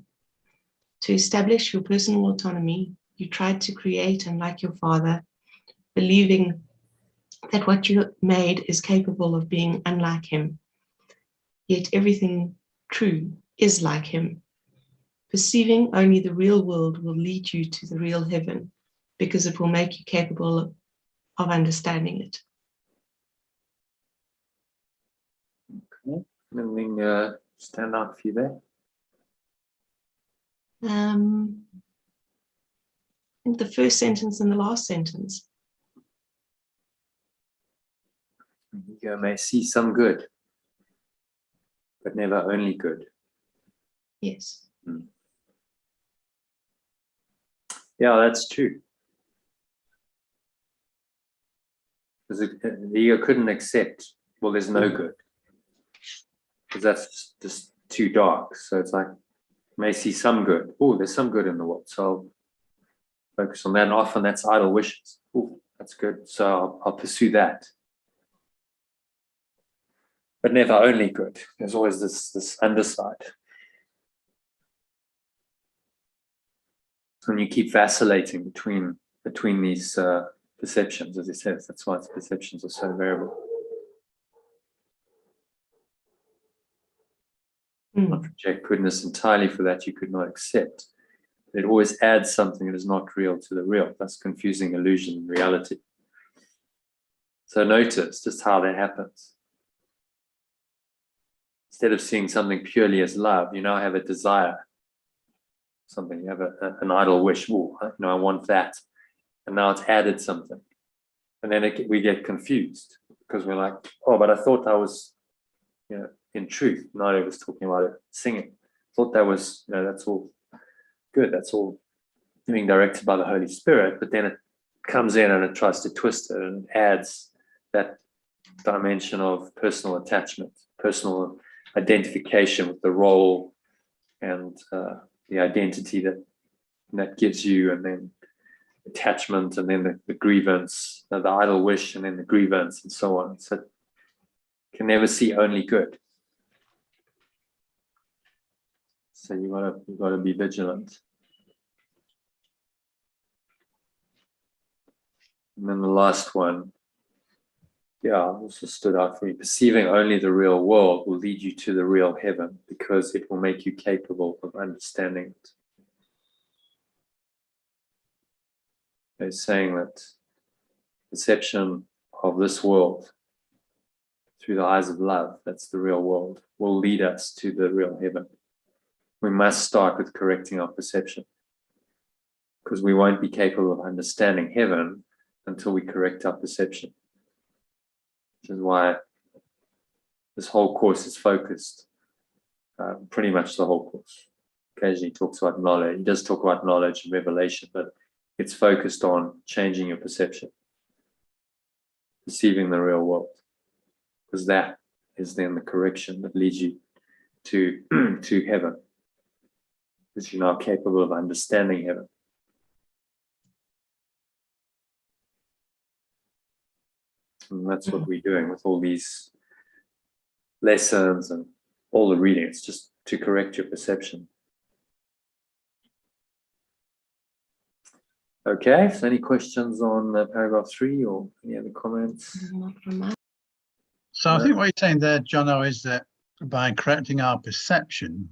To establish your personal autonomy, you tried to create and like your father, believing that what you made is capable of being unlike him. Yet everything true is like him. Perceiving only the real world will lead you to the real heaven, because it will make you capable of understanding it. Okay. Anything stand out for you there? I think the first sentence and the last sentence. You may see some good, but never only good. Yes. Yeah, that's true. Because the ego couldn't accept, well, there's no good. Because that's just too dark. So it's like, may see some good. Oh, there's some good in the world. So I'll focus on that. And often that's idle wishes. Oh, that's good. So I'll pursue that. But never only good. There's always this underside. And you keep vacillating between these perceptions, as he says. That's why its perceptions are so variable. Not reject goodness entirely, for that you could not accept. It always adds something that is not real to the real, thus confusing illusion and reality. So notice just how that happens. Instead of seeing something purely as love, you now have a desire. Something, you have an idle wish. Oh, I want that. And now it's added something. And then we get confused because we're like, oh, but I thought I was, in truth, Nadi was talking about it, singing. Thought that was, that's all good. That's all being directed by the Holy Spirit. But then it comes in and it tries to twist it and adds that dimension of personal attachment, personal identification with the role and the identity that gives you, and then attachment, and then the grievance, the idle wish, and then the grievance, and so on. So it can never see only good. So you gotta be vigilant. And then the last one, also stood out for me. Perceiving only the real world will lead you to the real heaven, because it will make you capable of understanding it. They're saying that perception of this world through the eyes of love, that's the real world, will lead us to the real heaven. We must start with correcting our perception, because we won't be capable of understanding heaven until we correct our perception. Which is why this whole course is focused, pretty much the whole course. Occasionally he talks about knowledge. He does talk about knowledge and revelation, but it's focused on changing your perception, perceiving the real world, because that is then the correction that leads you to heaven, because you're now capable of understanding heaven. And that's what we're doing with all these lessons and all the reading. It's just to correct your perception. Okay, so any questions on paragraph 3 or any other comments? So I think what you're saying there, Jono, is that by correcting our perception,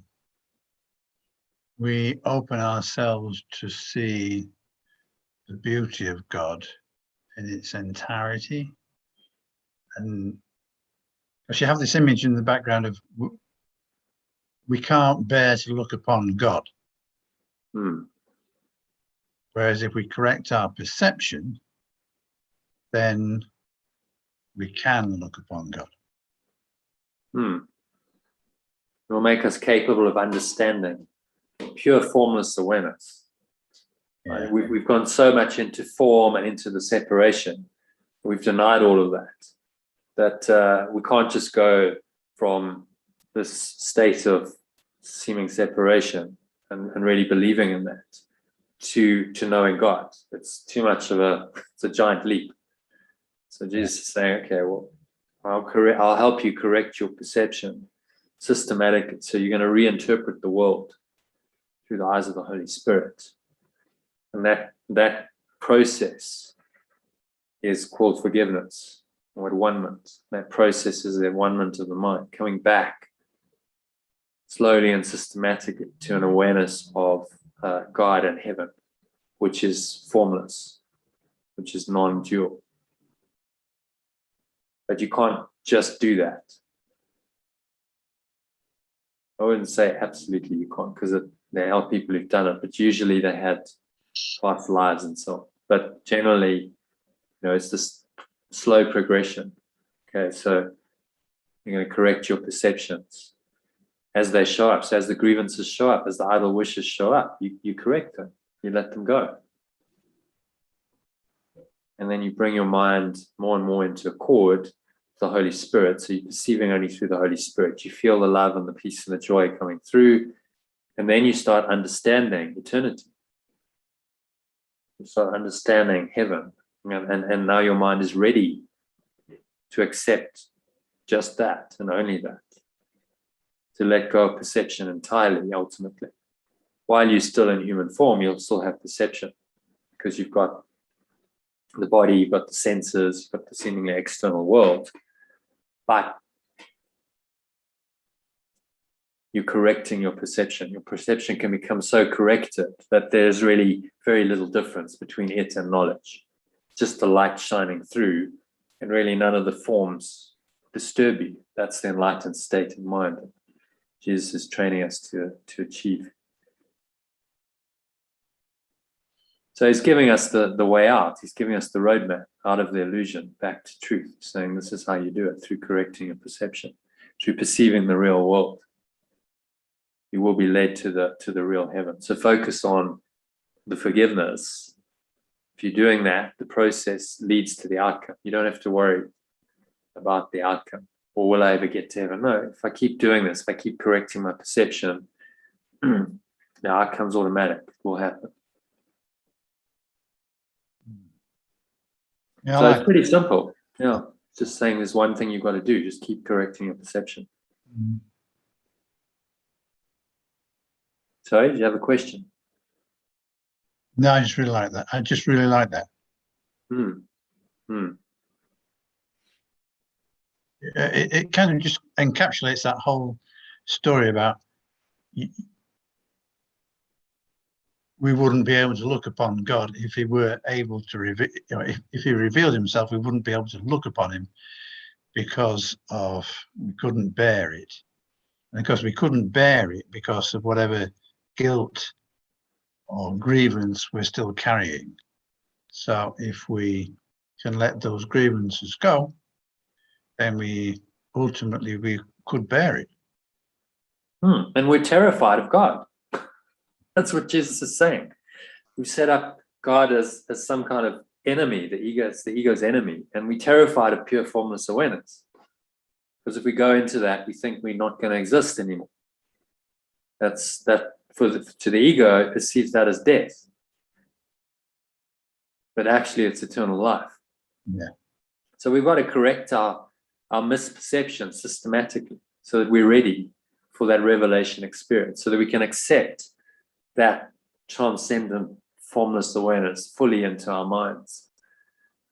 we open ourselves to see the beauty of God in its entirety. And because you have this image in the background of we can't bear to look upon God. Whereas if we correct our perception, then we can look upon God. It will make us capable of understanding pure formless awareness. Yeah. Right? We've gone so much into form and into the separation. We've denied all of that we can't just go from this state of seeming separation and really believing in that to knowing God. It's too much of it's a giant leap. So Jesus is saying, okay, well, I'll help you correct your perception systematically. So you're going to reinterpret the world through the eyes of the Holy Spirit. And that process is called forgiveness or one-ment. That process is the one-ment of the mind, coming back slowly and systematically to an awareness of God and heaven, which is formless, which is non-dual. But you can't just do that. I wouldn't say absolutely you can't, because there are people who've done it, but usually they had past lives and so on. But generally, it's this slow progression. Okay, so you're going to correct your perceptions as they show up. So as the grievances show up, as the idle wishes show up, you correct them. You let them go. And then you bring your mind more and more into accord with the Holy Spirit. So you're perceiving only through the Holy Spirit. You feel the love and the peace and the joy coming through. And then you start understanding eternity. You start understanding heaven. And now your mind is ready to accept just that and only that. To let go of perception entirely, ultimately. While you're still in human form, you'll still have perception because you've got the body, you've got the senses, you've got the seemingly external world. But you're correcting your perception. Your perception can become so corrected that there's really very little difference between it and knowledge. Just the light shining through, and really none of the forms disturb you. That's the enlightened state of mind that Jesus is training us to achieve. So he's giving us the way out. He's giving us the roadmap out of the illusion back to truth, saying this is how you do it, through correcting your perception, through perceiving the real world. You will be led to the real heaven. So focus on the forgiveness. If you're doing that, the process leads to the outcome. You don't have to worry about the outcome. Or will I ever get to heaven? No, if I keep doing this, if I keep correcting my perception, the outcome's automatic. It will happen. Yeah, So it's pretty simple. Yeah, just saying there's one thing you've got to do. Just keep correcting your perception. Sorry, do you have a question? No, I just really like that. I just really like that. It kind of just encapsulates that whole story about we wouldn't be able to look upon God if he were able to reveal, if he revealed himself, we wouldn't be able to look upon him because we couldn't bear it. And because we couldn't bear it because of whatever guilt or grievance we're still carrying. So if we can let those grievances go, then we could bear it. And we're terrified of God. That's what Jesus is saying. We set up God as some kind of enemy. The ego, it's the ego's enemy, and we're terrified of pure formless awareness. Because if we go into that, we think we're not going to exist anymore. To the ego, it perceives that as death. But actually, it's eternal life. Yeah. So we've got to correct our misperception systematically so that we're ready for that revelation experience, so that we can accept that transcendent formless awareness fully into our minds.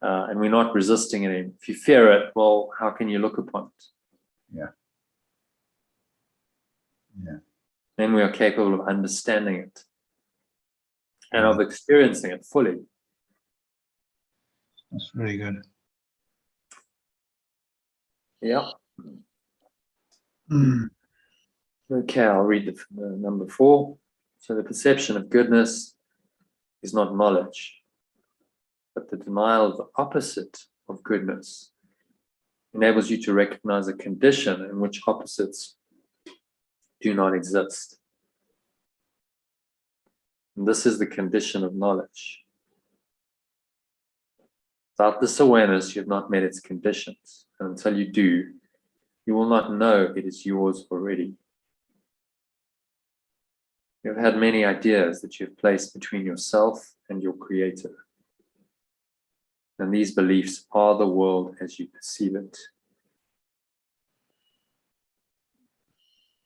And we're not resisting it. If you fear it, well, how can you look upon it? Yeah. Then we are capable of understanding it and of experiencing it fully. That's really good. Yeah. Okay, I'll read the number 4. So the perception of goodness is not knowledge, but the denial of the opposite of goodness enables you to recognize a condition in which opposites do not exist. And this is the condition of knowledge. Without this awareness, you have not met its conditions. And until you do, you will not know it is yours already. You have had many ideas that you have placed between yourself and your Creator. And these beliefs are the world as you perceive it.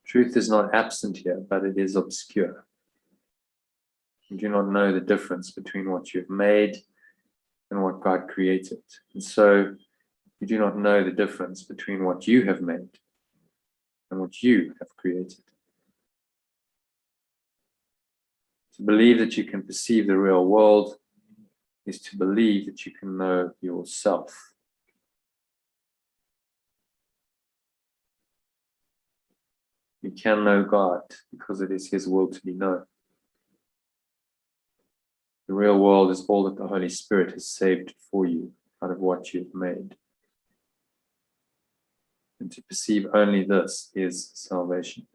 Truth is not absent here, but it is obscure. You do not know the difference between what you have made and what God created. And so you do not know the difference between what you have made and what you have created. To believe that you can perceive the real world is to believe that you can know yourself. You can know God because it is His will to be known. The real world is all that the Holy Spirit has saved for you out of what you have made. And to perceive only this is salvation.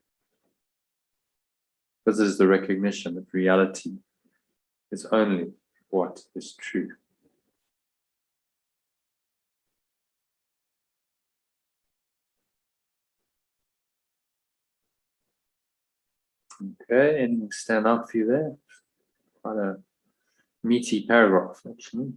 This is the recognition that reality is only what is true. Okay, anything stand out for you there? Quite a meaty paragraph, actually.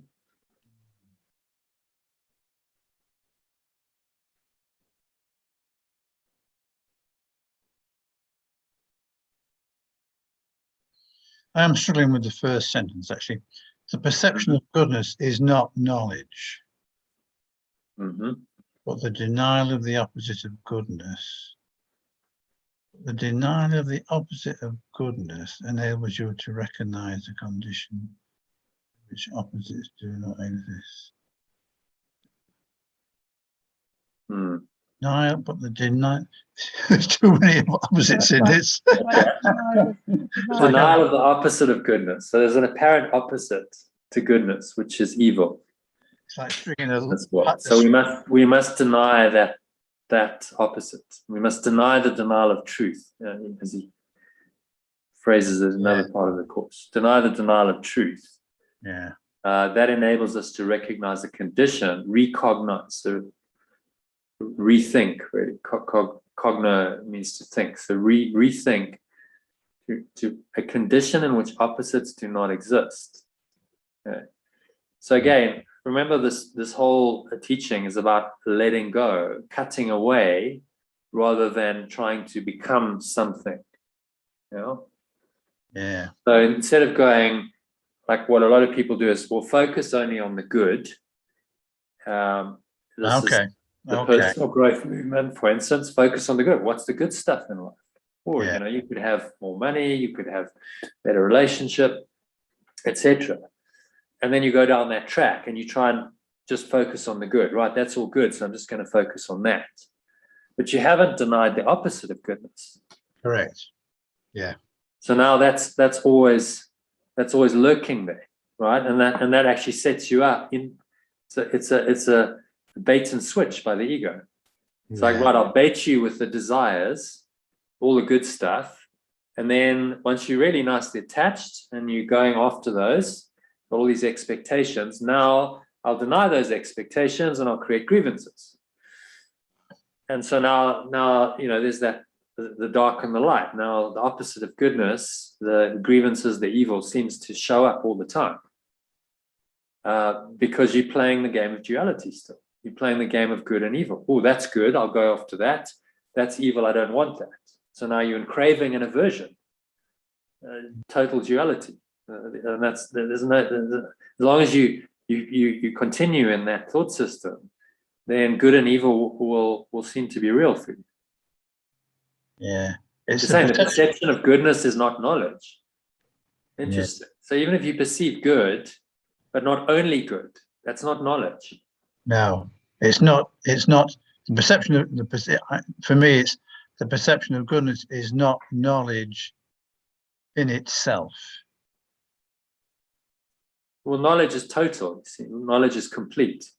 I am struggling with the first sentence, actually. The perception of goodness is not knowledge, but the denial of the opposite of goodness. The denial of the opposite of goodness enables you to recognize the condition which opposites do not exist. Denial, but the denial. There's too many opposites in this. Denial of the opposite of goodness. So there's an apparent opposite to goodness, which is evil. It's like stringing a. So we must deny that opposite. We must deny the denial of truth, as he phrases it in another part of the course. Deny the denial of truth. Yeah. That enables us to recognize the condition, recognize, so rethink, really. Cogno means to think. So rethink to a condition in which opposites do not exist. Okay. So again, remember this whole teaching is about letting go, cutting away, rather than trying to become something. You know? Yeah. So instead of going, like what a lot of people do is, we'll focus only on the good. This is the personal growth movement, for instance. Focus on the good. What's the good stuff in life? Or you could have more money, you could have better relationship, etc. And then you go down that track and you try and just focus on the good, right? That's all good, so I'm just going to focus on that. But you haven't denied the opposite of goodness. Correct. Yeah. So now that's always lurking there, right? And that actually sets you up in. So it's a bait and switch by the ego. It's like, right, I'll bait you with the desires, all the good stuff, and then once you're really nicely attached and you're going after those, all these expectations, now I'll deny those expectations and I'll create grievances. And so now there's that the dark and the light. Now the opposite of goodness, the grievances, the evil, seems to show up all the time. Because you're playing the game of duality still. You're playing the game of good and evil. Oh, that's good, I'll go after that. That's evil, I don't want that. So now you're in craving and aversion. Total duality. And as long as you continue in that thought system, then good and evil will seem to be real for you. Yeah. It's saying the perception of goodness is not knowledge. Interesting. Yeah. So even if you perceive good, but not only good, that's not knowledge. No, it's not. It's not the perception of for me. It's the perception of goodness is not knowledge in itself. Well, knowledge is total. You see, knowledge is complete.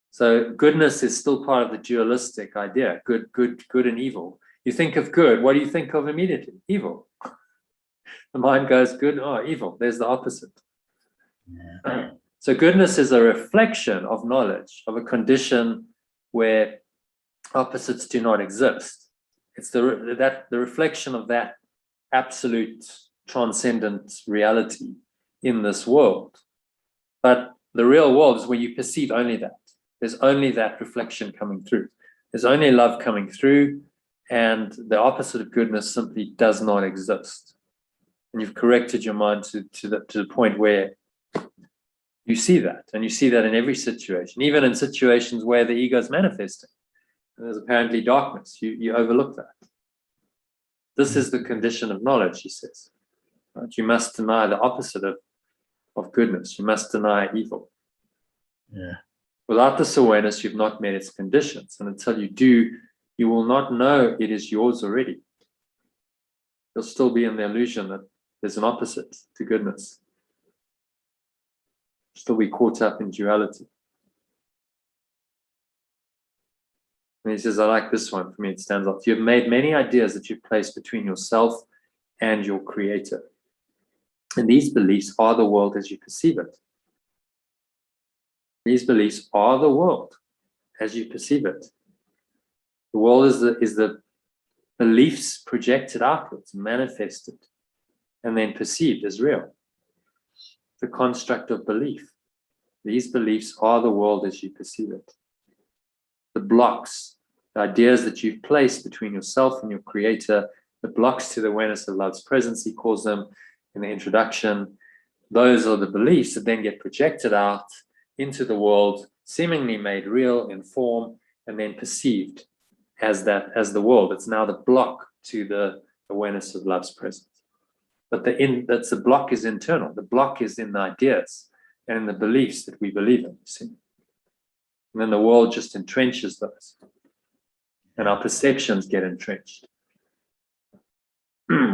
So goodness is still part of the dualistic idea. Good and evil. You think of good, what do you think of immediately? Evil. The mind goes good, evil. There's the opposite. Yeah. So goodness is a reflection of knowledge, of a condition where opposites do not exist. It's the reflection of that absolute transcendent reality in this world. But the real world is when you perceive only that. There's only that reflection coming through. There's only love coming through, and the opposite of goodness simply does not exist. And you've corrected your mind to the point where you see that, and you see that in every situation, even in situations where the ego is manifesting. And there's apparently darkness. You overlook that. This is the condition of knowledge, he says. Right? You must deny the opposite of goodness. You must deny evil. Yeah. Without this awareness, you've not met its conditions. And until you do, you will not know it is yours already. You'll still be in the illusion that there's an opposite to goodness. Still be caught up in duality. And he says, I like this one. For me, it stands out. You have made many ideas that you place between yourself and your creator. And these beliefs are the world as you perceive it. These beliefs are the world as you perceive it. The world is the beliefs projected outwards, manifested, and then perceived as real. The construct of belief. These beliefs are the world as you perceive it. The blocks, the ideas that you've placed between yourself and your creator, the blocks to the awareness of love's presence, he calls them in the introduction. Those are the beliefs that then get projected out into the world, seemingly made real in form, and then perceived as the world. It's now the block to the awareness of love's presence. But the block is internal. The block is in the ideas and in the beliefs that we believe in. You see? And then the world just entrenches those. And our perceptions get entrenched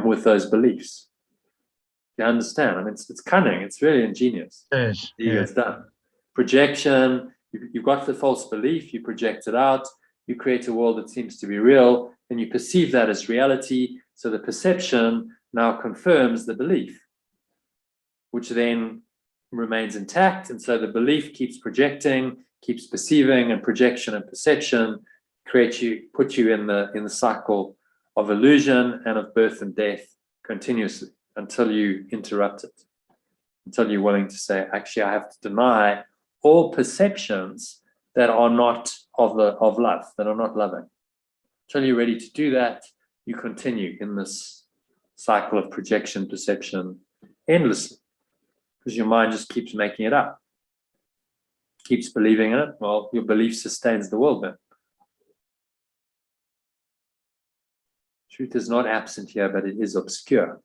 with those beliefs. You understand? I mean, it's cunning. It's really ingenious. Yes. It's done. Projection. You've got the false belief. You project it out. You create a world that seems to be real, and you perceive that as reality. So the perception now confirms the belief, which then remains intact. And so the belief keeps projecting, keeps perceiving, and projection and perception put you in the cycle of illusion and of birth and death continuously until you interrupt it, until you're willing to say, actually, I have to deny all perceptions that are not of love, that are not loving. Until you're ready to do that, you continue in this cycle of projection, perception, endlessly, because your mind just keeps making it up, keeps believing in it. Well, your belief sustains the world then. Truth is not absent here, but it is obscure.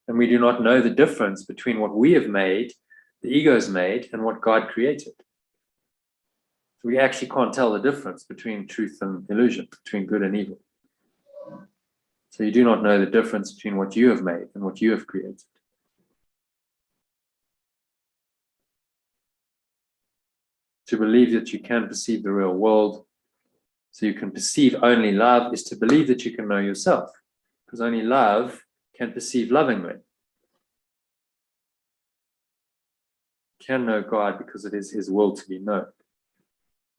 And we do not know the difference between what we have made, the ego's made, and what God created. So we actually can't tell the difference between truth and illusion, between good and evil. So you do not know the difference between what you have made and what you have created. To believe that you can perceive the real world, so you can perceive only love, is to believe that you can know yourself, because only love can perceive lovingly. Can know God because it is his will to be known.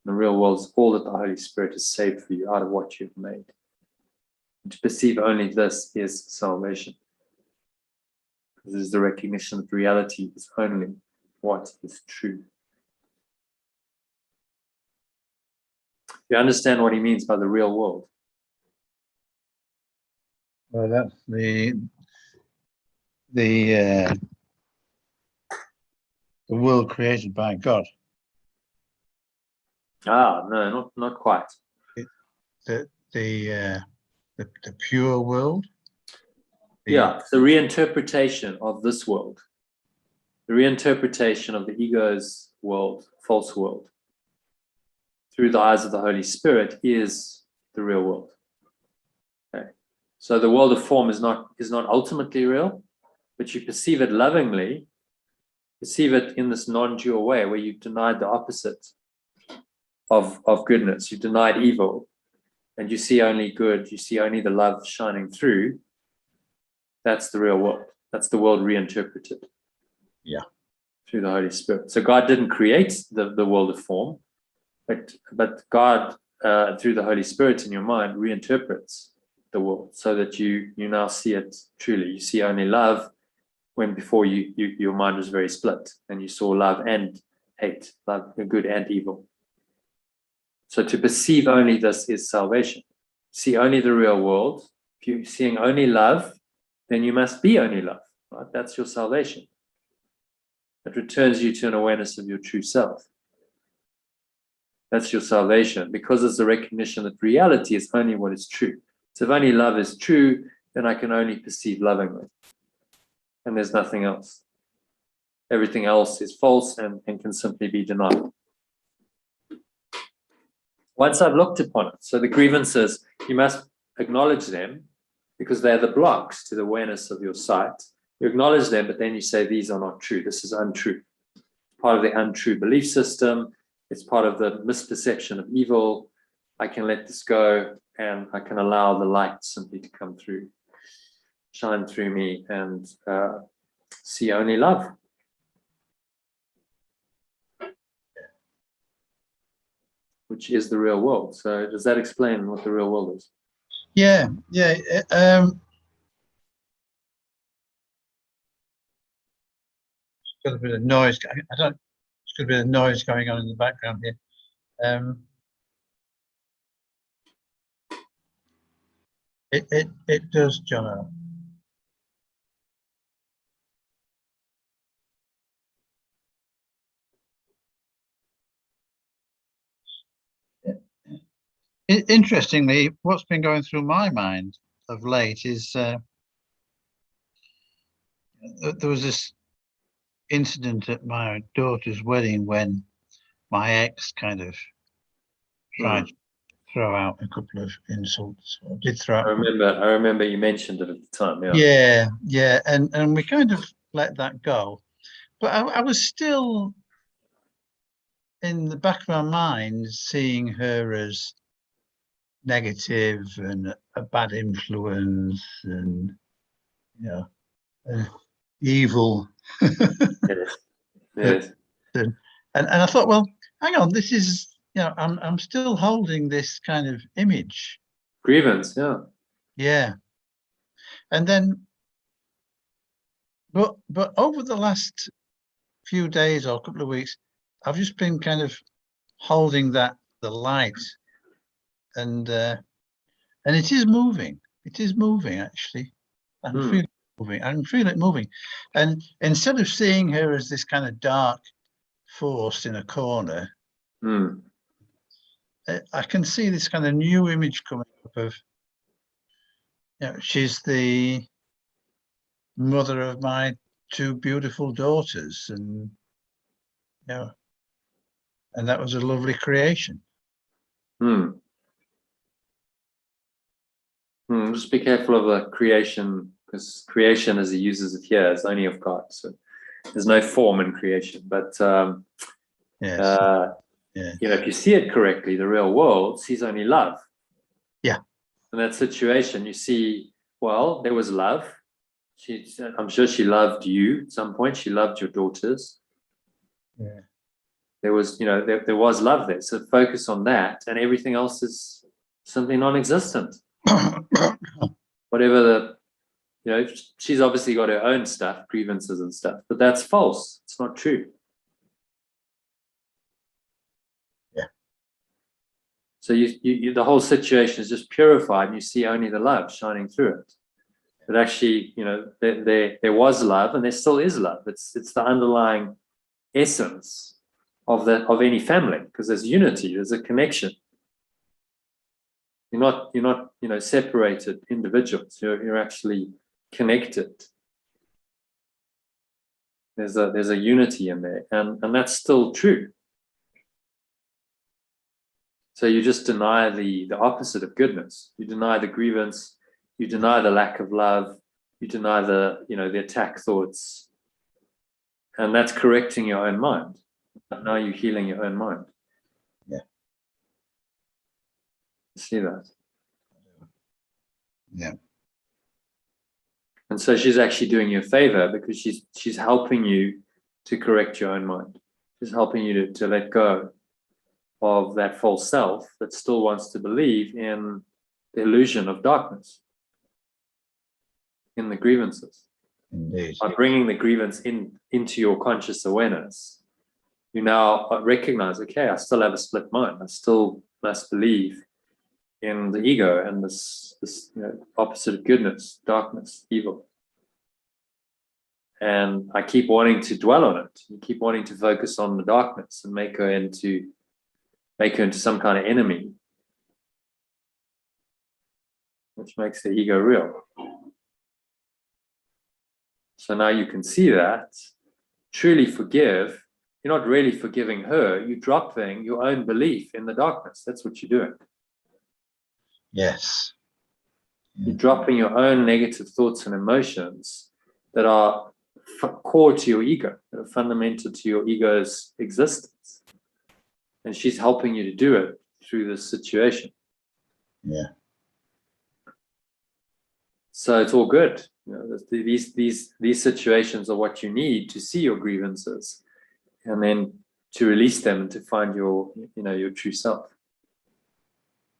The real world is all that the Holy Spirit has saved for you out of what you've made. And to perceive only this is salvation. Because it is the recognition that reality is only what is true. You understand what he means by the real world? Well, that's the world created by God. No, not quite. The pure world. It's the reinterpretation of this world. The reinterpretation of the ego's world, false world, through the eyes of the Holy Spirit is the real world. Okay. So the world of form is not ultimately real, but you perceive it lovingly, perceive it in this non-dual way where you've denied the opposite of goodness. You've denied evil, and you see only good, you see only the love shining through. That's the real world. That's the world reinterpreted. Yeah. Through the Holy Spirit. So God didn't create the world of form, but God, through the Holy Spirit in your mind, reinterprets the world so that you now see it truly. You see only love, when before your mind was very split, and you saw love and hate, love, good and evil. So to perceive only this is salvation. See only the real world. If you're seeing only love, then you must be only love. Right? That's your salvation. It returns you to an awareness of your true self. That's your salvation, because it's the recognition that reality is only what is true. So if only love is true, then I can only perceive lovingly. And there's nothing else. Everything else is false and can simply be denied. Once I've looked upon it, so the grievances, you must acknowledge them because they're the blocks to the awareness of your sight. You acknowledge them, but then you say, these are not true. This is untrue. Part of the untrue belief system. It's part of the misperception of evil. I can let this go, and I can allow the light simply to come through, shine through me, and see only love. which is the real world. So does that explain what the real world is? Yeah. Got a bit of noise. I don't. There's got a bit of noise going on in the background here. It does, John. Interestingly, what's been going through my mind of late is there was this incident at my daughter's wedding when my ex kind of tried to throw out a couple of insults. Or did throw out. I remember you mentioned it at the time. Yeah, and we kind of let that go, but I was still in the back of my mind seeing her as negative and a bad influence and evil. Yes. And I thought, well, hang on, this is, I'm still holding this kind of image. Grievance, yeah. And then but over the last few days or a couple of weeks, I've just been kind of holding the light, and it is moving. It is moving, actually. I feel it moving. I can feel it moving. And instead of seeing her as this kind of dark force in a corner, I can see this kind of new image coming up of, she's the mother of my two beautiful daughters, and and that was a lovely creation. Just be careful of the creation, because creation as he uses it here is only of God. So there's no form in creation. But if you see it correctly, the real world sees only love. Yeah. In that situation, you see, well, there was love. I'm sure she loved you at some point. She loved your daughters. Yeah. There was, there was love there. So focus on that, and everything else is simply non-existent. Whatever she's obviously got her own stuff, grievances and stuff, but that's false. It's not true. Yeah. So you the whole situation is just purified, and you see only the love shining through it. But actually, there was love, and there still is love. It's the underlying essence of any family, because there's unity, there's a connection. You're not separated individuals. You're actually connected. There's a unity in there, and that's still true. So you just deny the opposite of goodness. You deny the grievance. You deny the lack of love. You deny the attack thoughts, and that's correcting your own mind. Now you're healing your own mind. Yeah. See that? Yeah. And so she's actually doing you a favor, because she's helping you to correct your own mind. She's helping you to let go of that false self that still wants to believe in the illusion of darkness, in the grievances. Indeed. By bringing the grievance into your conscious awareness, you now recognize, okay, I still have a split mind. I still must believe in the ego and this opposite of goodness, darkness, evil. And I keep wanting to dwell on it. You keep wanting to focus on the darkness and make her into some kind of enemy, which makes the ego real. So now you can see that, truly forgive. You're not really forgiving her. You're dropping your own belief in the darkness. That's what you're doing. Yes. You're dropping your own negative thoughts and emotions that are core to your ego, that are fundamental to your ego's existence. And she's helping you to do it through this situation. Yeah. So it's all good. These situations are what you need to see your grievances, and then to release them and to find your true self.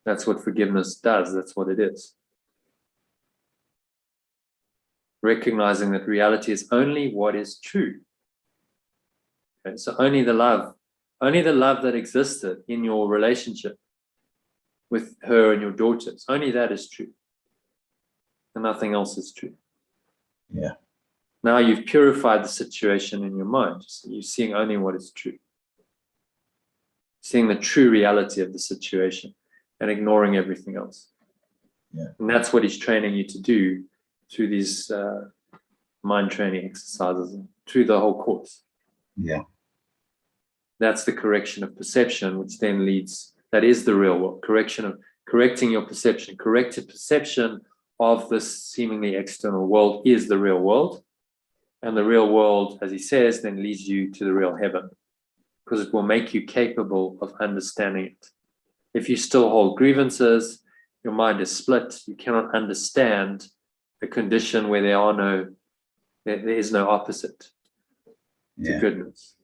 That's what forgiveness does. That's what it is. Recognizing that reality is only what is true. Okay, so only the love that existed in your relationship with her and your daughters, only that is true. And nothing else is true. Yeah. Now you've purified the situation in your mind. So you're seeing only what is true. Seeing the true reality of the situation and ignoring everything else. Yeah. And that's what he's training you to do through these mind training exercises and through the whole course. Yeah. That's the correction of perception, which then leads, that is the real world. Correcting your perception. Corrected perception of this seemingly external world is the real world. And the real world, as he says, then leads you to the real heaven, because it will make you capable of understanding it. If you still hold grievances, your mind is split. You cannot understand a condition where there is no opposite to goodness.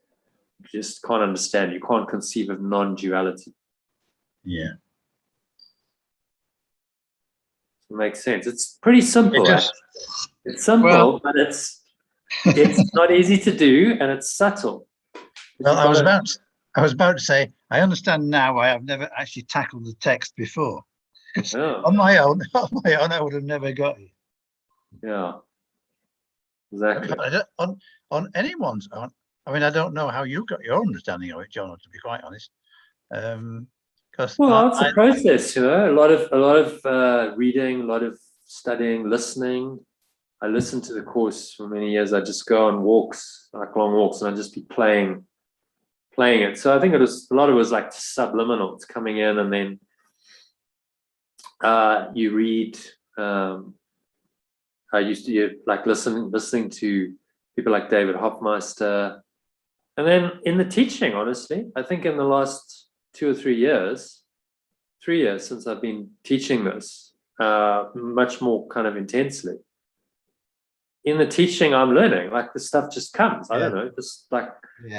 You just can't understand. You can't conceive of non-duality. Yeah. It makes sense. It's pretty simple. It's simple, Well, but it's not easy to do, and it's subtle. Well, I was about to say, I understand now why I've never actually tackled the text before. Yeah. On my own, I would have never got it. Yeah. Exactly. On anyone's own. I mean, I don't know how you got your understanding of it, John, to be quite honest. Well, it's a process, a lot of reading, a lot of studying, listening. I listened to the course for many years. I just go on walks, like long walks, and I'd just be playing it. So I think a lot of it was like subliminal. It's coming in, and then you read. I used to like listening to people like David Hoffmeister, and then in the teaching, honestly, I think in the last 2 or 3 years, 3 years since I've been teaching this, much more kind of intensely. In the teaching, I'm learning, like the stuff just comes. I don't know, just like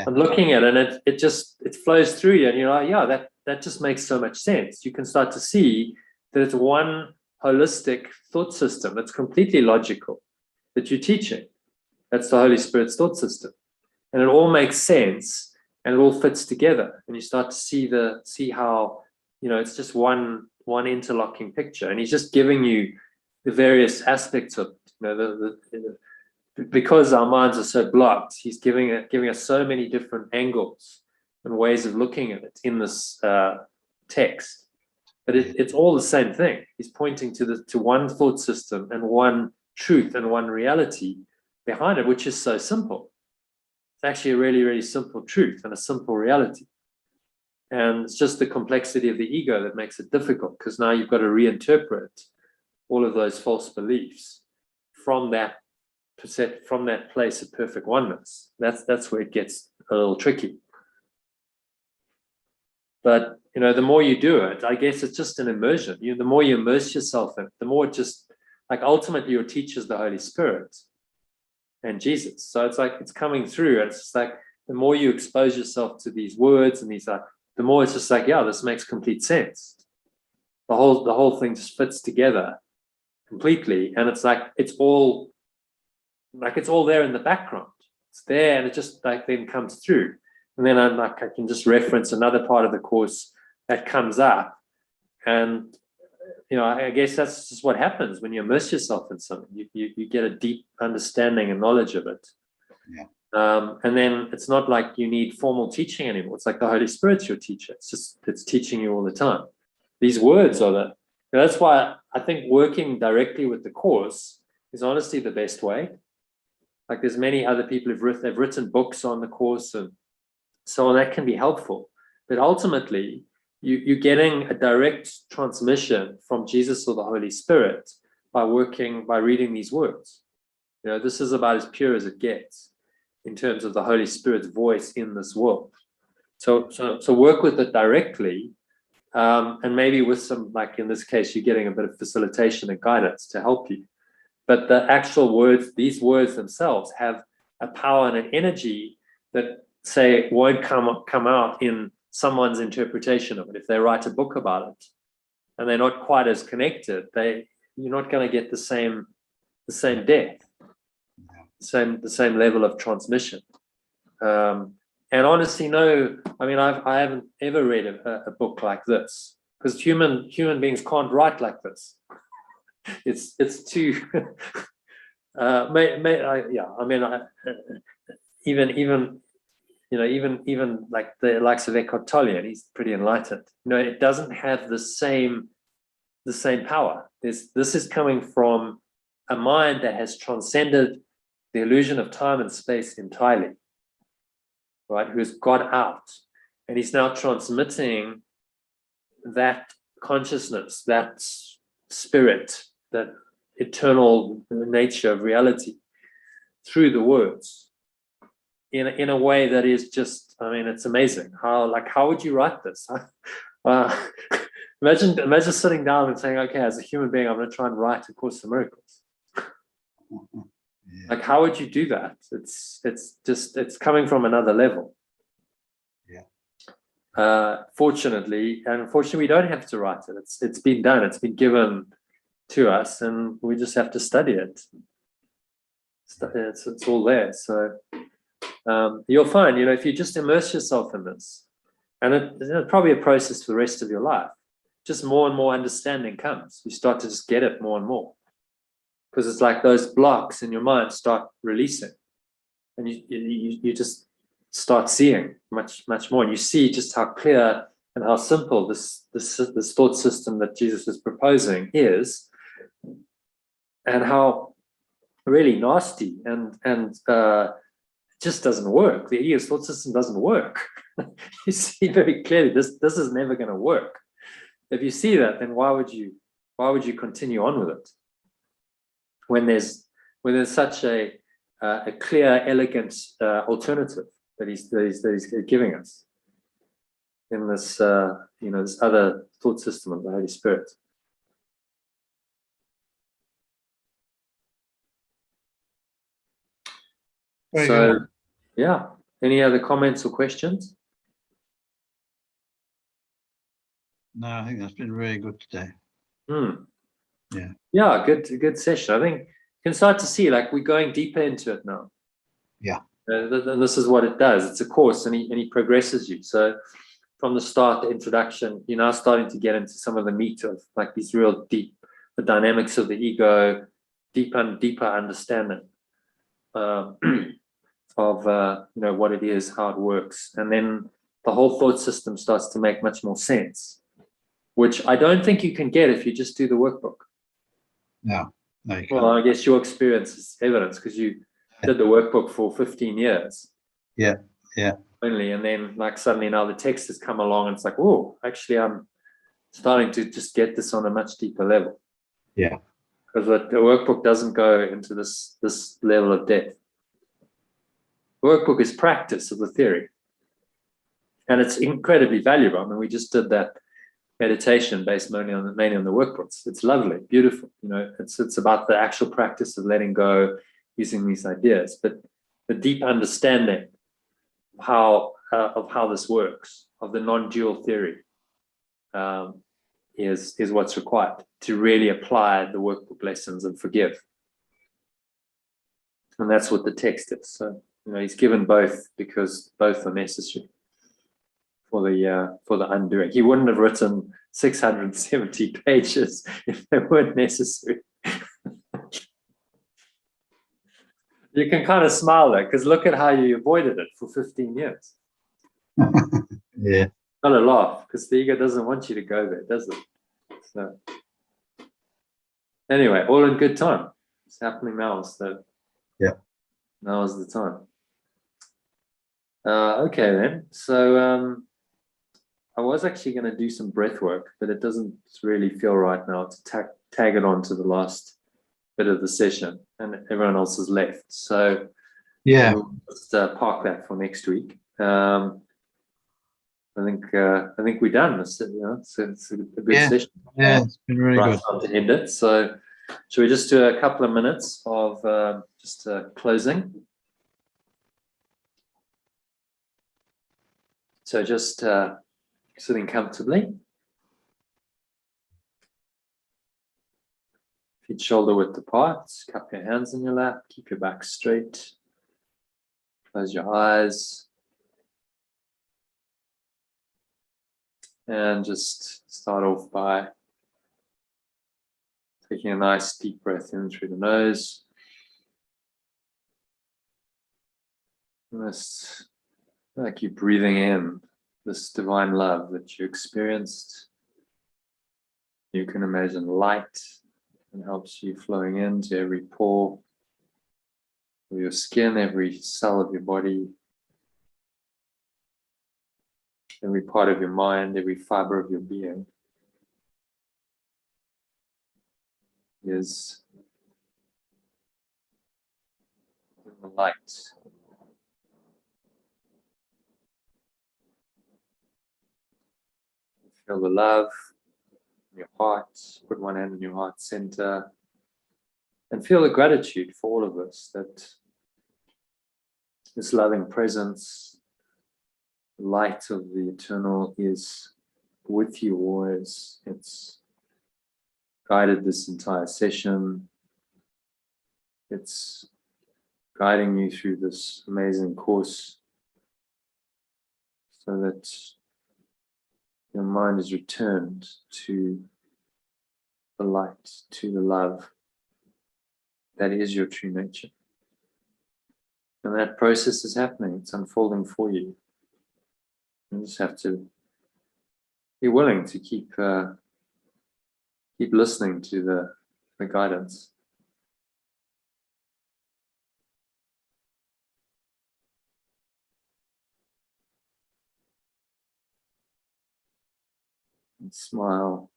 I'm looking at it, and it flows through you, and you're like, yeah, that just makes so much sense. You can start to see that it's one holistic thought system that's completely logical that you're teaching. That's the Holy Spirit's thought system, and it all makes sense, and it all fits together, and you start to see how it's just one interlocking picture, and he's just giving you the various aspects of because our minds are so blocked. He's giving us so many different angles and ways of looking at it in this text, but it's all the same thing. He's pointing to one thought system and one truth and one reality behind it, which is so simple. It's actually a really, really simple truth and a simple reality. And it's just the complexity of the ego that makes it difficult, because now you've got to reinterpret all of those false beliefs from that place of perfect oneness. That's where it gets a little tricky. But the more you do it, I guess it's just an immersion. The more you immerse yourself in it, the more it just, like, ultimately your teacher is the Holy Spirit and Jesus. So it's like it's coming through, and it's just like the more you expose yourself to these words and these the more it's just like, yeah, this makes complete sense. The whole thing just fits together completely, and it's like it's all there in the background. It's there, and it just like then comes through. And then I can just reference another part of the course that comes up, and I guess that's just what happens when you immerse yourself in something. You get a deep understanding and knowledge of it. Yeah. And then it's not like you need formal teaching anymore. It's like the Holy Spirit's your teacher. It's teaching you all the time. These words are that's why I think working directly with the course is honestly the best way. Like there's many other people they've written books on the course, and so that can be helpful. But ultimately, you're getting a direct transmission from Jesus or the Holy Spirit by reading these words. This is about as pure as it gets in terms of the Holy Spirit's voice in this world. So work with it directly, and maybe with some, like in this case, you're getting a bit of facilitation and guidance to help you. But the actual words, these words themselves, have a power and an energy that, say, won't come out in someone's interpretation of it if they write a book about it. and they're not quite as connected, you're not going to get the same depth, the same level of transmission. And honestly, no, I mean, I haven't ever read a book like this, because human beings can't write like this. It's too even like the likes of Eckhart Tolle, and he's pretty enlightened. It doesn't have the same power. This is coming from a mind that has transcended the illusion of time and space entirely, right? Who has got out, and he's now transmitting that consciousness, that spirit, that eternal nature of reality through the words in a way that is just, I mean, it's amazing. How would you write this? Imagine sitting down and saying, okay, as a human being, I'm going to try and write A Course in Miracles. Yeah. Like, how would you do that? It's coming from another level. Fortunately, and unfortunately, we don't have to write it. It's been done. It's been given to us, and we just have to study it. It's all there. So you'll find, if you just immerse yourself in this, and it's probably a process for the rest of your life, just more and more understanding comes. You start to just get it more and more, because it's like those blocks in your mind start releasing, and you just start seeing much more, and you see just how clear and how simple this thought system that Jesus is proposing is, and how really nasty and just doesn't work. The ego's thought system doesn't work. You see very clearly this is never going to work. If you see that, then why would you continue on with it when there's such a clear, elegant alternative that he's giving us in this this other thought system of the Holy Spirit. So, yeah. Any other comments or questions? No, I think that's been really good today. Yeah, good session. I think you can start to see, like, we're going deeper into it now. Yeah. And this is what it does. It's a course, and he progresses you. So from the start, the introduction, you're now starting to get into some of the meat of, like, these real deep, the dynamics of the ego, deeper understanding of what it is, how it works, and then the whole thought system starts to make much more sense, which I don't think you can get if you just do the workbook. No, you can't. Well, I guess your experience is evidence, because you did the workbook for 15 years. Yeah. Only, and then, like, suddenly now the text has come along, and it's like, oh, actually, I'm starting to just get this on a much deeper level. Yeah. Because the workbook doesn't go into this level of depth. Workbook is practice of the theory, and it's incredibly valuable. I mean, we just did that meditation based mainly on the workbooks. It's lovely, beautiful. It's about the actual practice of letting go, using these ideas, but the deep understanding of how this works, of the non-dual theory, is what's required to really apply the workbook lessons and forgive. And that's what the text is. So, he's given both, because both are necessary for the undoing. He wouldn't have written 670 pages if they weren't necessary. You can kind of smile there, because look at how you avoided it for 15 years. Yeah. Gotta laugh, because the ego doesn't want you to go there, does it? So anyway, all in good time. It's happening now, so yeah. Now is the time. Okay then. So I was actually going to do some breath work, but it doesn't really feel right now to tag it on to the last bit of the session, and everyone else has left. So yeah, we'll just park that for next week. I think we're done. It's a good session. Yeah, it's been really good. Time to end it. So should we just do a couple of minutes of just closing? So just sitting comfortably. Feet shoulder width apart, cup your hands in your lap, keep your back straight, close your eyes, and just start off by taking a nice deep breath in through the nose. Just like you breathing in this divine love that you experienced. You can imagine light and helps you flowing into every pore of your skin, every cell of your body, every part of your mind, every fiber of your being is in the light. Feel the love in your heart. Put one hand in your heart center and feel the gratitude for all of us, that this loving presence, the light of the eternal is with you always. It's guided this entire session. It's guiding you through this amazing course so that your mind is returned to the light, to the love that is your true nature. And that process is happening, it's unfolding for you. You just have to be willing to keep listening to the guidance. And smile,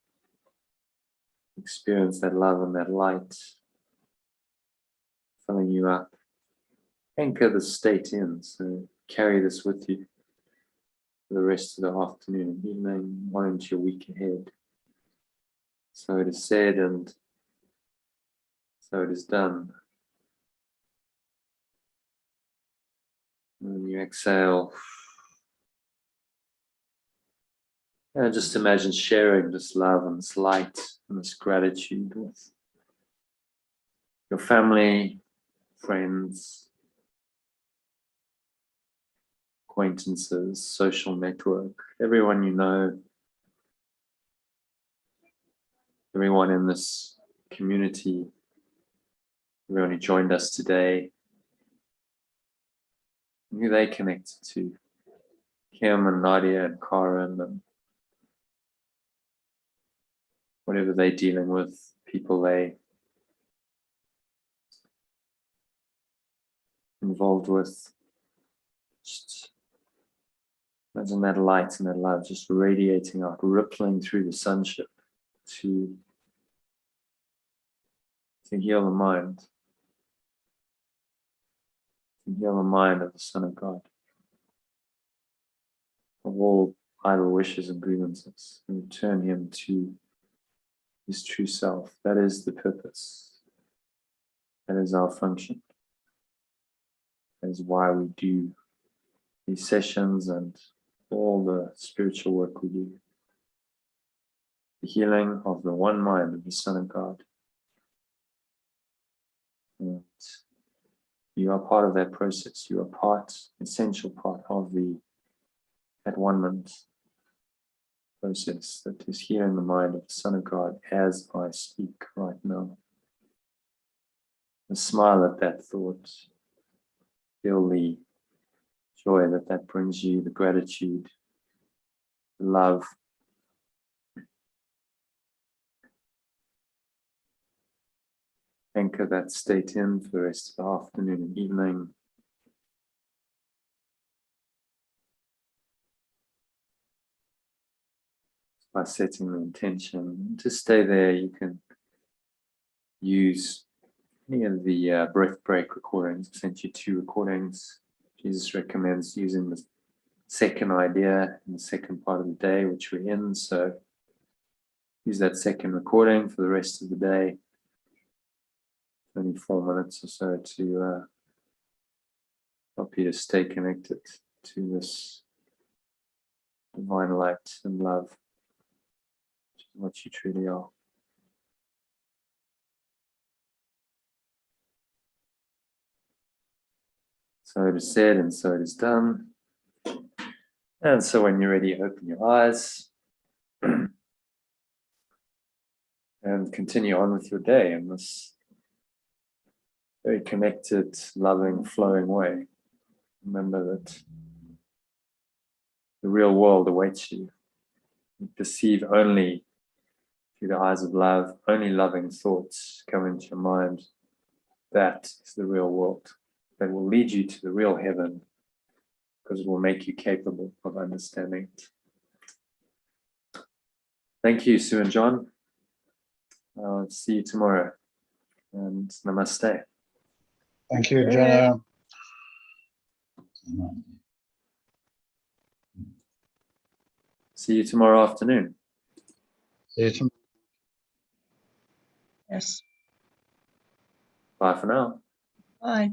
experience that love and that light filling you up. Anchor the state in, so carry this with you for the rest of the afternoon, evening, on into your week ahead. So it is said and so it is done. And when you exhale, and just imagine sharing this love and this light and this gratitude with your family, friends, acquaintances, social network, everyone you know, everyone in this community, everyone who joined us today, who they connected to, Kim and Nadia and Karen and whatever they're dealing with, people they involved with. Just imagine that light and that love just radiating out, rippling through the sonship to heal the mind. To heal the mind of the Son of God, of all idle wishes and grievances, and return him to his true self. That is the purpose. That is our function. That is why we do these sessions and all the spiritual work we do. The healing of the one mind of the Son of God. And you are part of that process. You are essential part of that one-ment process that is healing the mind of the Son of God as I speak right now. And smile at that thought. Feel the joy that brings you, the gratitude, the love. Anchor that state in for the rest of the afternoon and evening. By setting the intention to stay there, you can use any of the breath break recordings. I've sent you 2 recordings. Jesus recommends using the second idea in the second part of the day, which we're in. So use that second recording for the rest of the day. Only 4 minutes or so to help you to stay connected to this divine light and love, which is what you truly are. So it is said, and so it is done. And so when you're ready, open your eyes and continue on with your day in this very connected, loving, flowing way. Remember that the real world awaits you. You perceive only through the eyes of love, only loving thoughts come into your mind. That is the real world that will lead you to the real heaven, because it will make you capable of understanding it. Thank you, Sue and John. I'll see you tomorrow. And namaste. Thank you, John. See you tomorrow afternoon. See you tomorrow. Yes. Bye for now. Bye.